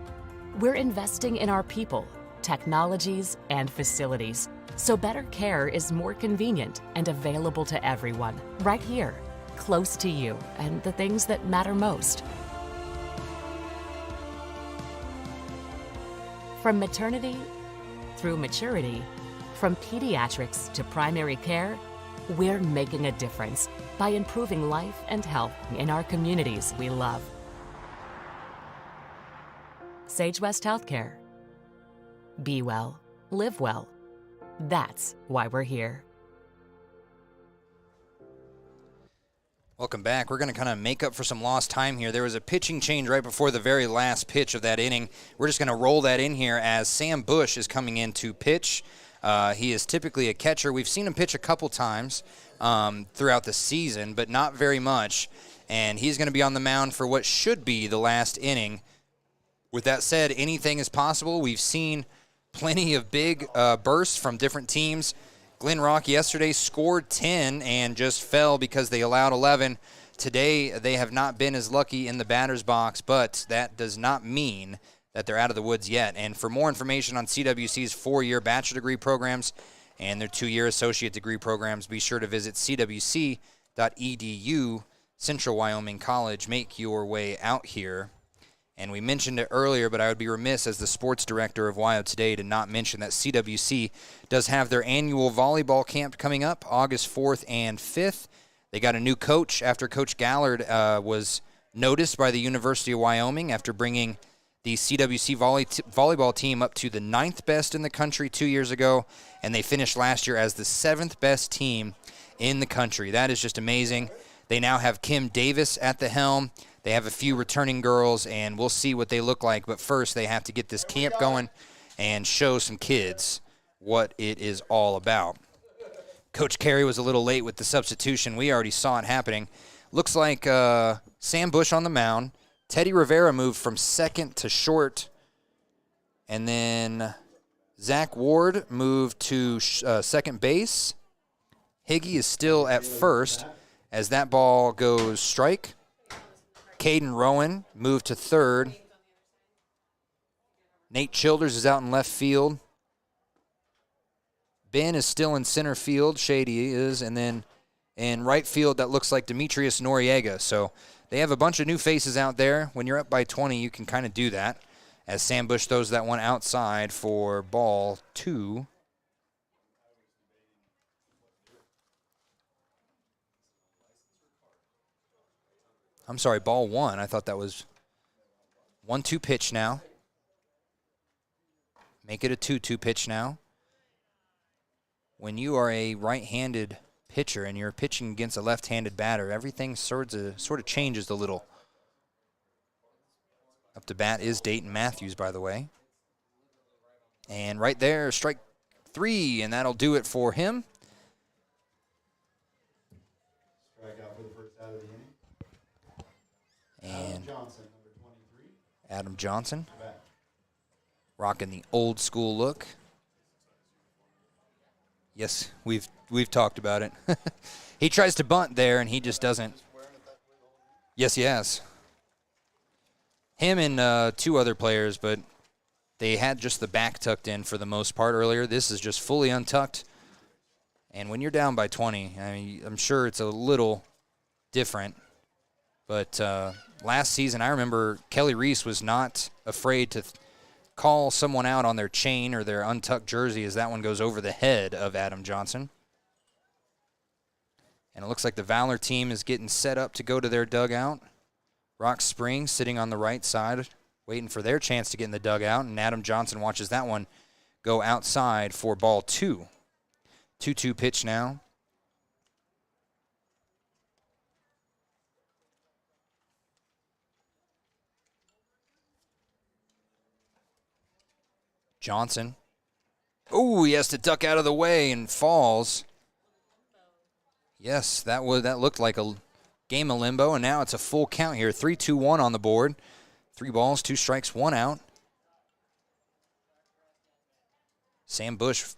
We're investing in our people, technologies, and facilities, so better care is more convenient and available to everyone, right here, close to you and the things that matter most. From maternity through maturity, from pediatrics to primary care, we're making a difference by improving life and health in our communities we love. Sage West Healthcare. Be well, live well. That's why we're here. Welcome back. We're going to kind of make up for some lost time here. There was a pitching change right before the very last pitch of that inning. We're just going to roll that in here as Sam Bush is coming in to pitch. He is typically a catcher. We've seen him pitch a couple times throughout the season, but not very much. And he's going to be on the mound for what should be the last inning. With that said, anything is possible. We've seen plenty of big bursts from different teams. Glenrock yesterday scored 10 and just fell because they allowed 11. Today, they have not been as lucky in the batter's box, but that does not mean that they're out of the woods yet. And for more information on CWC's 4-year bachelor degree programs and their 2-year associate degree programs, be sure to visit cwc.edu. Central Wyoming College. Make your way out here. And we mentioned it earlier, but I would be remiss as the sports director of WYO Today to not mention that CWC does have their annual volleyball camp coming up August 4th and 5th. They got a new coach after Coach Gallard was noticed by the University of Wyoming after bringing the CWC volleyball team up to the 9th best in the country 2 years ago, and they finished last year as the 7th best team in the country. That is just amazing. They now have Kim Davis at the helm. They have a few returning girls, and we'll see what they look like. But first, they have to get this camp going and show some kids what it is all about. Coach Carey was a little late with the substitution. We already saw it happening. Looks like Sam Bush on the mound. Teddy Rivera moved from second to short. And then Zach Ward moved to second base. Higgy is still at first as that ball goes strike. Caden Rowan moved to third. Nate Childers is out in left field. Ben is still in center field. Shady is. And then in right field, that looks like Demetrius Noriega. So they have a bunch of new faces out there. When you're up by 20, you can kind of do that. As Sam Bush throws that one outside for ball 2. I'm sorry, ball 1. I thought that was 1-2 pitch now. Make it a 2-2 pitch now. When you are a right-handed pitcher and you're pitching against a left-handed batter, everything sort of changes a little. Up to bat is Dayton Matthews, by the way. And right there, strike 3, and that'll do it for him. Strikeout for the first out of the inning. And Johnson, number 23. Adam Johnson, rocking the old school look. Yes, we've talked about it. He tries to bunt there, and he just doesn't. Yes, he has. Him and 2 other players, but they had just the back tucked in for the most part earlier. This is just fully untucked. And when you're down by 20, I mean, I'm sure it's a little different. But last season, I remember Kelly Reese was not afraid to call someone out on their chain or their untucked jersey as that one goes over the head of Adam Johnson. And it looks like the Valor team is getting set up to go to their dugout. Rock Springs sitting on the right side, waiting for their chance to get in the dugout, and Adam Johnson watches that one go outside for ball 2. 2-2 pitch now. Johnson. Oh, he has to duck out of the way and falls. Yes, that looked like a game of limbo, and now it's a full count here. 3-2-1 on the board. 3 balls, 2 strikes, 1 out. Sam Bush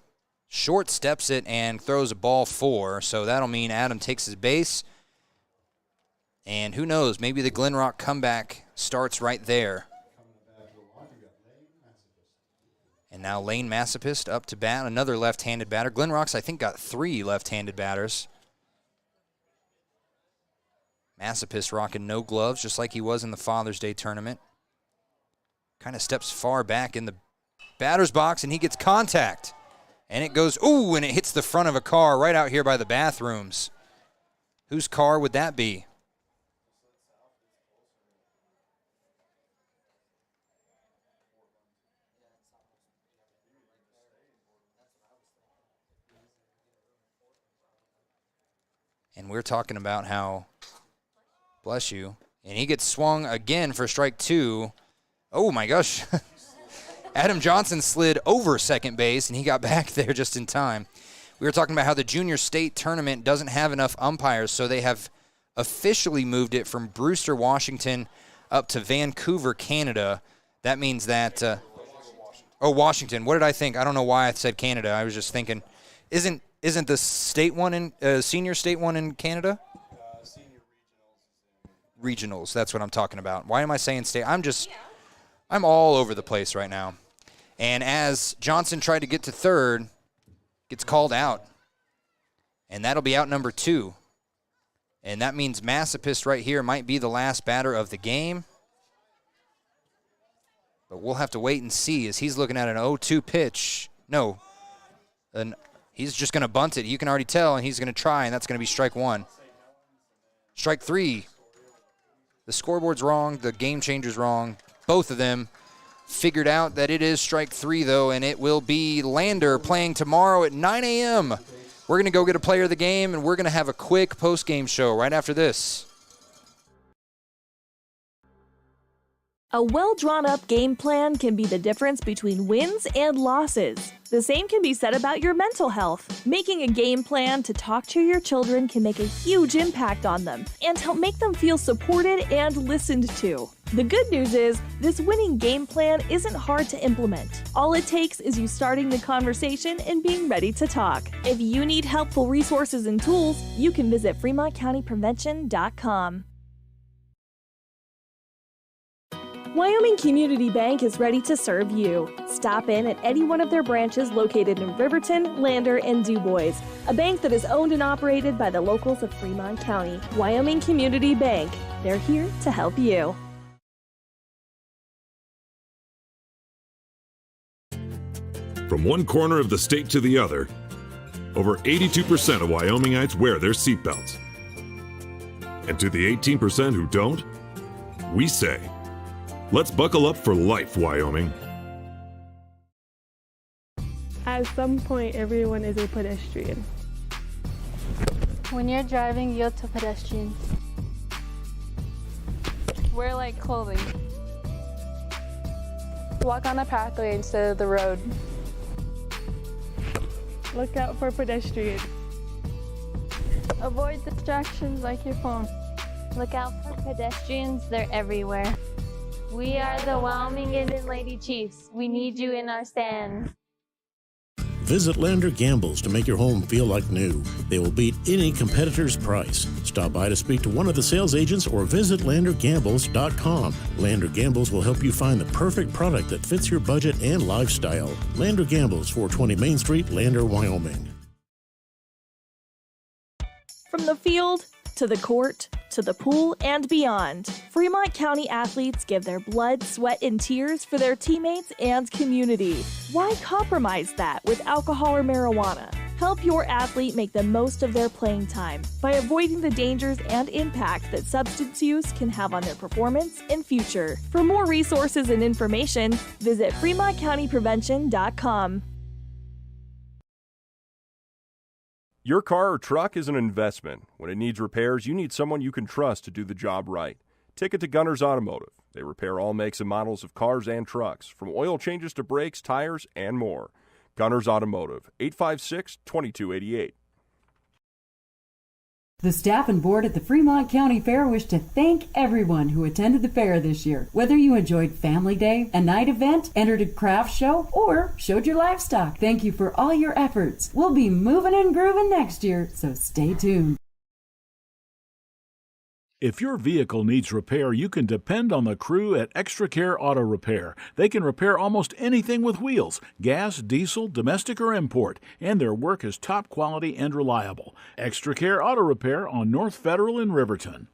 short steps it and throws a ball 4, so that'll mean Adam takes his base. And who knows, maybe the Glenrock comeback starts right there. And now Lane Massapist up to bat, another left-handed batter. Glenrock's, I think, got 3 left-handed batters. Massapist rocking no gloves, just like he was in the Father's Day tournament. Kind of steps far back in the batter's box, and he gets contact. And it goes, ooh, and it hits the front of a car right out here by the bathrooms. Whose car would that be? And we're talking about how, bless you, and he gets swung again for strike 2. Oh, my gosh. Adam Johnson slid over second base, and he got back there just in time. We were talking about how the junior state tournament doesn't have enough umpires, so they have officially moved it from Brewster, Washington, up to Vancouver, Canada. That means that Washington. What did I think? I don't know why I said Canada. I was just thinking, isn't the state one in senior state one in Canada? Senior Regionals. That's what I'm talking about. Why am I saying state? I'm all over the place right now. And as Johnson tried to get to third, gets called out. And that'll be out number 2. And that means Massapist right here might be the last batter of the game. But we'll have to wait and see as he's looking at an 0-2 pitch. No. He's just going to bunt it. You can already tell, and he's going to try, and that's going to be strike 1. Strike 3. The scoreboard's wrong. The game changer's wrong. Both of them figured out that it is strike 3, though, and it will be Lander playing tomorrow at 9 a.m. We're going to go get a player of the game, and we're going to have a quick post-game show right after this. A well-drawn-up game plan can be the difference between wins and losses. The same can be said about your mental health. Making a game plan to talk to your children can make a huge impact on them and help make them feel supported and listened to. The good news is, this winning game plan isn't hard to implement. All it takes is you starting the conversation and being ready to talk. If you need helpful resources and tools, you can visit FremontCountyPrevention.com. Wyoming Community Bank is ready to serve you. Stop in at any one of their branches located in Riverton, Lander, and DuBois. A bank that is owned and operated by the locals of Fremont County. Wyoming Community Bank. They're here to help you. From one corner of the state to the other, over 82% of Wyomingites wear their seatbelts. And to the 18% who don't, we say, let's buckle up for life, Wyoming. At some point, everyone is a pedestrian. When you're driving, yield to pedestrians. Wear light clothing. Walk on a pathway instead of the road. Look out for pedestrians. Avoid distractions like your phone. Look out for pedestrians, they're everywhere. We are the Wyoming Indian Lady Chiefs. We need you in our stand. Visit Lander Gambles to make your home feel like new. They will beat any competitor's price. Stop by to speak to one of the sales agents or visit LanderGambles.com. Lander Gambles will help you find the perfect product that fits your budget and lifestyle. Lander Gambles, 420 Main Street, Lander, Wyoming. From the field to the court to the pool and beyond, Fremont County athletes give their blood, sweat, and tears for their teammates and community. Why compromise that with alcohol or marijuana? Help your athlete make the most of their playing time by avoiding the dangers and impact that substance use can have on their performance and future. For more resources and information, visit FremontCountyPrevention.com. Your car or truck is an investment. When it needs repairs, you need someone you can trust to do the job right. Take it to Gunners Automotive. They repair all makes and models of cars and trucks, from oil changes to brakes, tires, and more. Gunners Automotive, 856-2288. The staff and board at the Fremont County Fair wish to thank everyone who attended the fair this year. Whether you enjoyed Family Day, a night event, entered a craft show, or showed your livestock, thank you for all your efforts. We'll be moving and grooving next year, so stay tuned. If your vehicle needs repair, you can depend on the crew at Extra Care Auto Repair. They can repair almost anything with wheels, gas, diesel, domestic, or import, and their work is top quality and reliable. Extra Care Auto Repair on North Federal in Riverton.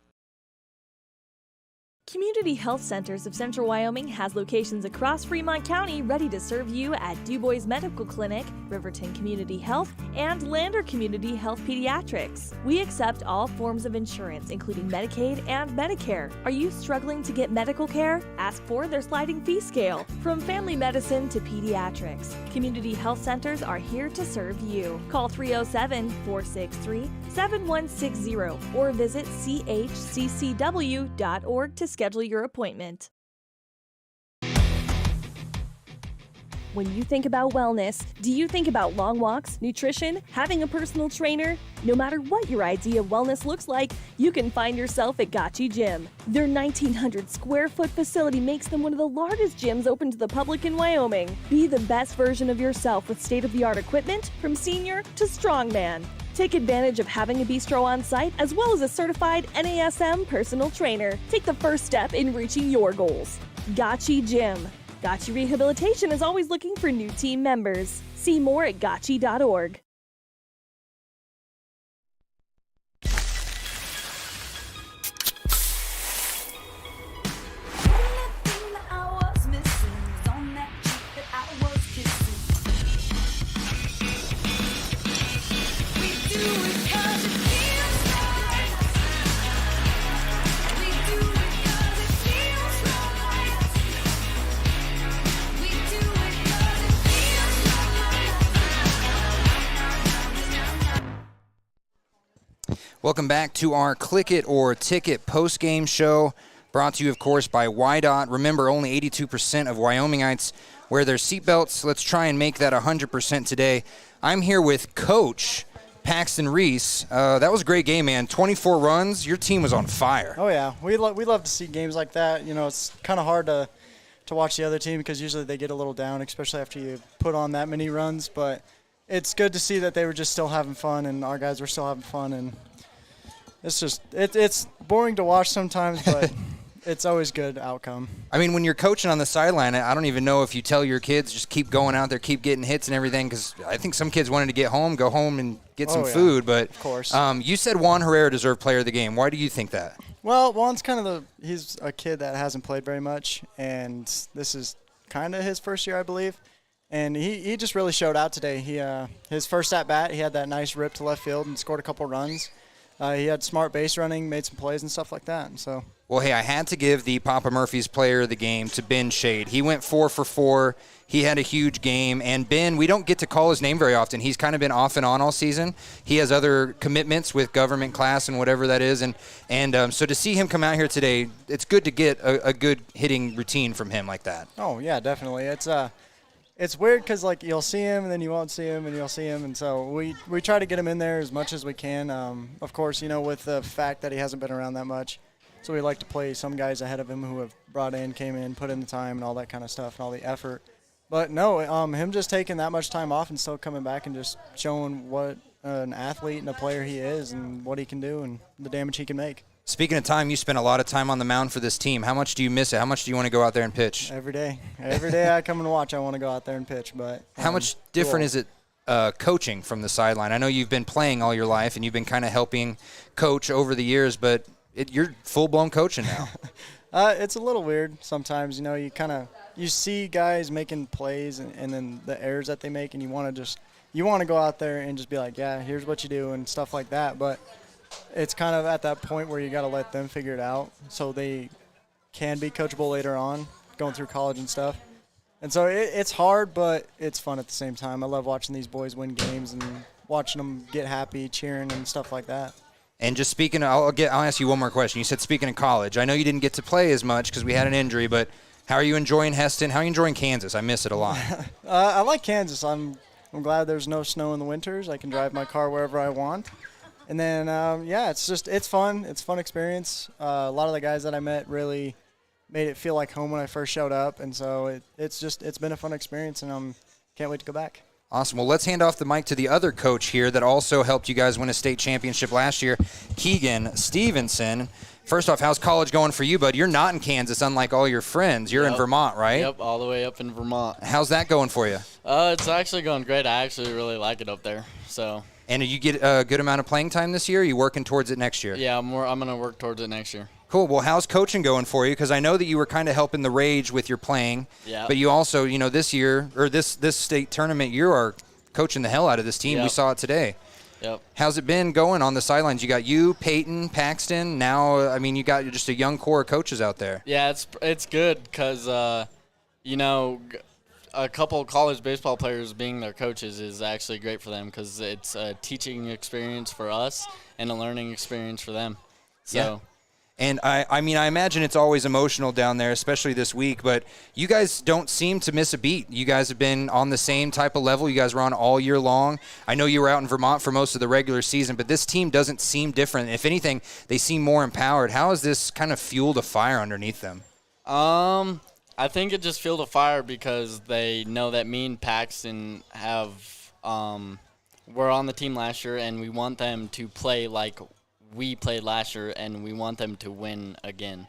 Community Health Centers of Central Wyoming has locations across Fremont County ready to serve you at Du Bois Medical Clinic, Riverton Community Health, and Lander Community Health Pediatrics. We accept all forms of insurance, including Medicaid and Medicare. Are you struggling to get medical care? Ask for their sliding fee scale. From family medicine to pediatrics, Community Health Centers are here to serve you. Call 307-463-7160 or visit chccw.org to schedule your appointment. When you think about wellness, do you think about long walks, nutrition, having a personal trainer? No matter what your idea of wellness looks like, you can find yourself at Gotchi Gym. Their 1,900 square foot facility makes them one of the largest gyms open to the public in Wyoming. Be the best version of yourself with state-of-the-art equipment from senior to strongman. Take advantage of having a bistro on site as well as a certified NASM personal trainer. Take the first step in reaching your goals. Gotchi Gym. Gotchi Rehabilitation is always looking for new team members. See more at gotchi.org. Welcome back to our Click It or Ticket post-game show, brought to you, of course, by WYDOT. Remember, only 82% of Wyomingites wear their seatbelts. Let's try and make that 100% today. I'm here with Coach Paxton Reese. That was a great game, man. 24 runs. Your team was on fire. Oh, yeah. We love to see games like that. You know, it's kind of hard to watch the other team because usually they get a little down, especially after you put on that many runs. But it's good to see that they were just still having fun and our guys were still having fun. And it's just it's boring to watch sometimes, but it's always good outcome. I mean, when you're coaching on the sideline, I don't even know if you tell your kids just keep going out there, keep getting hits and everything, because I think some kids wanted to go home and get some food. But of course. You said Juan Herrera deserved player of the game. Why do you think that? Well, Juan's he's a kid that hasn't played very much, and this is kind of his first year, I believe. And he just really showed out today. His first at-bat, he had that nice rip to left field and scored a couple runs. He had smart base running, made some plays and stuff like that. And so. Well, hey, I had to give the Papa Murphy's player of the game to Ben Shade. He went 4 for 4. He had a huge game. And Ben, we don't get to call his name very often. He's kind of been off and on all season. He has other commitments with government class and whatever that is. And so to see him come out here today, it's good to get a good hitting routine from him like that. Oh, yeah, definitely. It's weird because, like, you'll see him and then you won't see him and you'll see him. And so we try to get him in there as much as we can. Of course, you know, with the fact that he hasn't been around that much. So we like to play some guys ahead of him who have came in, put in the time and all that kind of stuff and all the effort. But no, him just taking that much time off and still coming back and just showing what an athlete and a player he is and what he can do and the damage he can make. Speaking of time, you spent a lot of time on the mound for this team. How much do you miss it? How much do you want to go out there and pitch? Every day. Every day I come and watch, I want to go out there and pitch. But how much different is it coaching from the sideline? I know you've been playing all your life and you've been kind of helping coach over the years, but you're full-blown coaching now. It's a little weird sometimes. You see guys making plays and then the errors that they make, and you want to go out there and just be like, yeah, here's what you do and stuff like that. But it's kind of at that point where you got to let them figure it out so they can be coachable later on, going through college and stuff. And so it's hard, but it's fun at the same time. I love watching these boys win games and watching them get happy, cheering and stuff like that. And just speaking, I'll ask you one more question. You said speaking of college, I know you didn't get to play as much because we had an injury, but how are you enjoying Heston? How are you enjoying Kansas? I miss it a lot. I like Kansas. I'm glad there's no snow in the winters. I can drive my car wherever I want. And then, it's fun. It's a fun experience. A lot of the guys that I met really made it feel like home when I first showed up. And so it's been a fun experience, and can't wait to go back. Awesome. Well, let's hand off the mic to the other coach here that also helped you guys win a state championship last year, Keegan Stevenson. First off, how's college going for you, bud? You're not in Kansas, unlike all your friends. You're in Vermont, right? Yep, all the way up in Vermont. How's that going for you? It's actually going great. I actually really like it up there. And you get a good amount of playing time this year? Are you working towards it next year? Yeah, I'm going to work towards it next year. Cool. Well, how's coaching going for you? Because I know that you were kind of helping the Rage with your playing. Yeah. But you also, this year, or this state tournament, you are coaching the hell out of this team. Yep. We saw it today. Yep. How's it been going on the sidelines? You got you, Peyton, Paxton. Now, you got just a young core of coaches out there. Yeah, it's good because, a couple of college baseball players being their coaches is actually great for them because it's a teaching experience for us and a learning experience for them. So. Yeah. And I imagine it's always emotional down there, especially this week, but you guys don't seem to miss a beat. You guys have been on the same type of level. You guys were on all year long. I know you were out in Vermont for most of the regular season, but this team doesn't seem different. If anything, they seem more empowered. How has this kind of fueled a fire underneath them? I think it just fueled a fire because they know that me and Paxton were on the team last year, and we want them to play like we played last year, and we want them to win again.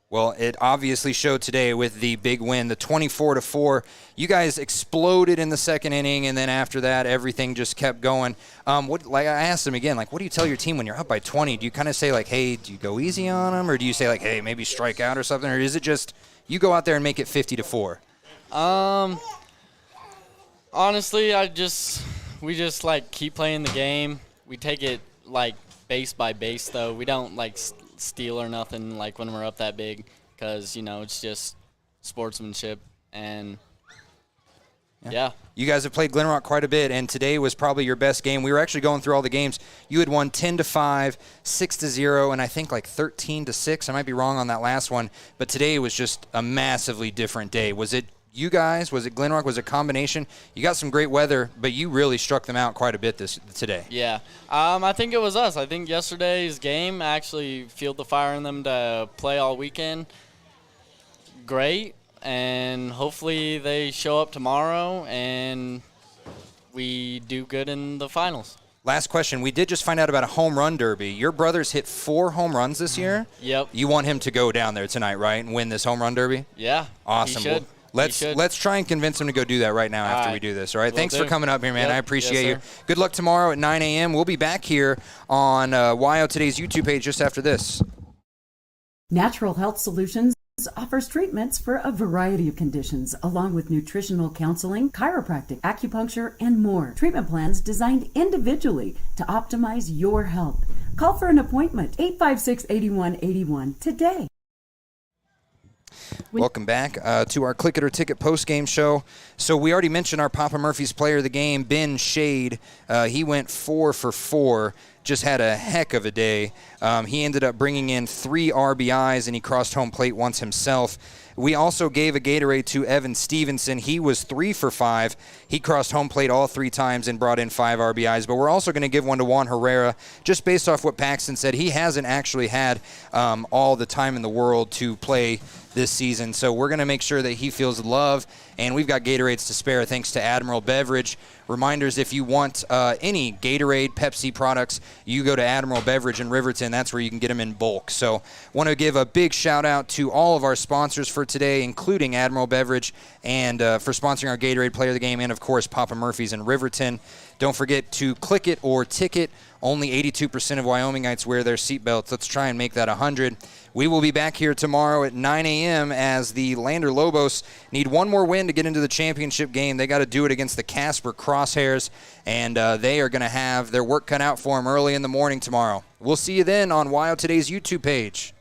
Well, it obviously showed today with the big win, the 24-4. You guys exploded in the second inning, and then after that, everything just kept going. I asked them again, what do you tell your team when you're up by 20? Do you kind of say, hey, do you go easy on them, or do you say, hey, maybe strike out or something, or is it just you go out there and make it 50-4? Honestly, we just keep playing the game. We take it base by base, though. We don't steal or nothing when we're up that big because it's just sportsmanship. And yeah. You guys have played Glenrock quite a bit, and today was probably your best game. We were actually going through all the games. You had won 10-5, 6-0, and I think 13-6. I might be wrong on that last one, but today was just a massively different day. Was it you guys? Was it Glenrock? Was it a combination? You got some great weather, but you really struck them out quite a bit today. Yeah. I think it was us. I think yesterday's game actually fueled the fire in them to play all weekend. Great. And hopefully they show up tomorrow and we do good in the finals. Last question. We did just find out about a home run derby. Your brother's hit 4 home runs this year. Yep. You want him to go down there tonight, right, and win this home run derby? Yeah. Awesome. He should. Let's try and convince him to go do that right now after we do this. All right. Thanks for coming up here, man. Yep. I appreciate you. Sir. Good luck tomorrow at 9 a.m. We'll be back here on YO Today's YouTube page just after this. Natural Health Solutions offers treatments for a variety of conditions, along with nutritional counseling, chiropractic, acupuncture, and more. Treatment plans designed individually to optimize your health. Call for an appointment, 856-8181 today. Welcome back to our Click It or Ticket post-game show. So we already mentioned our Papa Murphy's player of the game, Ben Shade. He went 4 for 4, just had a heck of a day. He ended up bringing in 3 RBIs, and he crossed home plate once himself. We also gave a Gatorade to Evan Stevenson. He was 3 for 5. He crossed home plate all 3 times and brought in 5 RBIs. But we're also going to give one to Juan Herrera, just based off what Paxton said. He hasn't actually had all the time in the world to play this season. So we're going to make sure that he feels love, and we've got Gatorades to spare thanks to Admiral Beverage. Reminders, if you want any Gatorade, Pepsi products, you go to Admiral Beverage in Riverton. That's where you can get them in bulk. So want to give a big shout out to all of our sponsors for today, including Admiral Beverage, and for sponsoring our Gatorade Player of the Game, and of course Papa Murphy's in Riverton. Don't forget to click it or ticket. Only 82% of Wyomingites wear their seatbelts. Let's try and make that 100. We will be back here tomorrow at 9 a.m. as the Lander Lobos need one more win to get into the championship game. They got to do it against the Casper Crosshairs, and they are going to have their work cut out for them early in the morning tomorrow. We'll see you then on Wyo Today's YouTube page.